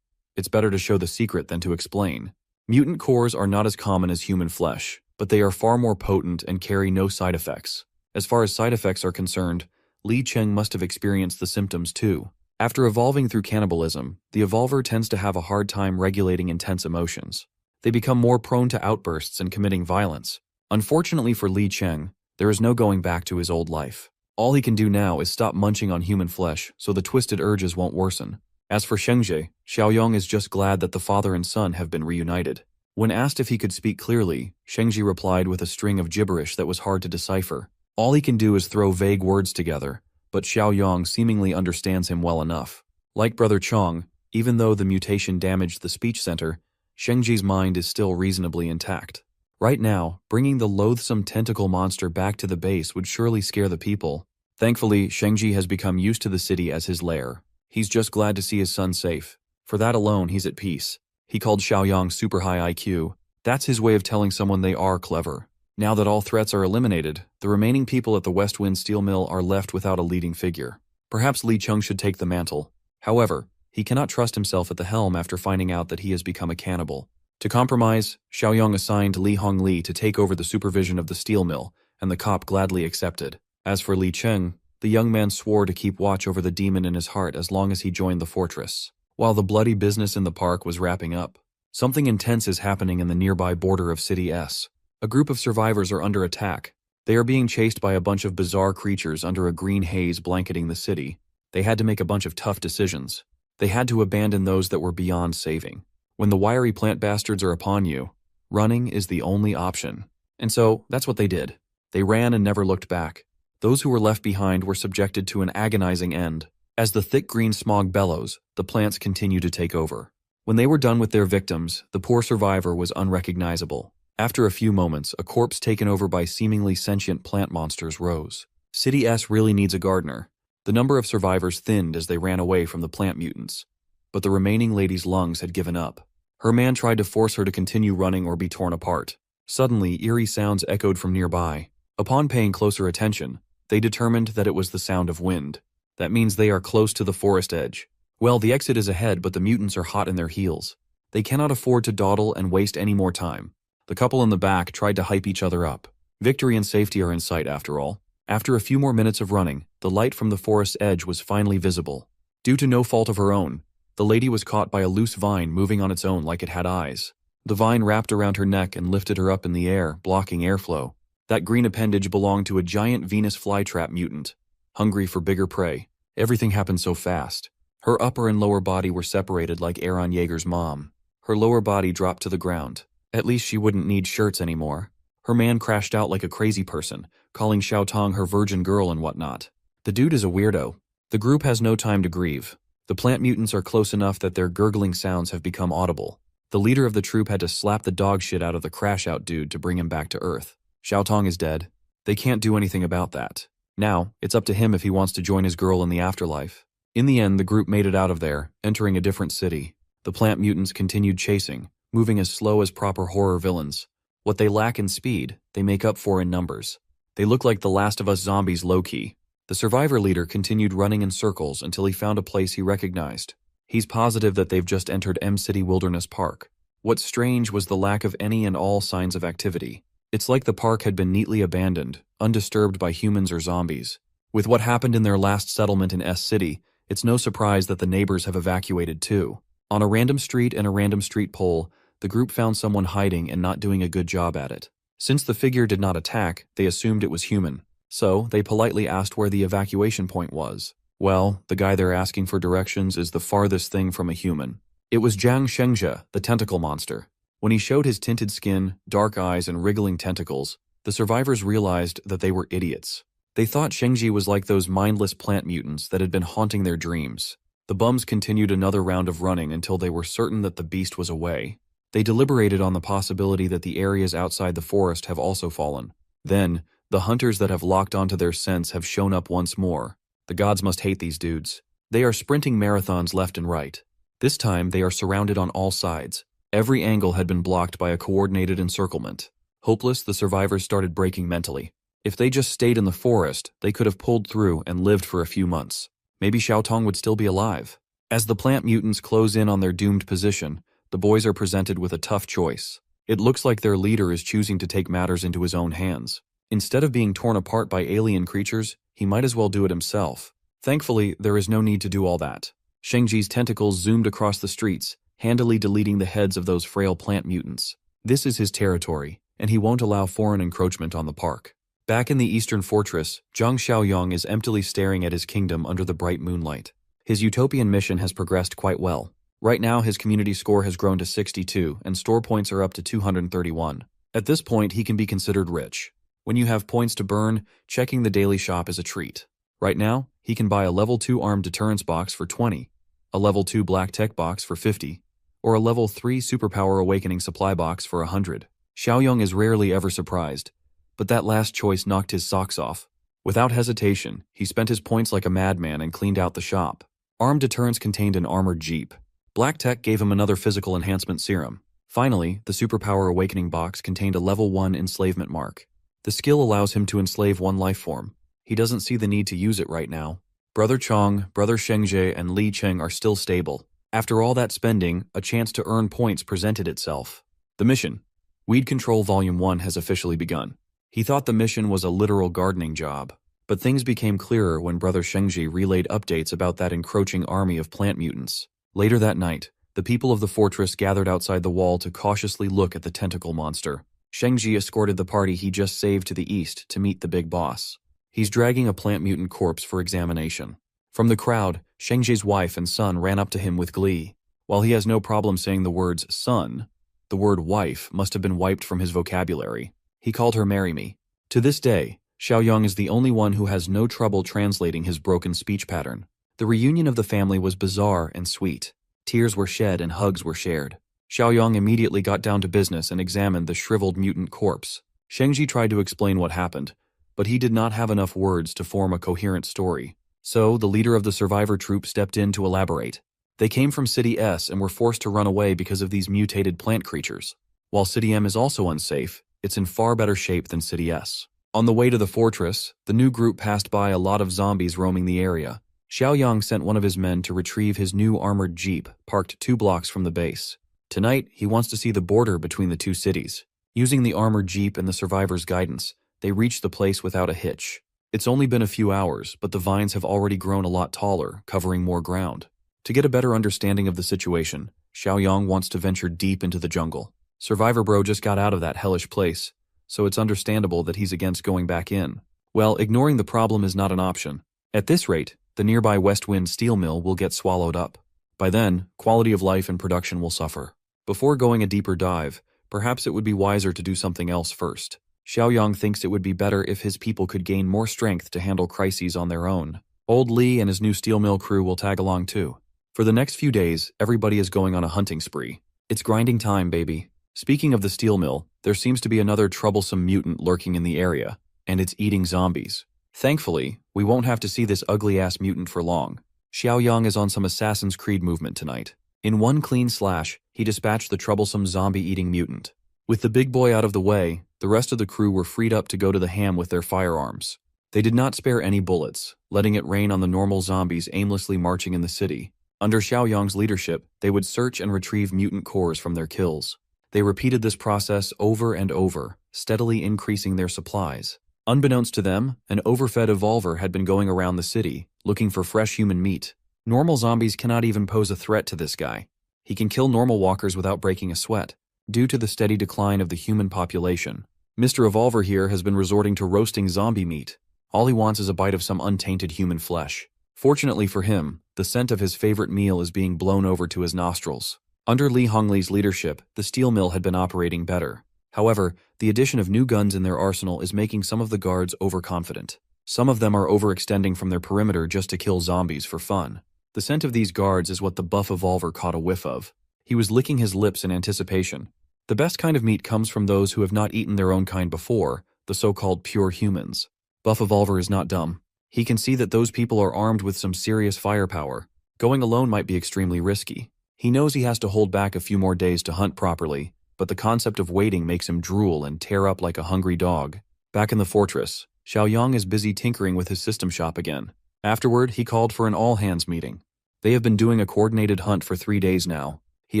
It's better to show the secret than to explain. Mutant cores are not as common as human flesh, but they are far more potent and carry no side effects. As far as side effects are concerned, Li Cheng must have experienced the symptoms too. After evolving through cannibalism, the evolver tends to have a hard time regulating intense emotions. They become more prone to outbursts and committing violence. Unfortunately for Li Cheng, there is no going back to his old life. All he can do now is stop munching on human flesh so the twisted urges won't worsen. As for Shengji, Xiaoyang is just glad that the father and son have been reunited. When asked if he could speak clearly, Shengji replied with a string of gibberish that was hard to decipher. All he can do is throw vague words together, but Xiaoyang seemingly understands him well enough. Like Brother Chong, even though the mutation damaged the speech center, Shengji's mind is still reasonably intact. Right now, bringing the loathsome tentacle monster back to the base would surely scare the people. Thankfully, Shengji has become used to the city as his lair. He's just glad to see his son safe. For that alone, he's at peace. He called Xiaoyang super high IQ. That's his way of telling someone they are clever. Now that all threats are eliminated, the remaining people at the West Wind Steel Mill are left without a leading figure. Perhaps Li Cheng should take the mantle. However, he cannot trust himself at the helm after finding out that he has become a cannibal. To compromise, Xiaoyang assigned Li Hongli to take over the supervision of the steel mill, and the cop gladly accepted. As for Li Cheng, the young man swore to keep watch over the demon in his heart as long as he joined the fortress. While the bloody business in the park was wrapping up, something intense is happening in the nearby border of City S. A group of survivors are under attack. They are being chased by a bunch of bizarre creatures under a green haze blanketing the city. They had to make a bunch of tough decisions. They had to abandon those that were beyond saving. When the wiry plant bastards are upon you, running is the only option. And so, that's what they did. They ran and never looked back. Those who were left behind were subjected to an agonizing end. As the thick green smog bellows, the plants continue to take over. When they were done with their victims, the poor survivor was unrecognizable. After a few moments, a corpse taken over by seemingly sentient plant monsters rose. City S really needs a gardener. The number of survivors thinned as they ran away from the plant mutants. But the remaining lady's lungs had given up. Her man tried to force her to continue running or be torn apart. Suddenly, eerie sounds echoed from nearby. Upon paying closer attention, they determined that it was the sound of wind. That means they are close to the forest edge. Well, the exit is ahead, but the mutants are hot in their heels. They cannot afford to dawdle and waste any more time. The couple in the back tried to hype each other up. Victory and safety are in sight after all. After a few more minutes of running, the light from the forest edge was finally visible. Due to no fault of her own, the lady was caught by a loose vine moving on its own like it had eyes. The vine wrapped around her neck and lifted her up in the air, blocking airflow. That green appendage belonged to a giant Venus flytrap mutant, hungry for bigger prey. Everything happened so fast. Her upper and lower body were separated like Aaron Yeager's mom. Her lower body dropped to the ground. At least she wouldn't need shirts anymore. Her man crashed out like a crazy person, calling Xiao Tong her virgin girl and whatnot. The dude is a weirdo. The group has no time to grieve. The plant mutants are close enough that their gurgling sounds have become audible. The leader of the troop had to slap the dog shit out of the crash-out dude to bring him back to Earth. Xiaotong is dead. They can't do anything about that. Now, it's up to him if he wants to join his girl in the afterlife. In the end, the group made it out of there, entering a different city. The plant mutants continued chasing, moving as slow as proper horror villains. What they lack in speed, they make up for in numbers. They look like the Last of Us zombies low-key. The survivor leader continued running in circles until he found a place he recognized. He's positive that they've just entered M City Wilderness Park. What's strange was the lack of any and all signs of activity. It's like the park had been neatly abandoned, undisturbed by humans or zombies. With what happened in their last settlement in S City, it's no surprise that the neighbors have evacuated too. On a random street and a random street pole, the group found someone hiding and not doing a good job at it. Since the figure did not attack, they assumed it was human. So, they politely asked where the evacuation point was. Well, the guy they're asking for directions is the farthest thing from a human. It was Jiang Shengzhe, the tentacle monster. When he showed his tinted skin, dark eyes, and wriggling tentacles, the survivors realized that they were idiots. They thought Shengji was like those mindless plant mutants that had been haunting their dreams. The bums continued another round of running until they were certain that the beast was away. They deliberated on the possibility that the areas outside the forest have also fallen. Then, the hunters that have locked onto their scents have shown up once more. The gods must hate these dudes. They are sprinting marathons left and right. This time, they are surrounded on all sides. Every angle had been blocked by a coordinated encirclement. Hopeless, the survivors started breaking mentally. If they just stayed in the forest, they could have pulled through and lived for a few months. Maybe Xiaotong would still be alive. As the plant mutants close in on their doomed position, the boys are presented with a tough choice. It looks like their leader is choosing to take matters into his own hands. Instead of being torn apart by alien creatures, he might as well do it himself. Thankfully, there is no need to do all that. Shengji's tentacles zoomed across the streets, handily deleting the heads of those frail plant mutants. This is his territory, and he won't allow foreign encroachment on the park. Back in the eastern fortress, Zhang Xiaoyong is emptily staring at his kingdom under the bright moonlight. His utopian mission has progressed quite well. Right now, his community score has grown to 62, and store points are up to 231. At this point, he can be considered rich. When you have points to burn, checking the daily shop is a treat. Right now, he can buy a level 2 armed deterrence box for 20, a level 2 black tech box for 50, or a level 3 superpower awakening supply box for 100. Xiaoyong is rarely ever surprised, but that last choice knocked his socks off. Without hesitation, he spent his points like a madman and cleaned out the shop. Armed deterrence contained an armored jeep. Black tech gave him another physical enhancement serum. Finally, the superpower awakening box contained a level 1 enslavement mark. The skill allows him to enslave one life form. He doesn't see the need to use it right now. Brother Chong, Brother Shengzhe, and Li Cheng are still stable. After all that spending, a chance to earn points presented itself. The mission. Weed Control Volume 1 has officially begun. He thought the mission was a literal gardening job. But things became clearer when Brother Shengzhi relayed updates about that encroaching army of plant mutants. Later that night, the people of the fortress gathered outside the wall to cautiously look at the tentacle monster. Shengji escorted the party he just saved to the east to meet the big boss. He's dragging a plant mutant corpse for examination. From the crowd, Shengji's wife and son ran up to him with glee. While he has no problem saying the words son, the word wife must have been wiped from his vocabulary. He called her marry me. To this day, Xiaoyong is the only one who has no trouble translating his broken speech pattern. The reunion of the family was bizarre and sweet. Tears were shed and hugs were shared. Xiaoyong immediately got down to business and examined the shriveled mutant corpse. Shengji tried to explain what happened, but he did not have enough words to form a coherent story. So, the leader of the survivor troop stepped in to elaborate. They came from City S and were forced to run away because of these mutated plant creatures. While City M is also unsafe, it's in far better shape than City S. On the way to the fortress, the new group passed by a lot of zombies roaming the area. Xiaoyong sent one of his men to retrieve his new armored jeep, parked 2 blocks from the base. Tonight, he wants to see the border between the two cities. Using the armored jeep and the survivors' guidance, they reach the place without a hitch. It's only been a few hours, but the vines have already grown a lot taller, covering more ground. To get a better understanding of the situation, Xiaoyong wants to venture deep into the jungle. Survivor Bro just got out of that hellish place, so it's understandable that he's against going back in. Well, ignoring the problem is not an option. At this rate, the nearby West Wind steel mill will get swallowed up. By then, quality of life and production will suffer. Before going a deeper dive, perhaps it would be wiser to do something else first. Xiaoyang thinks it would be better if his people could gain more strength to handle crises on their own. Old Li and his new steel mill crew will tag along too. For the next few days, everybody is going on a hunting spree. It's grinding time, baby. Speaking of the steel mill, there seems to be another troublesome mutant lurking in the area, and it's eating zombies. Thankfully, we won't have to see this ugly-ass mutant for long. Xiaoyang is on some Assassin's Creed movement tonight. In one clean slash, he dispatched the troublesome zombie-eating mutant. With the big boy out of the way, the rest of the crew were freed up to go to the ham with their firearms. They did not spare any bullets, letting it rain on the normal zombies aimlessly marching in the city. Under Xiaoyang's leadership, they would search and retrieve mutant cores from their kills. They repeated this process over and over, steadily increasing their supplies. Unbeknownst to them, an overfed evolver had been going around the city, looking for fresh human meat. Normal zombies cannot even pose a threat to this guy. He can kill normal walkers without breaking a sweat, due to the steady decline of the human population. Mr. Evolver here has been resorting to roasting zombie meat. All he wants is a bite of some untainted human flesh. Fortunately for him, the scent of his favorite meal is being blown over to his nostrils. Under Li Hongli's leadership, the steel mill had been operating better. However, the addition of new guns in their arsenal is making some of the guards overconfident. Some of them are overextending from their perimeter just to kill zombies for fun. The scent of these guards is what the buff evolver caught a whiff of. He was licking his lips in anticipation. The best kind of meat comes from those who have not eaten their own kind before, the so-called pure humans. Buff evolver is not dumb. He can see that those people are armed with some serious firepower. Going alone might be extremely risky. He knows he has to hold back a few more days to hunt properly, but the concept of waiting makes him drool and tear up like a hungry dog. Back in the fortress, Xiaoyang is busy tinkering with his system shop again. Afterward, he called for an all-hands meeting. They have been doing a coordinated hunt for 3 days now. He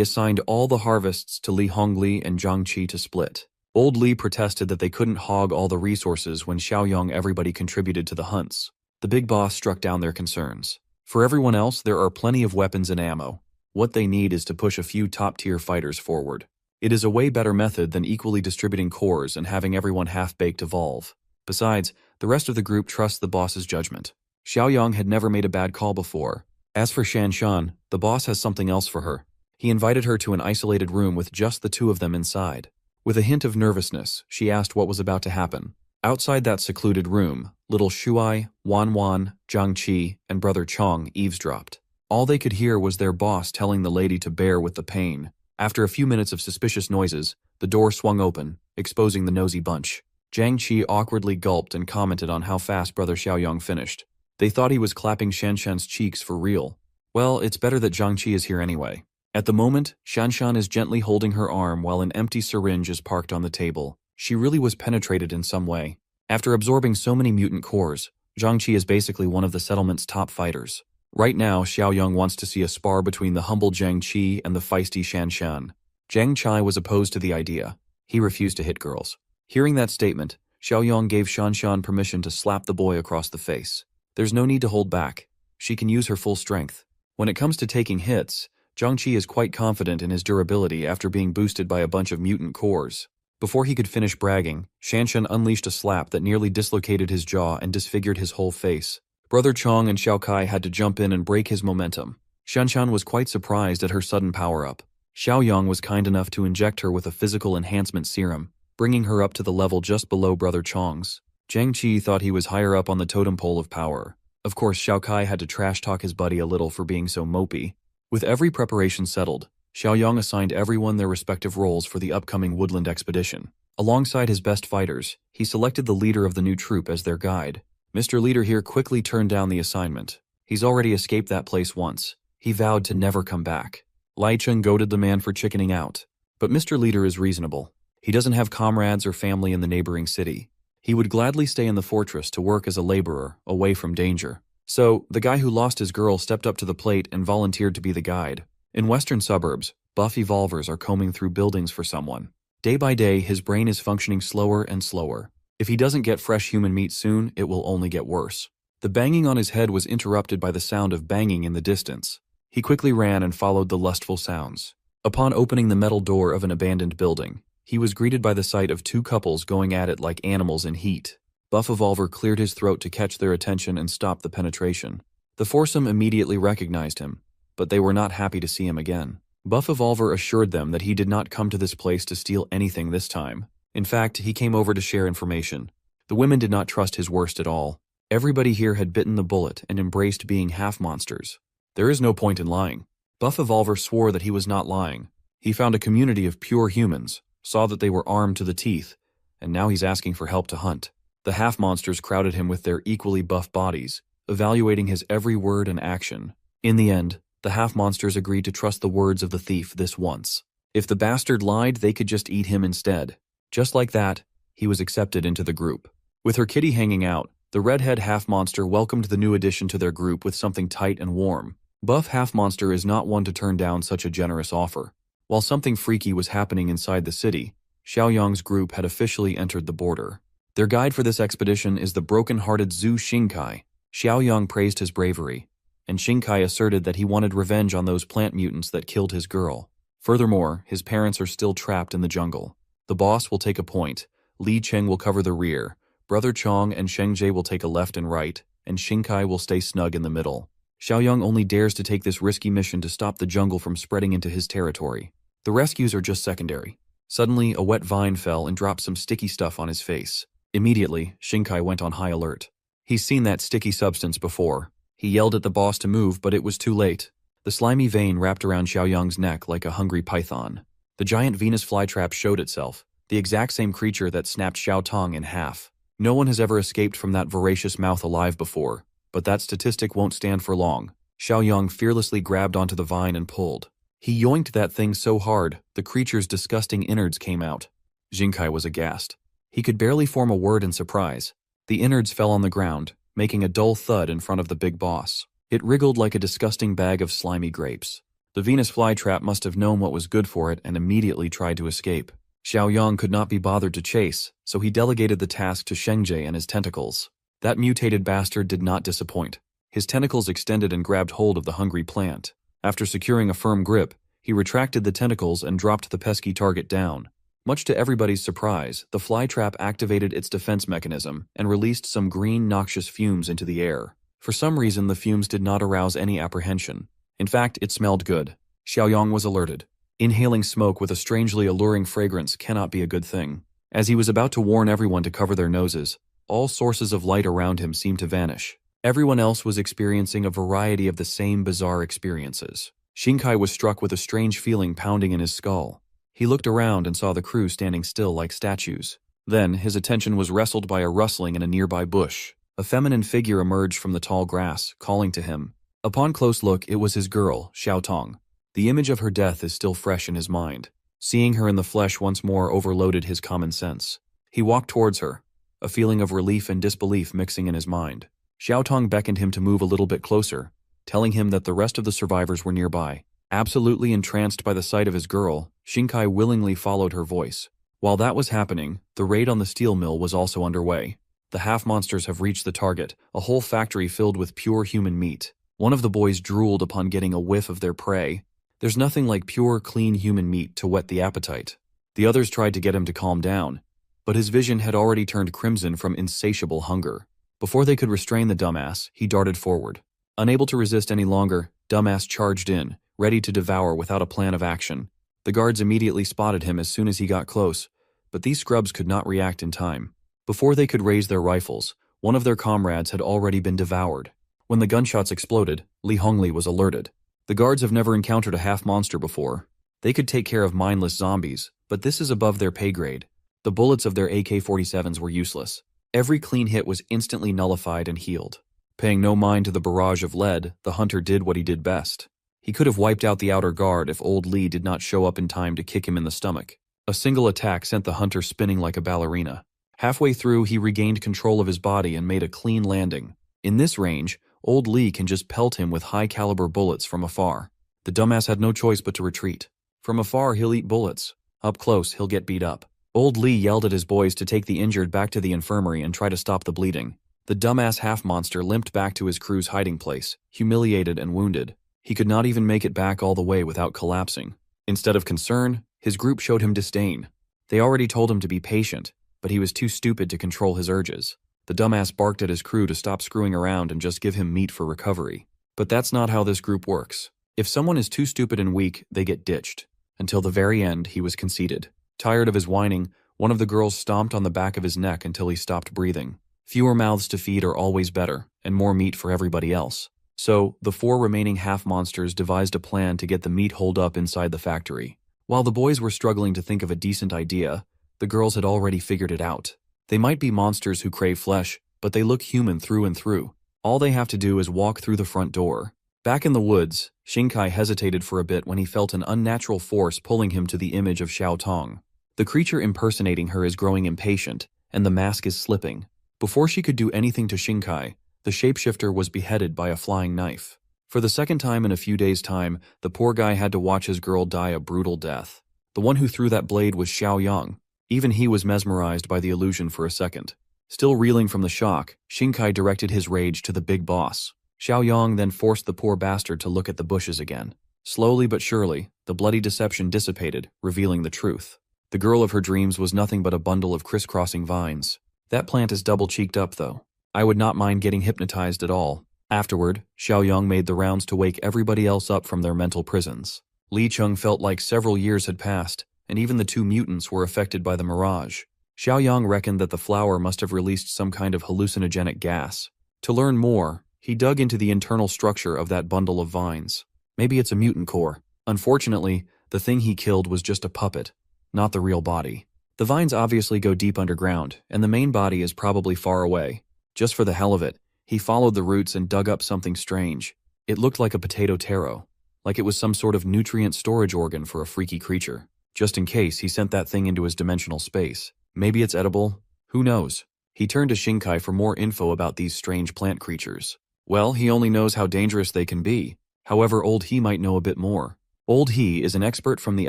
assigned all the harvests to Li Hongli and Zhang Qi to split. Old Li protested that they couldn't hog all the resources when Xiaoyang everybody contributed to the hunts. The big boss struck down their concerns. For everyone else, there are plenty of weapons and ammo. What they need is to push a few top-tier fighters forward. It is a way better method than equally distributing cores and having everyone half-baked evolve. Besides, the rest of the group trusts the boss's judgment. Xiaoyang had never made a bad call before. As for Shanshan, the boss has something else for her. He invited her to an isolated room with just the two of them inside. With a hint of nervousness, she asked what was about to happen. Outside that secluded room, little Shuai, Wan, Zhang Qi, and brother Chong eavesdropped. All they could hear was their boss telling the lady to bear with the pain. After a few minutes of suspicious noises, the door swung open, exposing the nosy bunch. Zhang Qi awkwardly gulped and commented on how fast brother Xiaoyang finished. They thought he was clapping Shanshan's cheeks for real. Well, it's better that Zhang Qi is here anyway. At the moment, Shanshan is gently holding her arm while an empty syringe is parked on the table. She really was penetrated in some way. After absorbing so many mutant cores, Zhang Qi is basically one of the settlement's top fighters. Right now, Xiaoyang wants to see a spar between the humble Zhang Qi and the feisty Shanshan. Zhang Chai was opposed to the idea. He refused to hit girls. Hearing that statement, Xiaoyang gave Shanshan permission to slap the boy across the face. There's no need to hold back. She can use her full strength. When it comes to taking hits, Zhang Qi is quite confident in his durability after being boosted by a bunch of mutant cores. Before he could finish bragging, Shanshan unleashed a slap that nearly dislocated his jaw and disfigured his whole face. Brother Chong and Xiao Kai had to jump in and break his momentum. Shanshan was quite surprised at her sudden power-up. Xiaoyang was kind enough to inject her with a physical enhancement serum, bringing her up to the level just below Brother Chong's. Zhang Qi thought he was higher up on the totem pole of power. Of course, Xiao Kai had to trash-talk his buddy a little for being so mopey. With every preparation settled, Xiaoyang assigned everyone their respective roles for the upcoming woodland expedition. Alongside his best fighters, he selected the leader of the new troop as their guide. Mr. Leader here quickly turned down the assignment. He's already escaped that place once. He vowed to never come back. Lai Cheng goaded the man for chickening out. But Mr. Leader is reasonable. He doesn't have comrades or family in the neighboring city. He would gladly stay in the fortress to work as a laborer, away from danger. So, the guy who lost his girl stepped up to the plate and volunteered to be the guide. In western suburbs, buff evolvers are combing through buildings for someone. Day by day, his brain is functioning slower and slower. If he doesn't get fresh human meat soon, it will only get worse. The banging on his head was interrupted by the sound of banging in the distance. He quickly ran and followed the lustful sounds. Upon opening the metal door of an abandoned building, he was greeted by the sight of two couples going at it like animals in heat. Buff Evolver cleared his throat to catch their attention and stop the penetration. The foursome immediately recognized him, but they were not happy to see him again. Buff Evolver assured them that he did not come to this place to steal anything this time. In fact, he came over to share information. The women did not trust his worst at all. Everybody here had bitten the bullet and embraced being half-monsters. There is no point in lying. Buff Evolver swore that he was not lying. He found a community of pure humans, saw that they were armed to the teeth, and now he's asking for help to hunt. The half-monsters crowded him with their equally buff bodies, evaluating his every word and action. In the end, the half-monsters agreed to trust the words of the thief this once. If the bastard lied, they could just eat him instead. Just like that, he was accepted into the group. With her kitty hanging out, the redhead half-monster welcomed the new addition to their group with something tight and warm. Buff half-monster is not one to turn down such a generous offer. While something freaky was happening inside the city, Xiaoyang's group had officially entered the border. Their guide for this expedition is the broken-hearted Zhu Xingkai. Xiaoyang praised his bravery, and Xingkai asserted that he wanted revenge on those plant mutants that killed his girl. Furthermore, his parents are still trapped in the jungle. The boss will take a point, Li Cheng will cover the rear, Brother Chong and Shengji will take a left and right, and Xingkai will stay snug in the middle. Xiaoyang only dares to take this risky mission to stop the jungle from spreading into his territory. The rescues are just secondary. Suddenly, a wet vine fell and dropped some sticky stuff on his face. Immediately, Xingkai went on high alert. He's seen that sticky substance before. He yelled at the boss to move, but it was too late. The slimy vein wrapped around Xiaoyang's neck like a hungry python. The giant Venus flytrap showed itself, the exact same creature that snapped Xiao Tong in half. No one has ever escaped from that voracious mouth alive before, but that statistic won't stand for long. Xiaoyang fearlessly grabbed onto the vine and pulled. He yoinked that thing so hard, the creature's disgusting innards came out. Xingkai was aghast. He could barely form a word in surprise. The innards fell on the ground, making a dull thud in front of the big boss. It wriggled like a disgusting bag of slimy grapes. The Venus flytrap must have known what was good for it and immediately tried to escape. Xiaoyang could not be bothered to chase, so he delegated the task to Shengji and his tentacles. That mutated bastard did not disappoint. His tentacles extended and grabbed hold of the hungry plant. After securing a firm grip, he retracted the tentacles and dropped the pesky target down. Much to everybody's surprise, the flytrap activated its defense mechanism and released some green, noxious fumes into the air. For some reason, the fumes did not arouse any apprehension. In fact, it smelled good. Xiaoyang was alerted. Inhaling smoke with a strangely alluring fragrance cannot be a good thing. As he was about to warn everyone to cover their noses, all sources of light around him seemed to vanish. Everyone else was experiencing a variety of the same bizarre experiences. Xingkai was struck with a strange feeling pounding in his skull. He looked around and saw the crew standing still like statues. Then, his attention was wrestled by a rustling in a nearby bush. A feminine figure emerged from the tall grass, calling to him. Upon close look, it was his girl, Xiao Tong. The image of her death is still fresh in his mind. Seeing her in the flesh once more overloaded his common sense. He walked towards her, a feeling of relief and disbelief mixing in his mind. Xiao Tong beckoned him to move a little bit closer, telling him that the rest of the survivors were nearby. Absolutely entranced by the sight of his girl, Xingkai willingly followed her voice. While that was happening, the raid on the steel mill was also underway. The half-monsters have reached the target, a whole factory filled with pure human meat. One of the boys drooled upon getting a whiff of their prey. There's nothing like pure, clean human meat to whet the appetite. The others tried to get him to calm down, but his vision had already turned crimson from insatiable hunger. Before they could restrain the dumbass, he darted forward. Unable to resist any longer, dumbass charged in, ready to devour without a plan of action. The guards immediately spotted him as soon as he got close, but these scrubs could not react in time. Before they could raise their rifles, one of their comrades had already been devoured. When the gunshots exploded, Li Hongli was alerted. The guards have never encountered a half-monster before. They could take care of mindless zombies, but this is above their pay grade. The bullets of their AK-47s were useless. Every clean hit was instantly nullified and healed. Paying no mind to the barrage of lead, the hunter did what he did best. He could have wiped out the outer guard if old Li did not show up in time to kick him in the stomach. A single attack sent the hunter spinning like a ballerina. Halfway through, he regained control of his body and made a clean landing. In this range, old Li can just pelt him with high-caliber bullets from afar. The dumbass had no choice but to retreat. From afar, he'll eat bullets. Up close, he'll get beat up. Old Li yelled at his boys to take the injured back to the infirmary and try to stop the bleeding. The dumbass half-monster limped back to his crew's hiding place, humiliated and wounded. He could not even make it back all the way without collapsing. Instead of concern, his group showed him disdain. They already told him to be patient, but he was too stupid to control his urges. The dumbass barked at his crew to stop screwing around and just give him meat for recovery. But that's not how this group works. If someone is too stupid and weak, they get ditched. Until the very end, he was conceited. Tired of his whining, One of the girls stomped on the back of his neck until he stopped breathing. Fewer mouths to feed are always better, and more meat for everybody else. So, the 4 remaining half-monsters devised a plan to get the meat holed up inside the factory. While the boys were struggling to think of a decent idea, the girls had already figured it out. They might be monsters who crave flesh, but they look human through and through. All they have to do is walk through the front door. Back in the woods, Xingkai hesitated for a bit when he felt an unnatural force pulling him to the image of Xiao Tong. The creature impersonating her is growing impatient, and the mask is slipping. Before she could do anything to Xingkai, the shapeshifter was beheaded by a flying knife. For the second time in a few days' time, the poor guy had to watch his girl die a brutal death. The one who threw that blade was Xiao Yang. Even he was mesmerized by the illusion for a second. Still reeling from the shock, Xingkai directed his rage to the big boss. Xiao Yang then forced the poor bastard to look at the bushes again. Slowly but surely, the bloody deception dissipated, revealing the truth. The girl of her dreams was nothing but a bundle of crisscrossing vines. That plant is double-cheeked up, though. I would not mind getting hypnotized at all. Afterward, Xiao Yang made the rounds to wake everybody else up from their mental prisons. Li Cheng felt like several years had passed, and even the 2 mutants were affected by the mirage. Xiao Yang reckoned that the flower must have released some kind of hallucinogenic gas. To learn more, he dug into the internal structure of that bundle of vines. Maybe it's a mutant core. Unfortunately, the thing he killed was just a puppet, not the real body. The vines obviously go deep underground, and the main body is probably far away. Just for the hell of it, he followed the roots and dug up something strange. It looked like a potato taro, like it was some sort of nutrient storage organ for a freaky creature. Just in case, he sent that thing into his dimensional space. Maybe it's edible? Who knows? He turned to Xingkai for more info about these strange plant creatures. Well, he only knows how dangerous they can be. However, Old He might know a bit more. Old He is an expert from the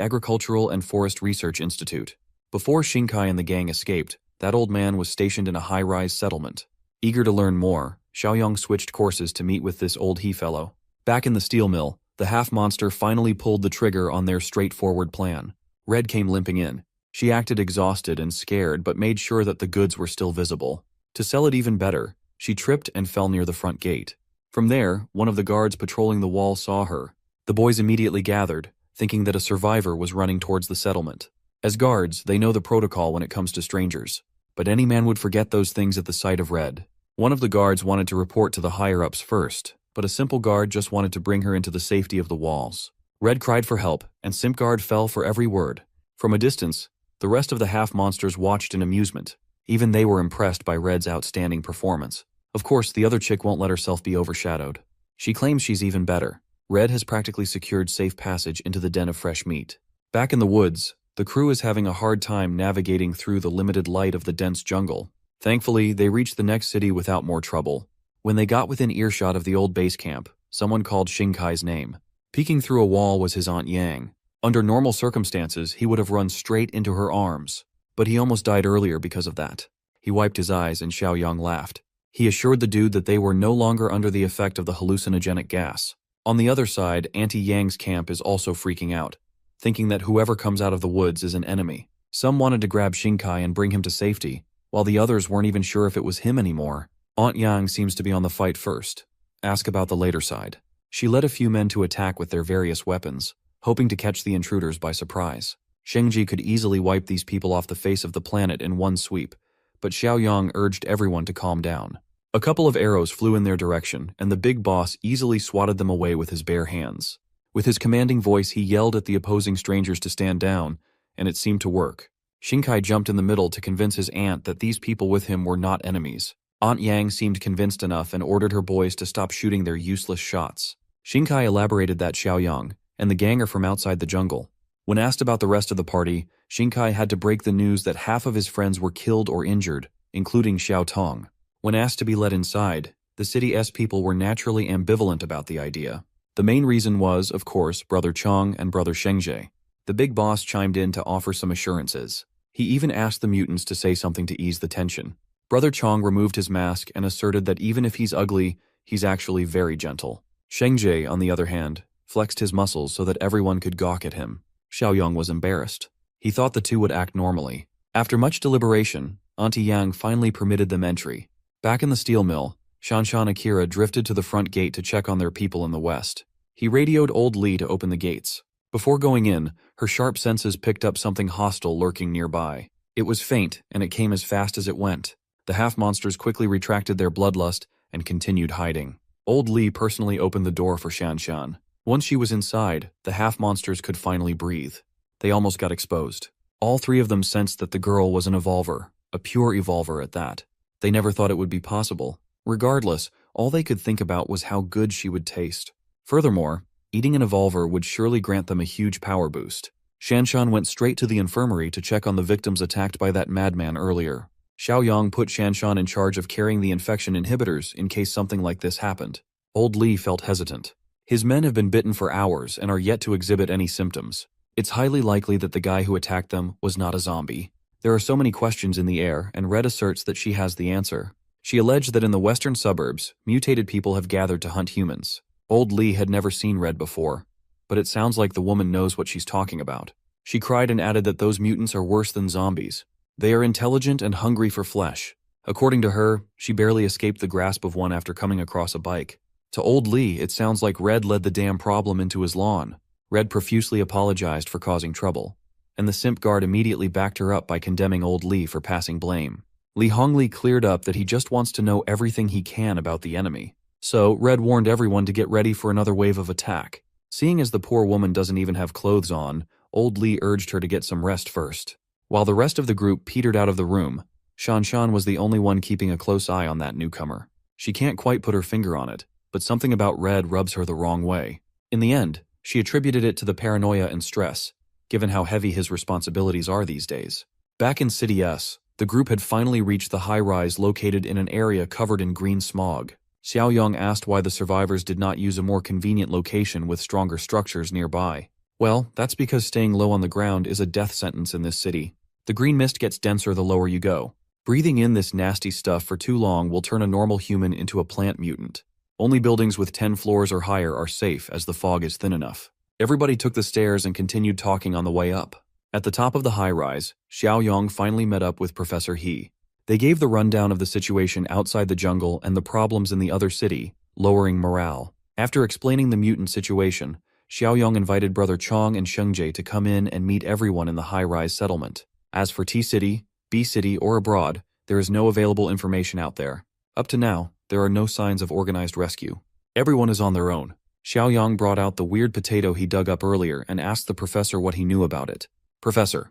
Agricultural and Forest Research Institute. Before Xingkai and the gang escaped, that old man was stationed in a high-rise settlement. Eager to learn more, Xiaoyang switched courses to meet with this Old He fellow. Back in the steel mill, the half-monster finally pulled the trigger on their straightforward plan. Red came limping in. She acted exhausted and scared but made sure that the goods were still visible. To sell it even better, she tripped and fell near the front gate. From there, one of the guards patrolling the wall saw her. The boys immediately gathered, thinking that a survivor was running towards the settlement. As guards, they know the protocol when it comes to strangers. But any man would forget those things at the sight of Red. One of the guards wanted to report to the higher-ups first, but a simple guard just wanted to bring her into the safety of the walls. Red cried for help, and Simp Guard fell for every word. From a distance, the rest of the half-monsters watched in amusement. Even they were impressed by Red's outstanding performance. Of course, the other chick won't let herself be overshadowed. She claims she's even better. Red has practically secured safe passage into the den of fresh meat. Back in the woods, the crew is having a hard time navigating through the limited light of the dense jungle. Thankfully, they reached the next city without more trouble. When they got within earshot of the old base camp, someone called Xingkai's name. Peeking through a wall was his Aunt Yang. Under normal circumstances, he would have run straight into her arms, but he almost died earlier because of that. He wiped his eyes and Xiaoyang laughed. He assured the dude that they were no longer under the effect of the hallucinogenic gas. On the other side, Auntie Yang's camp is also freaking out, thinking that whoever comes out of the woods is an enemy. Some wanted to grab Xingkai and bring him to safety, while the others weren't even sure if it was him anymore. Aunt Yang seems to be on the fight first. Ask about the later side. She led a few men to attack with their various weapons, hoping to catch the intruders by surprise. Shengji could easily wipe these people off the face of the planet in one sweep, but Xiaoyang urged everyone to calm down. A couple of arrows flew in their direction, and the big boss easily swatted them away with his bare hands. With his commanding voice, he yelled at the opposing strangers to stand down, and it seemed to work. Xingkai jumped in the middle to convince his aunt that these people with him were not enemies. Aunt Yang seemed convinced enough and ordered her boys to stop shooting their useless shots. Xingkai elaborated that Xiaoyang and the gang are from outside the jungle. When asked about the rest of the party, Xingkai had to break the news that half of his friends were killed or injured, including Xiao Tong. When asked to be let inside, the city's people were naturally ambivalent about the idea. The main reason was, of course, Brother Chong and Brother Shengji. The big boss chimed in to offer some assurances. He even asked the mutants to say something to ease the tension. Brother Chong removed his mask and asserted that even if he's ugly, he's actually very gentle. Shengji, on the other hand, flexed his muscles so that everyone could gawk at him. Xiaoyang was embarrassed. He thought the two would act normally. After much deliberation, Auntie Yang finally permitted them entry. Back in the steel mill, Shanshan Akira drifted to the front gate to check on their people in the west. He radioed Old Li to open the gates. Before going in, her sharp senses picked up something hostile lurking nearby. It was faint, and it came as fast as it went. The half-monsters quickly retracted their bloodlust and continued hiding. Old Li personally opened the door for Shanshan. Once she was inside, the half-monsters could finally breathe. They almost got exposed. All three of them sensed that the girl was an evolver, a pure evolver at that. They never thought it would be possible. Regardless, all they could think about was how good she would taste. Furthermore, eating an evolver would surely grant them a huge power boost. Shanshan went straight to the infirmary to check on the victims attacked by that madman earlier. Xiaoyang put Shanshan in charge of carrying the infection inhibitors in case something like this happened. Old Li felt hesitant. His men have been bitten for hours and are yet to exhibit any symptoms. It's highly likely that the guy who attacked them was not a zombie. There are so many questions in the air, and Red asserts that she has the answer. She alleged that in the western suburbs, mutated people have gathered to hunt humans. Old Li had never seen Red before, but it sounds like the woman knows what she's talking about. She cried and added that those mutants are worse than zombies. They are intelligent and hungry for flesh. According to her, she barely escaped the grasp of one after coming across a bike. To Old Li, it sounds like Red led the damn problem into his lawn. Red profusely apologized for causing trouble, and the simp guard immediately backed her up by condemning Old Li for passing blame. Li Hongli cleared up that he just wants to know everything he can about the enemy. So, Red warned everyone to get ready for another wave of attack. Seeing as the poor woman doesn't even have clothes on, Old Li urged her to get some rest first. While the rest of the group petered out of the room, Shanshan was the only one keeping a close eye on that newcomer. She can't quite put her finger on it, but something about Red rubs her the wrong way. In the end, she attributed it to the paranoia and stress, given how heavy his responsibilities are these days. Back in City S, the group had finally reached the high-rise located in an area covered in green smog. Xiaoyang asked why the survivors did not use a more convenient location with stronger structures nearby. Well, that's because staying low on the ground is a death sentence in this city. The green mist gets denser the lower you go. Breathing in this nasty stuff for too long will turn a normal human into a plant mutant. Only buildings with 10 floors or higher are safe as the fog is thin enough. Everybody took the stairs and continued talking on the way up. At the top of the high-rise, Xiaoyang finally met up with Professor He. They gave the rundown of the situation outside the jungle and the problems in the other city, lowering morale. After explaining the mutant situation, Xiaoyang invited Brother Chong and Shengji to come in and meet everyone in the high-rise settlement. As for T-City, B-City, or abroad, there is no available information out there. Up to now, there are no signs of organized rescue. Everyone is on their own. Xiaoyang brought out the weird potato he dug up earlier and asked the professor what he knew about it. Professor.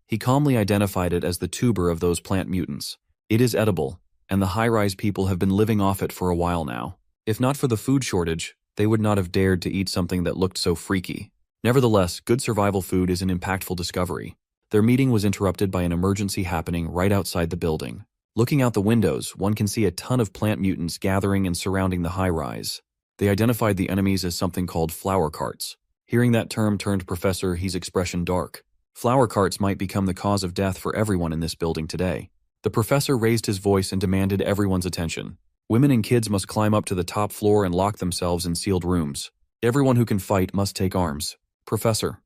He calmly identified it as the tuber of those plant mutants. It is edible, and the high-rise people have been living off it for a while now. If not for the food shortage, they would not have dared to eat something that looked so freaky. Nevertheless, good survival food is an impactful discovery. Their meeting was interrupted by an emergency happening right outside the building. Looking out the windows, one can see a ton of plant mutants gathering and surrounding the high-rise. They identified the enemies as something called flower carts. Hearing that term turned Professor He's expression dark. Flower carts might become the cause of death for everyone in this building today. The professor raised his voice and demanded everyone's attention. Women and kids must climb up to the top floor and lock themselves in sealed rooms. Everyone who can fight must take arms. Professor.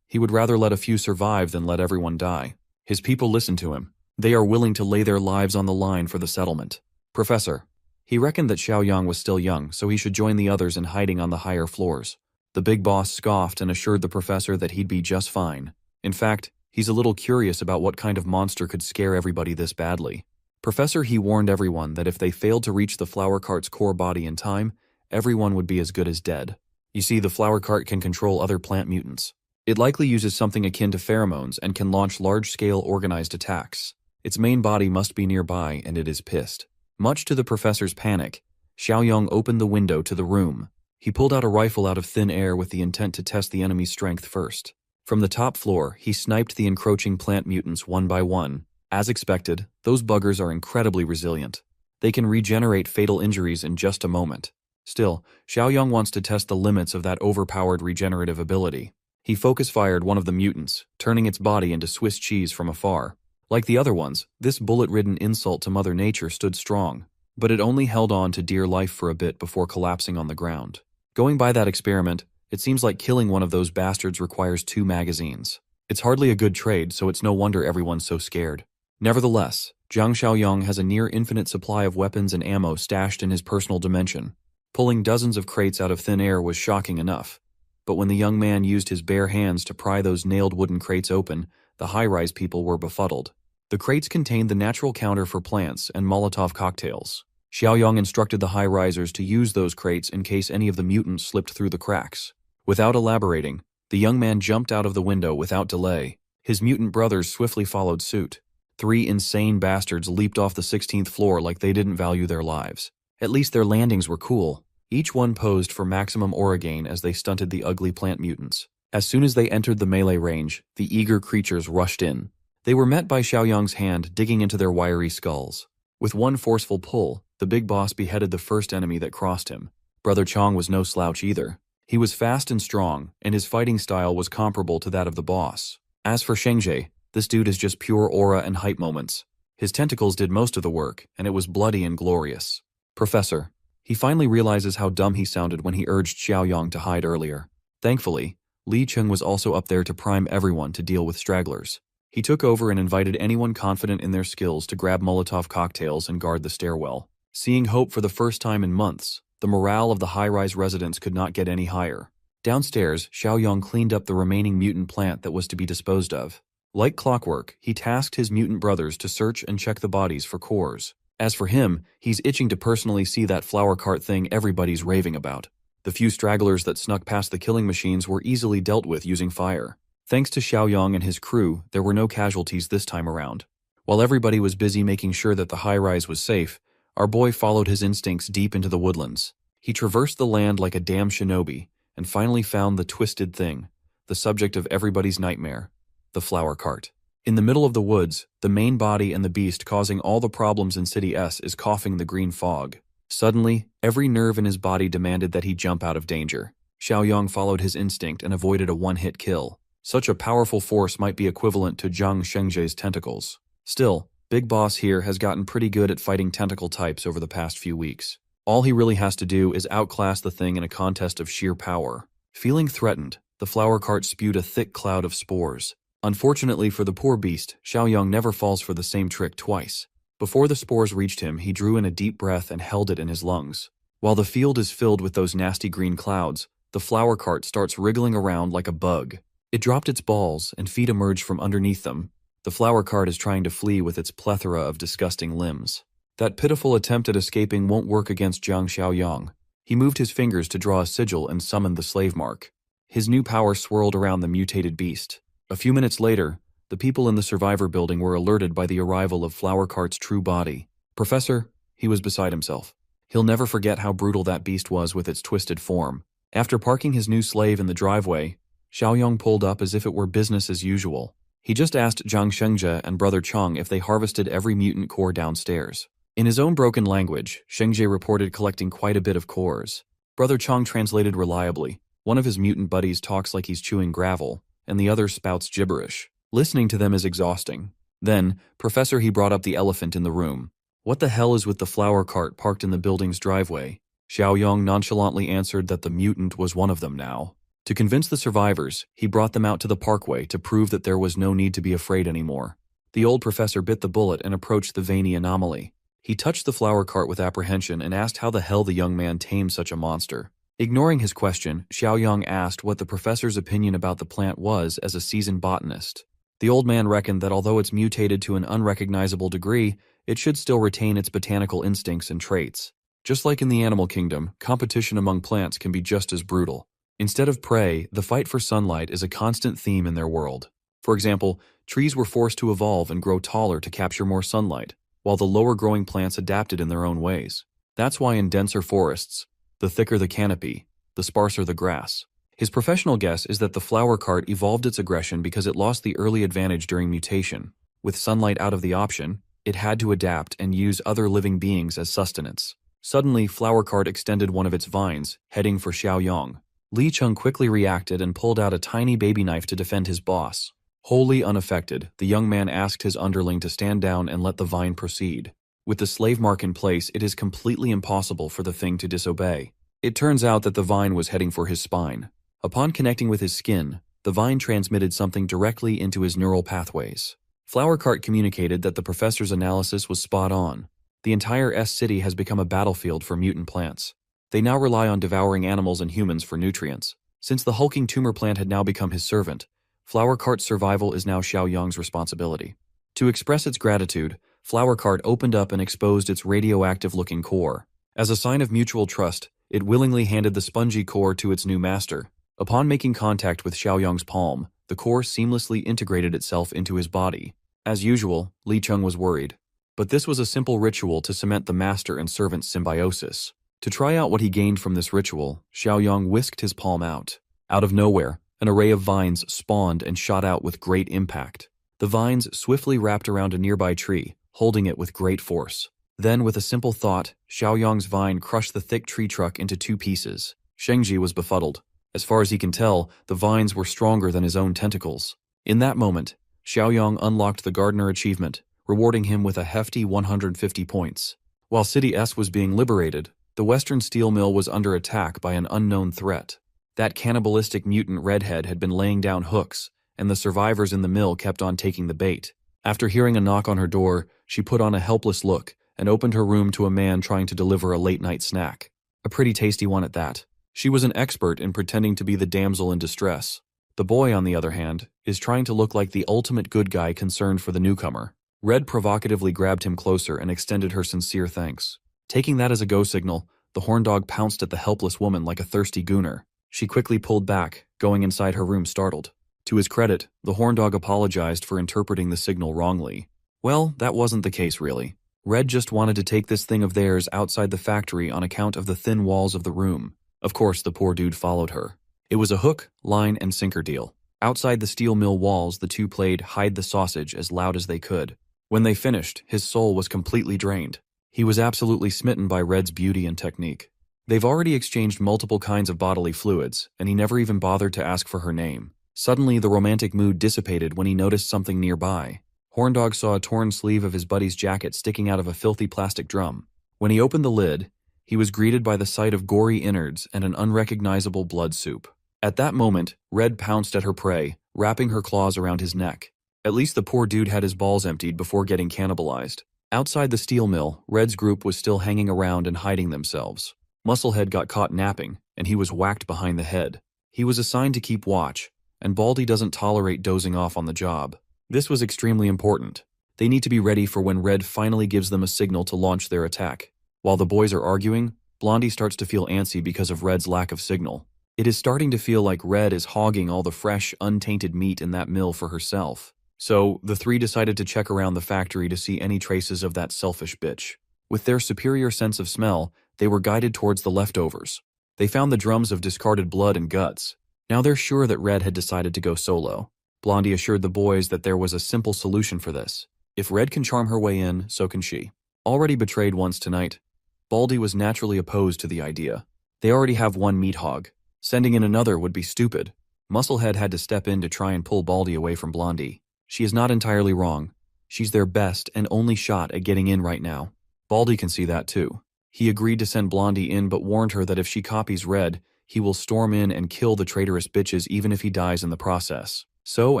He would rather let a few survive than let everyone die. His people listen to him. They are willing to lay their lives on the line for the settlement. Professor. He reckoned that Xiaoyang was still young, so he should join the others in hiding on the higher floors. The big boss scoffed and assured the professor that he'd be just fine. In fact, he's a little curious about what kind of monster could scare everybody this badly. Professor He warned everyone that if they failed to reach the flower cart's core body in time, everyone would be as good as dead. You see, the flower cart can control other plant mutants. It likely uses something akin to pheromones and can launch large-scale organized attacks. Its main body must be nearby, and it is pissed. Much to the professor's panic, Xiaoyang opened the window to the room. He pulled out a rifle out of thin air with the intent to test the enemy's strength first. From the top floor, he sniped the encroaching plant mutants one by one. As expected, those buggers are incredibly resilient. They can regenerate fatal injuries in just a moment. Still, Xiaoyang wants to test the limits of that overpowered regenerative ability. He focus-fired one of the mutants, turning its body into Swiss cheese from afar. Like the other ones, this bullet-ridden insult to Mother Nature stood strong, but it only held on to dear life for a bit before collapsing on the ground. Going by that experiment, it seems like killing one of those bastards requires 2 magazines. It's hardly a good trade, so it's no wonder everyone's so scared. Nevertheless, Jiang Xiaoyang has a near-infinite supply of weapons and ammo stashed in his personal dimension. Pulling dozens of crates out of thin air was shocking enough, but when the young man used his bare hands to pry those nailed wooden crates open, The high-rise people were befuddled. The crates contained the natural counter for plants and Molotov cocktails. Xiaoyang instructed the high-risers to use those crates in case any of the mutants slipped through the cracks. Without elaborating, the young man jumped out of the window without delay. His mutant brothers swiftly followed suit. 3 insane bastards leaped off the 16th floor like they didn't value their lives. At least their landings were cool. Each one posed for maximum aura gain as they stunted the ugly plant mutants. As soon as they entered the melee range, the eager creatures rushed in. They were met by Xiaoyang's hand digging into their wiry skulls. With one forceful pull, the big boss beheaded the first enemy that crossed him. Brother Chong was no slouch either. He was fast and strong, and his fighting style was comparable to that of the boss. As for Shengji, this dude is just pure aura and hype moments. His tentacles did most of the work, and it was bloody and glorious. Professor. He finally realizes how dumb he sounded when he urged Xiaoyang to hide earlier. Thankfully, Li Cheng was also up there to prime everyone to deal with stragglers. He took over and invited anyone confident in their skills to grab Molotov cocktails and guard the stairwell. Seeing hope for the first time in months, the morale of the high-rise residents could not get any higher. Downstairs, Xiaoyang cleaned up the remaining mutant plant that was to be disposed of. Like clockwork, he tasked his mutant brothers to search and check the bodies for cores. As for him, he's itching to personally see that flower cart thing everybody's raving about. The few stragglers that snuck past the killing machines were easily dealt with using fire. Thanks to Xiaoyang and his crew, there were no casualties this time around. While everybody was busy making sure that the high-rise was safe, our boy followed his instincts deep into the woodlands. He traversed the land like a damn shinobi, and finally found the twisted thing, the subject of everybody's nightmare, the flower cart. In the middle of the woods, the main body and the beast causing all the problems in City S is coughing the green fog. Suddenly, every nerve in his body demanded that he jump out of danger. Xiaoyang followed his instinct and avoided a one-hit kill. Such a powerful force might be equivalent to Zhang Shengzhe's tentacles. Still, Big Boss here has gotten pretty good at fighting tentacle types over the past few weeks. All he really has to do is outclass the thing in a contest of sheer power. Feeling threatened, the flower cart spewed a thick cloud of spores. Unfortunately for the poor beast, Xiaoyang never falls for the same trick twice. Before the spores reached him, he drew in a deep breath and held it in his lungs. While the field is filled with those nasty green clouds, the flower cart starts wriggling around like a bug. It dropped its balls, and feet emerged from underneath them. The flower cart is trying to flee with its plethora of disgusting limbs. That pitiful attempt at escaping won't work against Zhang Xiaoyang. He moved his fingers to draw a sigil and summoned the slave mark. His new power swirled around the mutated beast. A few minutes later, the people in the survivor building were alerted by the arrival of Flower Cart's true body. Professor, he was beside himself. He'll never forget how brutal that beast was with its twisted form. After parking his new slave in the driveway, Xiaoyang pulled up as if it were business as usual. He just asked Zhang Shengzhe and Brother Chong if they harvested every mutant core downstairs. In his own broken language, Shengzhe reported collecting quite a bit of cores. Brother Chong translated reliably. One of his mutant buddies talks like he's chewing gravel, and the other spouts gibberish. Listening to them is exhausting. Then, Professor, he brought up the elephant in the room. What the hell is with the flower cart parked in the building's driveway? Xiaoyang nonchalantly answered that the mutant was one of them now. To convince the survivors, he brought them out to the parkway to prove that there was no need to be afraid anymore. The old professor bit the bullet and approached the veiny anomaly. He touched the flower cart with apprehension and asked how the hell the young man tamed such a monster. Ignoring his question, Xiaoyang asked what the professor's opinion about the plant was as a seasoned botanist. The old man reckoned that although it's mutated to an unrecognizable degree, it should still retain its botanical instincts and traits. Just like in the animal kingdom, competition among plants can be just as brutal. Instead of prey, the fight for sunlight is a constant theme in their world. For example, trees were forced to evolve and grow taller to capture more sunlight, while the lower-growing plants adapted in their own ways. That's why in denser forests, the thicker the canopy, the sparser the grass. His professional guess is that the flower cart evolved its aggression because it lost the early advantage during mutation. With sunlight out of the option, it had to adapt and use other living beings as sustenance. Suddenly, flower cart extended one of its vines, heading for Xiaoyang. Li Cheng quickly reacted and pulled out a tiny baby knife to defend his boss. Wholly unaffected, the young man asked his underling to stand down and let the vine proceed. With the slave mark in place, it is completely impossible for the thing to disobey. It turns out that the vine was heading for his spine. Upon connecting with his skin, the vine transmitted something directly into his neural pathways. Flower Cart communicated that the professor's analysis was spot on. The entire S-City has become a battlefield for mutant plants. They now rely on devouring animals and humans for nutrients. Since the hulking tumor plant had now become his servant, Flower Cart's survival is now Xiaoyang's responsibility. To express its gratitude, Flower Cart opened up and exposed its radioactive-looking core. As a sign of mutual trust, it willingly handed the spongy core to its new master. Upon making contact with Xiaoyang's palm, the core seamlessly integrated itself into his body. As usual, Li Cheng was worried. But this was a simple ritual to cement the master and servant symbiosis. To try out what he gained from this ritual, Xiaoyang whisked his palm out. Out of nowhere, an array of vines spawned and shot out with great impact. The vines swiftly wrapped around a nearby tree, holding it with great force. Then, with a simple thought, Xiaoyang's vine crushed the thick tree trunk into 2 pieces. Shengji was befuddled. As far as he can tell, the vines were stronger than his own tentacles. In that moment, Xiaoyang unlocked the Gardener achievement, rewarding him with a hefty 150 points. While City S was being liberated, the Western Steel Mill was under attack by an unknown threat. That cannibalistic mutant redhead had been laying down hooks, and the survivors in the mill kept on taking the bait. After hearing a knock on her door, she put on a helpless look and opened her room to a man trying to deliver a late-night snack. A pretty tasty one at that. She was an expert in pretending to be the damsel in distress. The boy, on the other hand, is trying to look like the ultimate good guy concerned for the newcomer. Red provocatively grabbed him closer and extended her sincere thanks. Taking that as a go signal, the horn dog pounced at the helpless woman like a thirsty gooner. She quickly pulled back, going inside her room startled. To his credit, the horn dog apologized for interpreting the signal wrongly. Well, that wasn't the case really. Red just wanted to take this thing of theirs outside the factory on account of the thin walls of the room. Of course, the poor dude followed her. It was a hook, line, and sinker deal. Outside the steel mill walls, the two played hide the sausage as loud as they could. When they finished, his soul was completely drained. He was absolutely smitten by Red's beauty and technique. They've already exchanged multiple kinds of bodily fluids, and he never even bothered to ask for her name. Suddenly, the romantic mood dissipated when he noticed something nearby. Horndog saw a torn sleeve of his buddy's jacket sticking out of a filthy plastic drum. When he opened the lid, he was greeted by the sight of gory innards and an unrecognizable blood soup. At that moment, Red pounced at her prey, wrapping her claws around his neck. At least the poor dude had his balls emptied before getting cannibalized. Outside the steel mill, Red's group was still hanging around and hiding themselves. Musclehead got caught napping, and he was whacked behind the head. He was assigned to keep watch, and Baldy doesn't tolerate dozing off on the job. This was extremely important. They need to be ready for when Red finally gives them a signal to launch their attack. While the boys are arguing, Blondie starts to feel antsy because of Red's lack of signal. It is starting to feel like Red is hogging all the fresh, untainted meat in that mill for herself. So, the three decided to check around the factory to see any traces of that selfish bitch. With their superior sense of smell, they were guided towards the leftovers. They found the drums of discarded blood and guts. Now they're sure that Red had decided to go solo. Blondie assured the boys that there was a simple solution for this. If Red can charm her way in, so can she. Already betrayed once tonight, Baldy was naturally opposed to the idea. They already have one meat hog. Sending in another would be stupid. Musclehead had to step in to try and pull Baldy away from Blondie. She is not entirely wrong. She's their best and only shot at getting in right now. Baldy can see that too. He agreed to send Blondie in but warned her that if she copies Red, he will storm in and kill the traitorous bitches even if he dies in the process. So,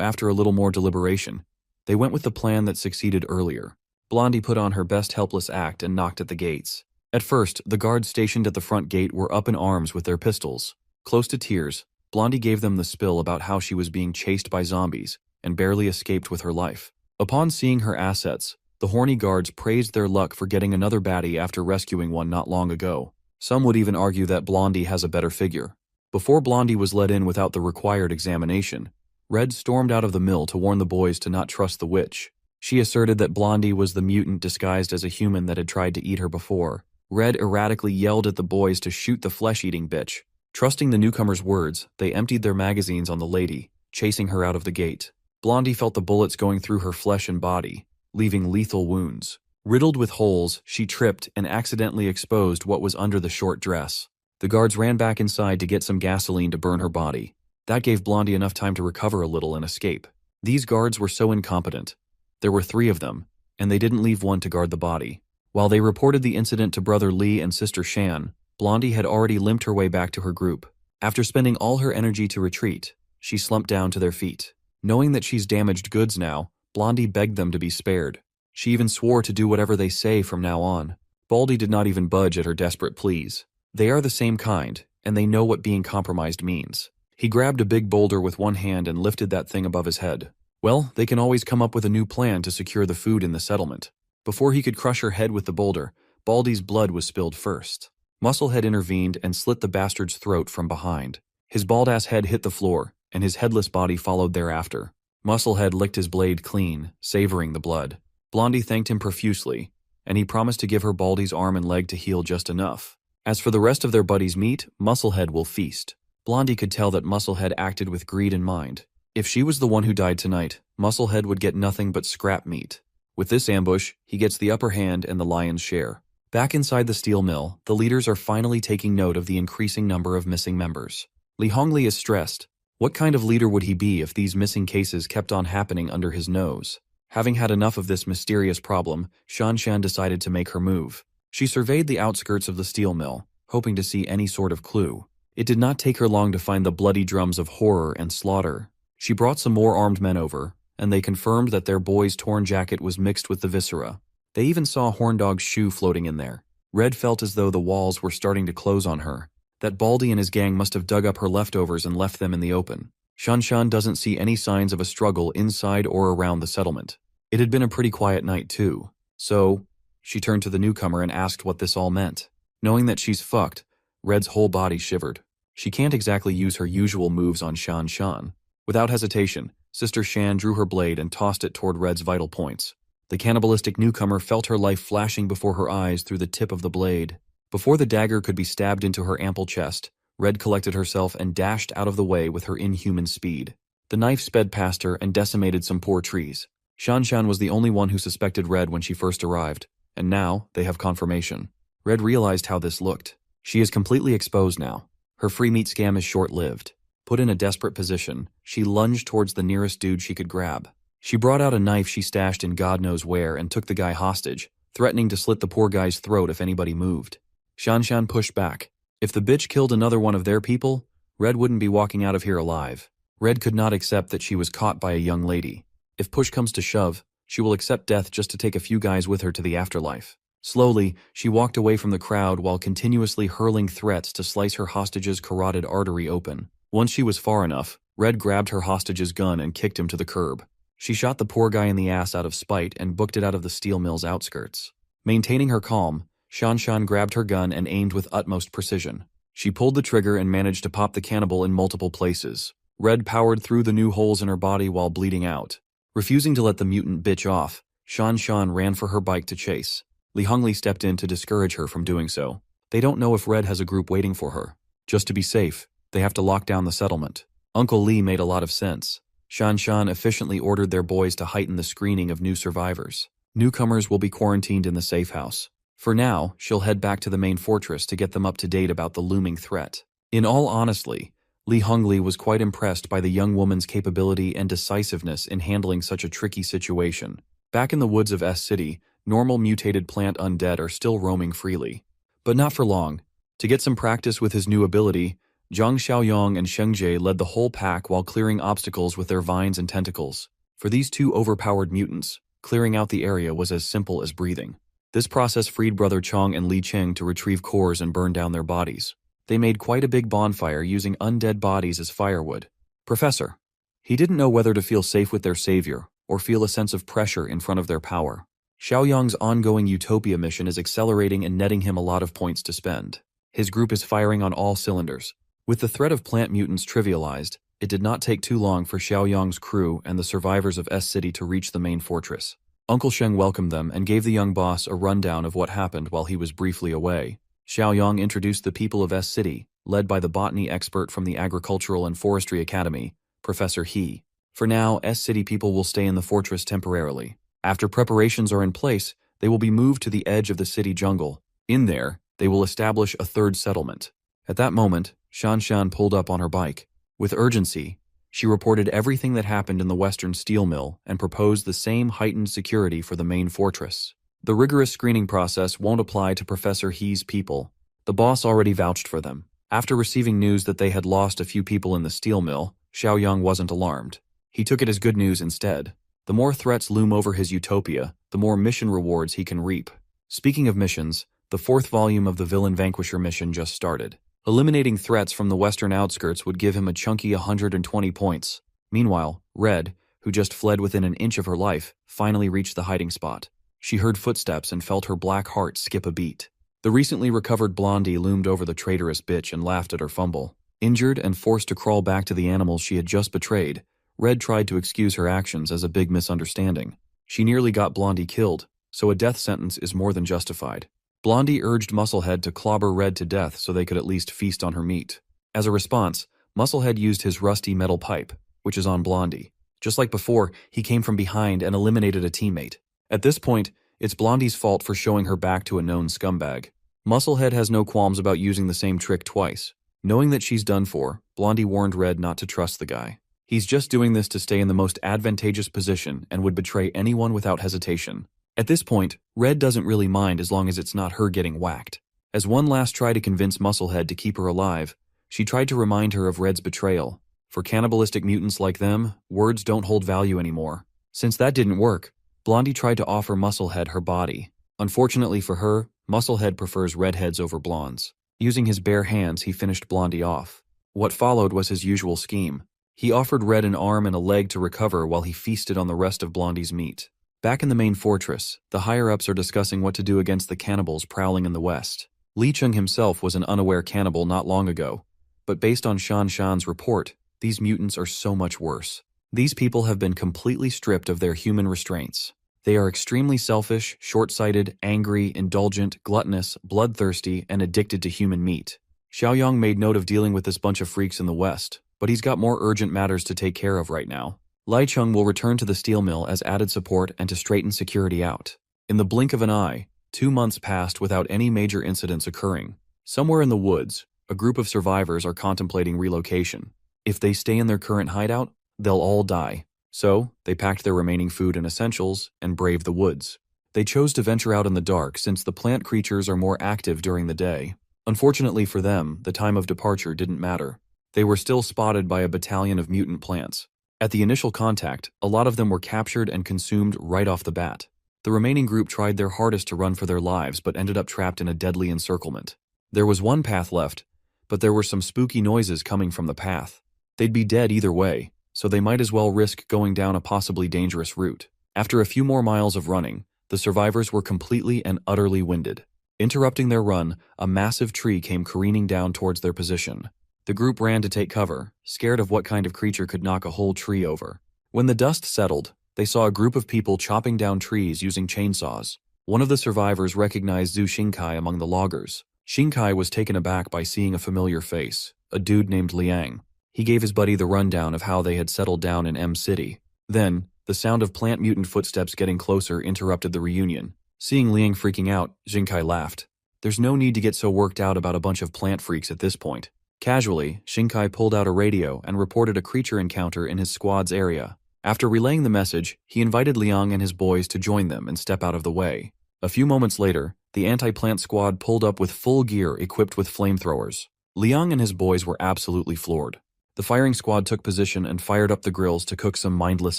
after a little more deliberation, they went with the plan that succeeded earlier. Blondie put on her best helpless act and knocked at the gates. At first, the guards stationed at the front gate were up in arms with their pistols. Close to tears, Blondie gave them the spill about how she was being chased by zombies and barely escaped with her life. Upon seeing her assets, the horny guards praised their luck for getting another baddie after rescuing one not long ago. Some would even argue that Blondie has a better figure. Before Blondie was let in without the required examination, Red stormed out of the mill to warn the boys to not trust the witch. She asserted that Blondie was the mutant disguised as a human that had tried to eat her before. Red erratically yelled at the boys to shoot the flesh-eating bitch. Trusting the newcomer's words, they emptied their magazines on the lady, chasing her out of the gate. Blondie felt the bullets going through her flesh and body, leaving lethal wounds. Riddled with holes, she tripped and accidentally exposed what was under the short dress. The guards ran back inside to get some gasoline to burn her body. That gave Blondie enough time to recover a little and escape. These guards were so incompetent. There were 3 of them, and they didn't leave one to guard the body. While they reported the incident to Brother Lee and Sister Shan, Blondie had already limped her way back to her group. After spending all her energy to retreat, she slumped down to their feet. Knowing that she's damaged goods now, Blondie begged them to be spared. She even swore to do whatever they say from now on. Baldy did not even budge at her desperate pleas. They are the same kind, and they know what being compromised means. He grabbed a big boulder with one hand and lifted that thing above his head. Well, they can always come up with a new plan to secure the food in the settlement. Before he could crush her head with the boulder, Baldy's blood was spilled first. Musclehead intervened and slit the bastard's throat from behind. His bald-ass head hit the floor, and his headless body followed thereafter. Musclehead licked his blade clean, savoring the blood. Blondie thanked him profusely, and he promised to give her Baldy's arm and leg to heal just enough. As for the rest of their buddy's meat, Musclehead will feast. Blondie could tell that Musclehead acted with greed in mind. If she was the one who died tonight, Musclehead would get nothing but scrap meat. With this ambush, he gets the upper hand and the lion's share. Back inside the steel mill, the leaders are finally taking note of the increasing number of missing members. Li Hongli is stressed. What kind of leader would he be if these missing cases kept on happening under his nose? Having had enough of this mysterious problem, Shanshan decided to make her move. She surveyed the outskirts of the steel mill, hoping to see any sort of clue. It did not take her long to find the bloody drums of horror and slaughter. She brought some more armed men over, and they confirmed that their boy's torn jacket was mixed with the viscera. They even saw Horndog's shoe floating in there. Red felt as though the walls were starting to close on her. That Baldy and his gang must have dug up her leftovers and left them in the open. Shanshan doesn't see any signs of a struggle inside or around the settlement. It had been a pretty quiet night too. So, she turned to the newcomer and asked what this all meant. Knowing that she's fucked, Red's whole body shivered. She can't exactly use her usual moves on Shanshan. Without hesitation, Sister Shan drew her blade and tossed it toward Red's vital points. The cannibalistic newcomer felt her life flashing before her eyes through the tip of the blade. Before the dagger could be stabbed into her ample chest, Red collected herself and dashed out of the way with her inhuman speed. The knife sped past her and decimated some poor trees. Shanshan was the only one who suspected Red when she first arrived, and now they have confirmation. Red realized how this looked. She is completely exposed now. Her free meat scam is short-lived. Put in a desperate position, she lunged towards the nearest dude she could grab. She brought out a knife she stashed in God knows where and took the guy hostage, threatening to slit the poor guy's throat if anybody moved. Shanshan pushed back. If the bitch killed another one of their people, Red wouldn't be walking out of here alive. Red could not accept that she was caught by a young lady. If push comes to shove, she will accept death just to take a few guys with her to the afterlife. Slowly, she walked away from the crowd while continuously hurling threats to slice her hostage's carotid artery open. Once she was far enough, Red grabbed her hostage's gun and kicked him to the curb. She shot the poor guy in the ass out of spite and booked it out of the steel mill's outskirts. Maintaining her calm, Shanshan grabbed her gun and aimed with utmost precision. She pulled the trigger and managed to pop the cannibal in multiple places. Red powered through the new holes in her body while bleeding out. Refusing to let the mutant bitch off, Shanshan ran for her bike to chase. Li Hongli stepped in to discourage her from doing so. They don't know if Red has a group waiting for her. Just to be safe, they have to lock down the settlement. Uncle Li made a lot of sense. Shanshan efficiently ordered their boys to heighten the screening of new survivors. Newcomers will be quarantined in the safe house. For now, she'll head back to the main fortress to get them up to date about the looming threat. In all honesty, Li Hongli was quite impressed by the young woman's capability and decisiveness in handling such a tricky situation. Back in the woods of S City, normal mutated plant undead are still roaming freely. But not for long. To get some practice with his new ability, Zhang Xiaoyong and Sheng Jie led the whole pack while clearing obstacles with their vines and tentacles. For these two overpowered mutants, clearing out the area was as simple as breathing. This process freed Brother Chong and Li Cheng to retrieve cores and burn down their bodies. They made quite a big bonfire using undead bodies as firewood. Professor. He didn't know whether to feel safe with their savior or feel a sense of pressure in front of their power. Xiaoyong's ongoing Utopia mission is accelerating and netting him a lot of points to spend. His group is firing on all cylinders. With the threat of plant mutants trivialized, it did not take too long for Xiaoyong's crew and the survivors of S City to reach the main fortress. Uncle Sheng welcomed them and gave the young boss a rundown of what happened while he was briefly away. Xiaoyong introduced the people of S City, led by the botany expert from the Agricultural and Forestry Academy, Professor He. For now, S City people will stay in the fortress temporarily. After preparations are in place, they will be moved to the edge of the city jungle. In there, they will establish a third settlement. At that moment, Shanshan pulled up on her bike. With urgency, she reported everything that happened in the western steel mill and proposed the same heightened security for the main fortress. The rigorous screening process won't apply to Professor He's people. The boss already vouched for them. After receiving news that they had lost a few people in the steel mill, Xiaoyong wasn't alarmed. He took it as good news instead. The more threats loom over his utopia, the more mission rewards he can reap. Speaking of missions, the 4th volume of the Villain Vanquisher mission just started. Eliminating threats from the western outskirts would give him a chunky 120 points. Meanwhile, Red, who just fled within an inch of her life, finally reached the hiding spot. She heard footsteps and felt her black heart skip a beat. The recently recovered Blondie loomed over the traitorous bitch and laughed at her fumble. Injured and forced to crawl back to the animals she had just betrayed, Red tried to excuse her actions as a big misunderstanding. She nearly got Blondie killed, so a death sentence is more than justified. Blondie urged Musclehead to clobber Red to death so they could at least feast on her meat. As a response, Musclehead used his rusty metal pipe, which is on Blondie. Just like before, he came from behind and eliminated a teammate. At this point, it's Blondie's fault for showing her back to a known scumbag. Musclehead has no qualms about using the same trick twice. Knowing that she's done for, Blondie warned Red not to trust the guy. He's just doing this to stay in the most advantageous position and would betray anyone without hesitation. At this point, Red doesn't really mind as long as it's not her getting whacked. As one last try to convince Musclehead to keep her alive, she tried to remind her of Red's betrayal. For cannibalistic mutants like them, words don't hold value anymore. Since that didn't work, Blondie tried to offer Musclehead her body. Unfortunately for her, Musclehead prefers redheads over blondes. Using his bare hands, he finished Blondie off. What followed was his usual scheme. He offered Red an arm and a leg to recover while he feasted on the rest of Blondie's meat. Back in the main fortress, the higher-ups are discussing what to do against the cannibals prowling in the west. Li Cheng himself was an unaware cannibal not long ago, but based on Shan Shan's report, these mutants are so much worse. These people have been completely stripped of their human restraints. They are extremely selfish, short-sighted, angry, indulgent, gluttonous, bloodthirsty, and addicted to human meat. Xiaoyang made note of dealing with this bunch of freaks in the west, but he's got more urgent matters to take care of right now. Lai Cheng will return to the steel mill as added support and to straighten security out. In the blink of an eye, 2 months passed without any major incidents occurring. Somewhere in the woods, a group of survivors are contemplating relocation. If they stay in their current hideout, they'll all die. So, they packed their remaining food and essentials and braved the woods. They chose to venture out in the dark since the plant creatures are more active during the day. Unfortunately for them, the time of departure didn't matter. They were still spotted by a battalion of mutant plants. At the initial contact, a lot of them were captured and consumed right off the bat. The remaining group tried their hardest to run for their lives but ended up trapped in a deadly encirclement. There was one path left, but there were some spooky noises coming from the path. They'd be dead either way, so they might as well risk going down a possibly dangerous route. After a few more miles of running, the survivors were completely and utterly winded. Interrupting their run, a massive tree came careening down towards their position. The group ran to take cover, scared of what kind of creature could knock a whole tree over. When the dust settled, they saw a group of people chopping down trees using chainsaws. One of the survivors recognized Zhu Xingkai among the loggers. Xingkai was taken aback by seeing a familiar face, a dude named Liang. He gave his buddy the rundown of how they had settled down in M City. Then, the sound of plant mutant footsteps getting closer interrupted the reunion. Seeing Liang freaking out, Xingkai laughed. There's no need to get so worked out about a bunch of plant freaks at this point. Casually, Xingkai pulled out a radio and reported a creature encounter in his squad's area. After relaying the message, he invited Liang and his boys to join them and step out of the way. A few moments later, the anti-plant squad pulled up with full gear equipped with flamethrowers. Liang and his boys were absolutely floored. The firing squad took position and fired up the grills to cook some mindless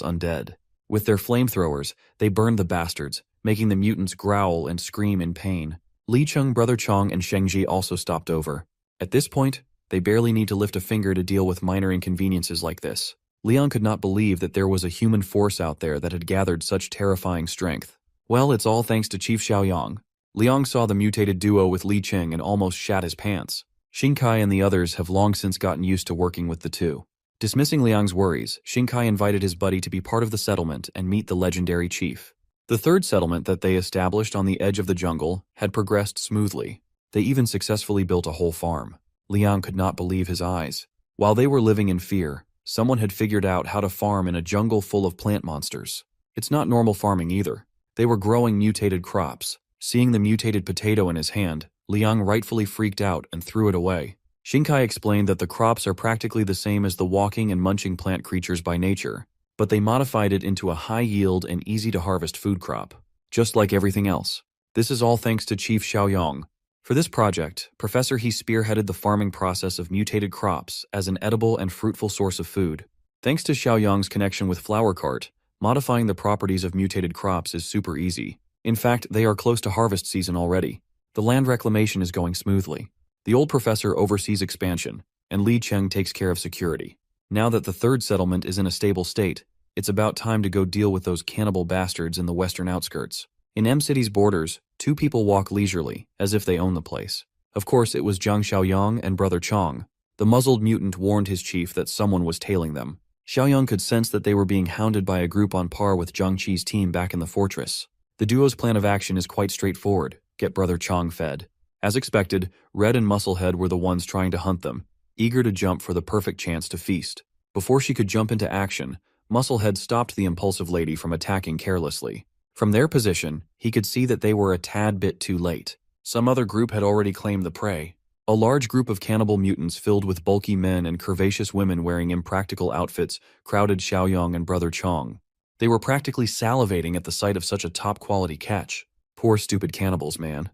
undead. With their flamethrowers, they burned the bastards, making the mutants growl and scream in pain. Li Cheng, Brother Chong, and Shengji also stopped over. At this point, they barely need to lift a finger to deal with minor inconveniences like this. Liang could not believe that there was a human force out there that had gathered such terrifying strength. Well, it's all thanks to Chief Xiaoyang. Liang saw the mutated duo with Li Cheng and almost shat his pants. Xingkai and the others have long since gotten used to working with the two. Dismissing Liang's worries, Xingkai invited his buddy to be part of the settlement and meet the legendary chief. The third settlement that they established on the edge of the jungle had progressed smoothly. They even successfully built a whole farm. Liang could not believe his eyes. While they were living in fear, someone had figured out how to farm in a jungle full of plant monsters. It's not normal farming either. They were growing mutated crops. Seeing the mutated potato in his hand, Liang rightfully freaked out and threw it away. Xingkai explained that the crops are practically the same as the walking and munching plant creatures by nature, but they modified it into a high-yield and easy-to-harvest food crop, just like everything else. This is all thanks to Chief Xiaoyang. For this project, Professor He spearheaded the farming process of mutated crops as an edible and fruitful source of food. Thanks to Xiaoyang's connection with Flower Cart, modifying the properties of mutated crops is super easy. In fact, they are close to harvest season already. The land reclamation is going smoothly. The old professor oversees expansion, and Li Cheng takes care of security. Now that the third settlement is in a stable state, it's about time to go deal with those cannibal bastards in the western outskirts. In M City's borders, two people walk leisurely, as if they own the place. Of course, it was Zhang Xiaoyang and Brother Chong. The muzzled mutant warned his chief that someone was tailing them. Xiaoyang could sense that they were being hounded by a group on par with Zhang Qi's team back in the fortress. The duo's plan of action is quite straightforward: get Brother Chong fed. As expected, Red and Musclehead were the ones trying to hunt them, eager to jump for the perfect chance to feast. Before she could jump into action, Musclehead stopped the impulsive lady from attacking carelessly. From their position, he could see that they were a tad bit too late. Some other group had already claimed the prey. A large group of cannibal mutants filled with bulky men and curvaceous women wearing impractical outfits crowded Xiaoyang and Brother Chong. They were practically salivating at the sight of such a top-quality catch. Poor stupid cannibals, man.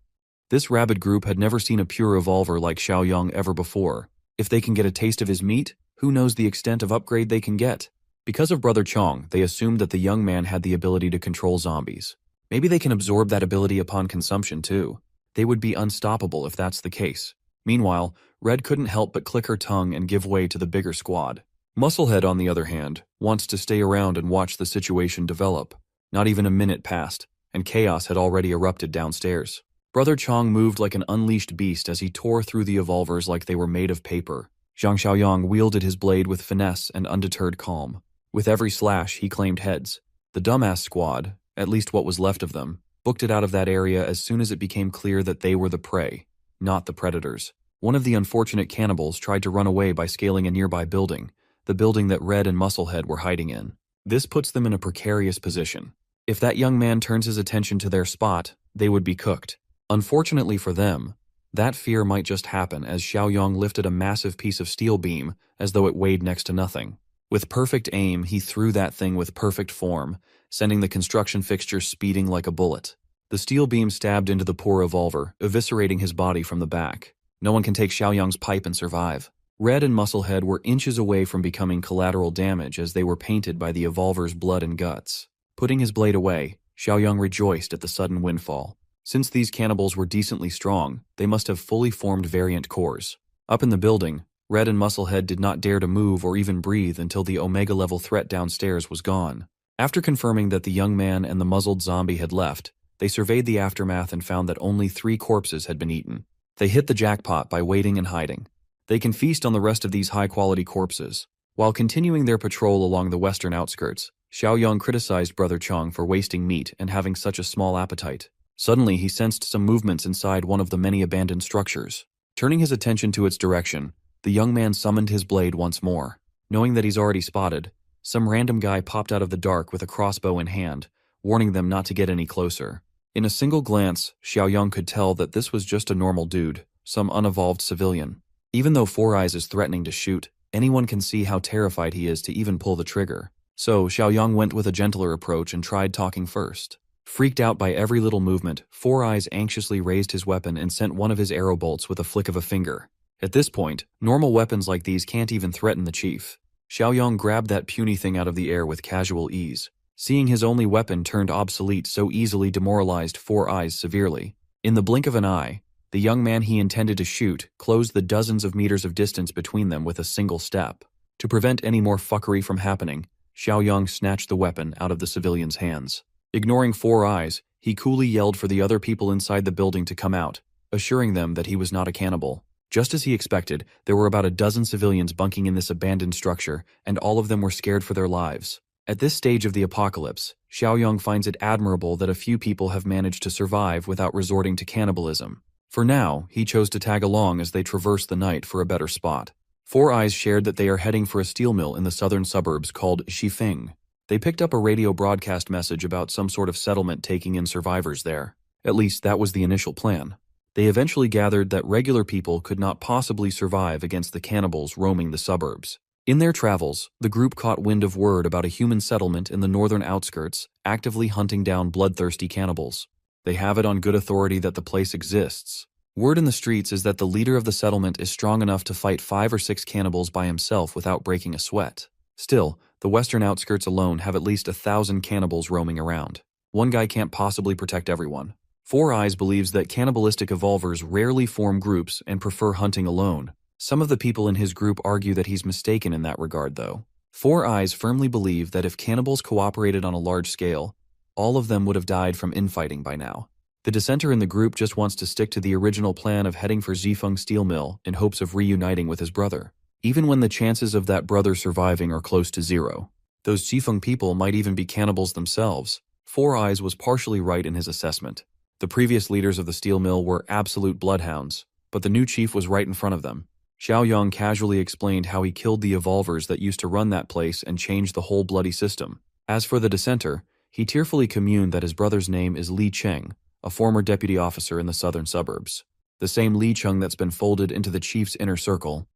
This rabid group had never seen a pure evolver like Xiaoyang ever before. If they can get a taste of his meat, who knows the extent of upgrade they can get? Because of Brother Chong, they assumed that the young man had the ability to control zombies. Maybe they can absorb that ability upon consumption too. They would be unstoppable if that's the case. Meanwhile, Red couldn't help but click her tongue and give way to the bigger squad. Musclehead, on the other hand, wants to stay around and watch the situation develop. Not even a minute passed, and chaos had already erupted downstairs. Brother Chong moved like an unleashed beast as he tore through the evolvers like they were made of paper. Zhang Xiaoyang wielded his blade with finesse and undeterred calm. With every slash, he claimed heads. The dumbass squad, at least what was left of them, booked it out of that area as soon as it became clear that they were the prey, not the predators. One of the unfortunate cannibals tried to run away by scaling a nearby building, the building that Red and Musclehead were hiding in. This puts them in a precarious position. If that young man turns his attention to their spot, they would be cooked. Unfortunately for them, that fear might just happen as Xiaoyang lifted a massive piece of steel beam as though it weighed next to nothing. With perfect aim, he threw that thing with perfect form, sending the construction fixture speeding like a bullet. The steel beam stabbed into the poor evolver, eviscerating his body from the back. No one can take Xiaoyang's pipe and survive. Red and Musclehead were inches away from becoming collateral damage as they were painted by the evolver's blood and guts. Putting his blade away, Xiaoyang rejoiced at the sudden windfall. Since these cannibals were decently strong, they must have fully formed variant cores. Up in the building, Red and Musclehead did not dare to move or even breathe until the Omega-level threat downstairs was gone. After confirming that the young man and the muzzled zombie had left, they surveyed the aftermath and found that only 3 corpses had been eaten. They hit the jackpot by waiting and hiding. They can feast on the rest of these high-quality corpses. While continuing their patrol along the western outskirts, Xiaoyang criticized Brother Chong for wasting meat and having such a small appetite. Suddenly, he sensed some movements inside one of the many abandoned structures. Turning his attention to its direction, the young man summoned his blade once more. Knowing that he's already spotted, some random guy popped out of the dark with a crossbow in hand, warning them not to get any closer. In a single glance, Xiaoyang could tell that this was just a normal dude, some unevolved civilian. Even though Four Eyes is threatening to shoot, anyone can see how terrified he is to even pull the trigger. So, Xiaoyang went with a gentler approach and tried talking first. Freaked out by every little movement, Four Eyes anxiously raised his weapon and sent one of his arrow bolts with a flick of a finger. At this point, normal weapons like these can't even threaten the chief. Xiaoyang grabbed that puny thing out of the air with casual ease. Seeing his only weapon turned obsolete so easily demoralized Four Eyes severely. In the blink of an eye, the young man he intended to shoot closed the dozens of meters of distance between them with a single step. To prevent any more fuckery from happening, Xiaoyang snatched the weapon out of the civilian's hands. Ignoring Four Eyes, he coolly yelled for the other people inside the building to come out, assuring them that he was not a cannibal. Just as he expected, there were about a dozen civilians bunking in this abandoned structure, and all of them were scared for their lives. At this stage of the apocalypse, Xiaoyang finds it admirable that a few people have managed to survive without resorting to cannibalism. For now, he chose to tag along as they traversed the night for a better spot. Four Eyes shared that they are heading for a steel mill in the southern suburbs called Shifeng. They picked up a radio broadcast message about some sort of settlement taking in survivors there. At least that was the initial plan. They eventually gathered that regular people could not possibly survive against the cannibals roaming the suburbs. In their travels, the group caught wind of word about a human settlement in the northern outskirts, actively hunting down bloodthirsty cannibals. They have it on good authority that the place exists. Word in the streets is that the leader of the settlement is strong enough to fight 5 or 6 cannibals by himself without breaking a sweat. Still, the western outskirts alone have at least 1,000 cannibals roaming around. One guy can't possibly protect everyone. Four Eyes believes that cannibalistic evolvers rarely form groups and prefer hunting alone. Some of the people in his group argue that he's mistaken in that regard, though. Four Eyes firmly believe that if cannibals cooperated on a large scale, all of them would have died from infighting by now. The dissenter in the group just wants to stick to the original plan of heading for Zifeng Steel Mill in hopes of reuniting with his brother, even when the chances of that brother surviving are close to zero. Those Zifeng people might even be cannibals themselves. Four Eyes was partially right in his assessment. The previous leaders of the steel mill were absolute bloodhounds, but the new chief was right in front of them. Xiaoyang casually explained how he killed the evolvers that used to run that place and changed the whole bloody system. As for the dissenter, he tearfully communed that his brother's name is Li Cheng, a former deputy officer in the southern suburbs. The same Li Cheng that's been folded into the chief's inner circle.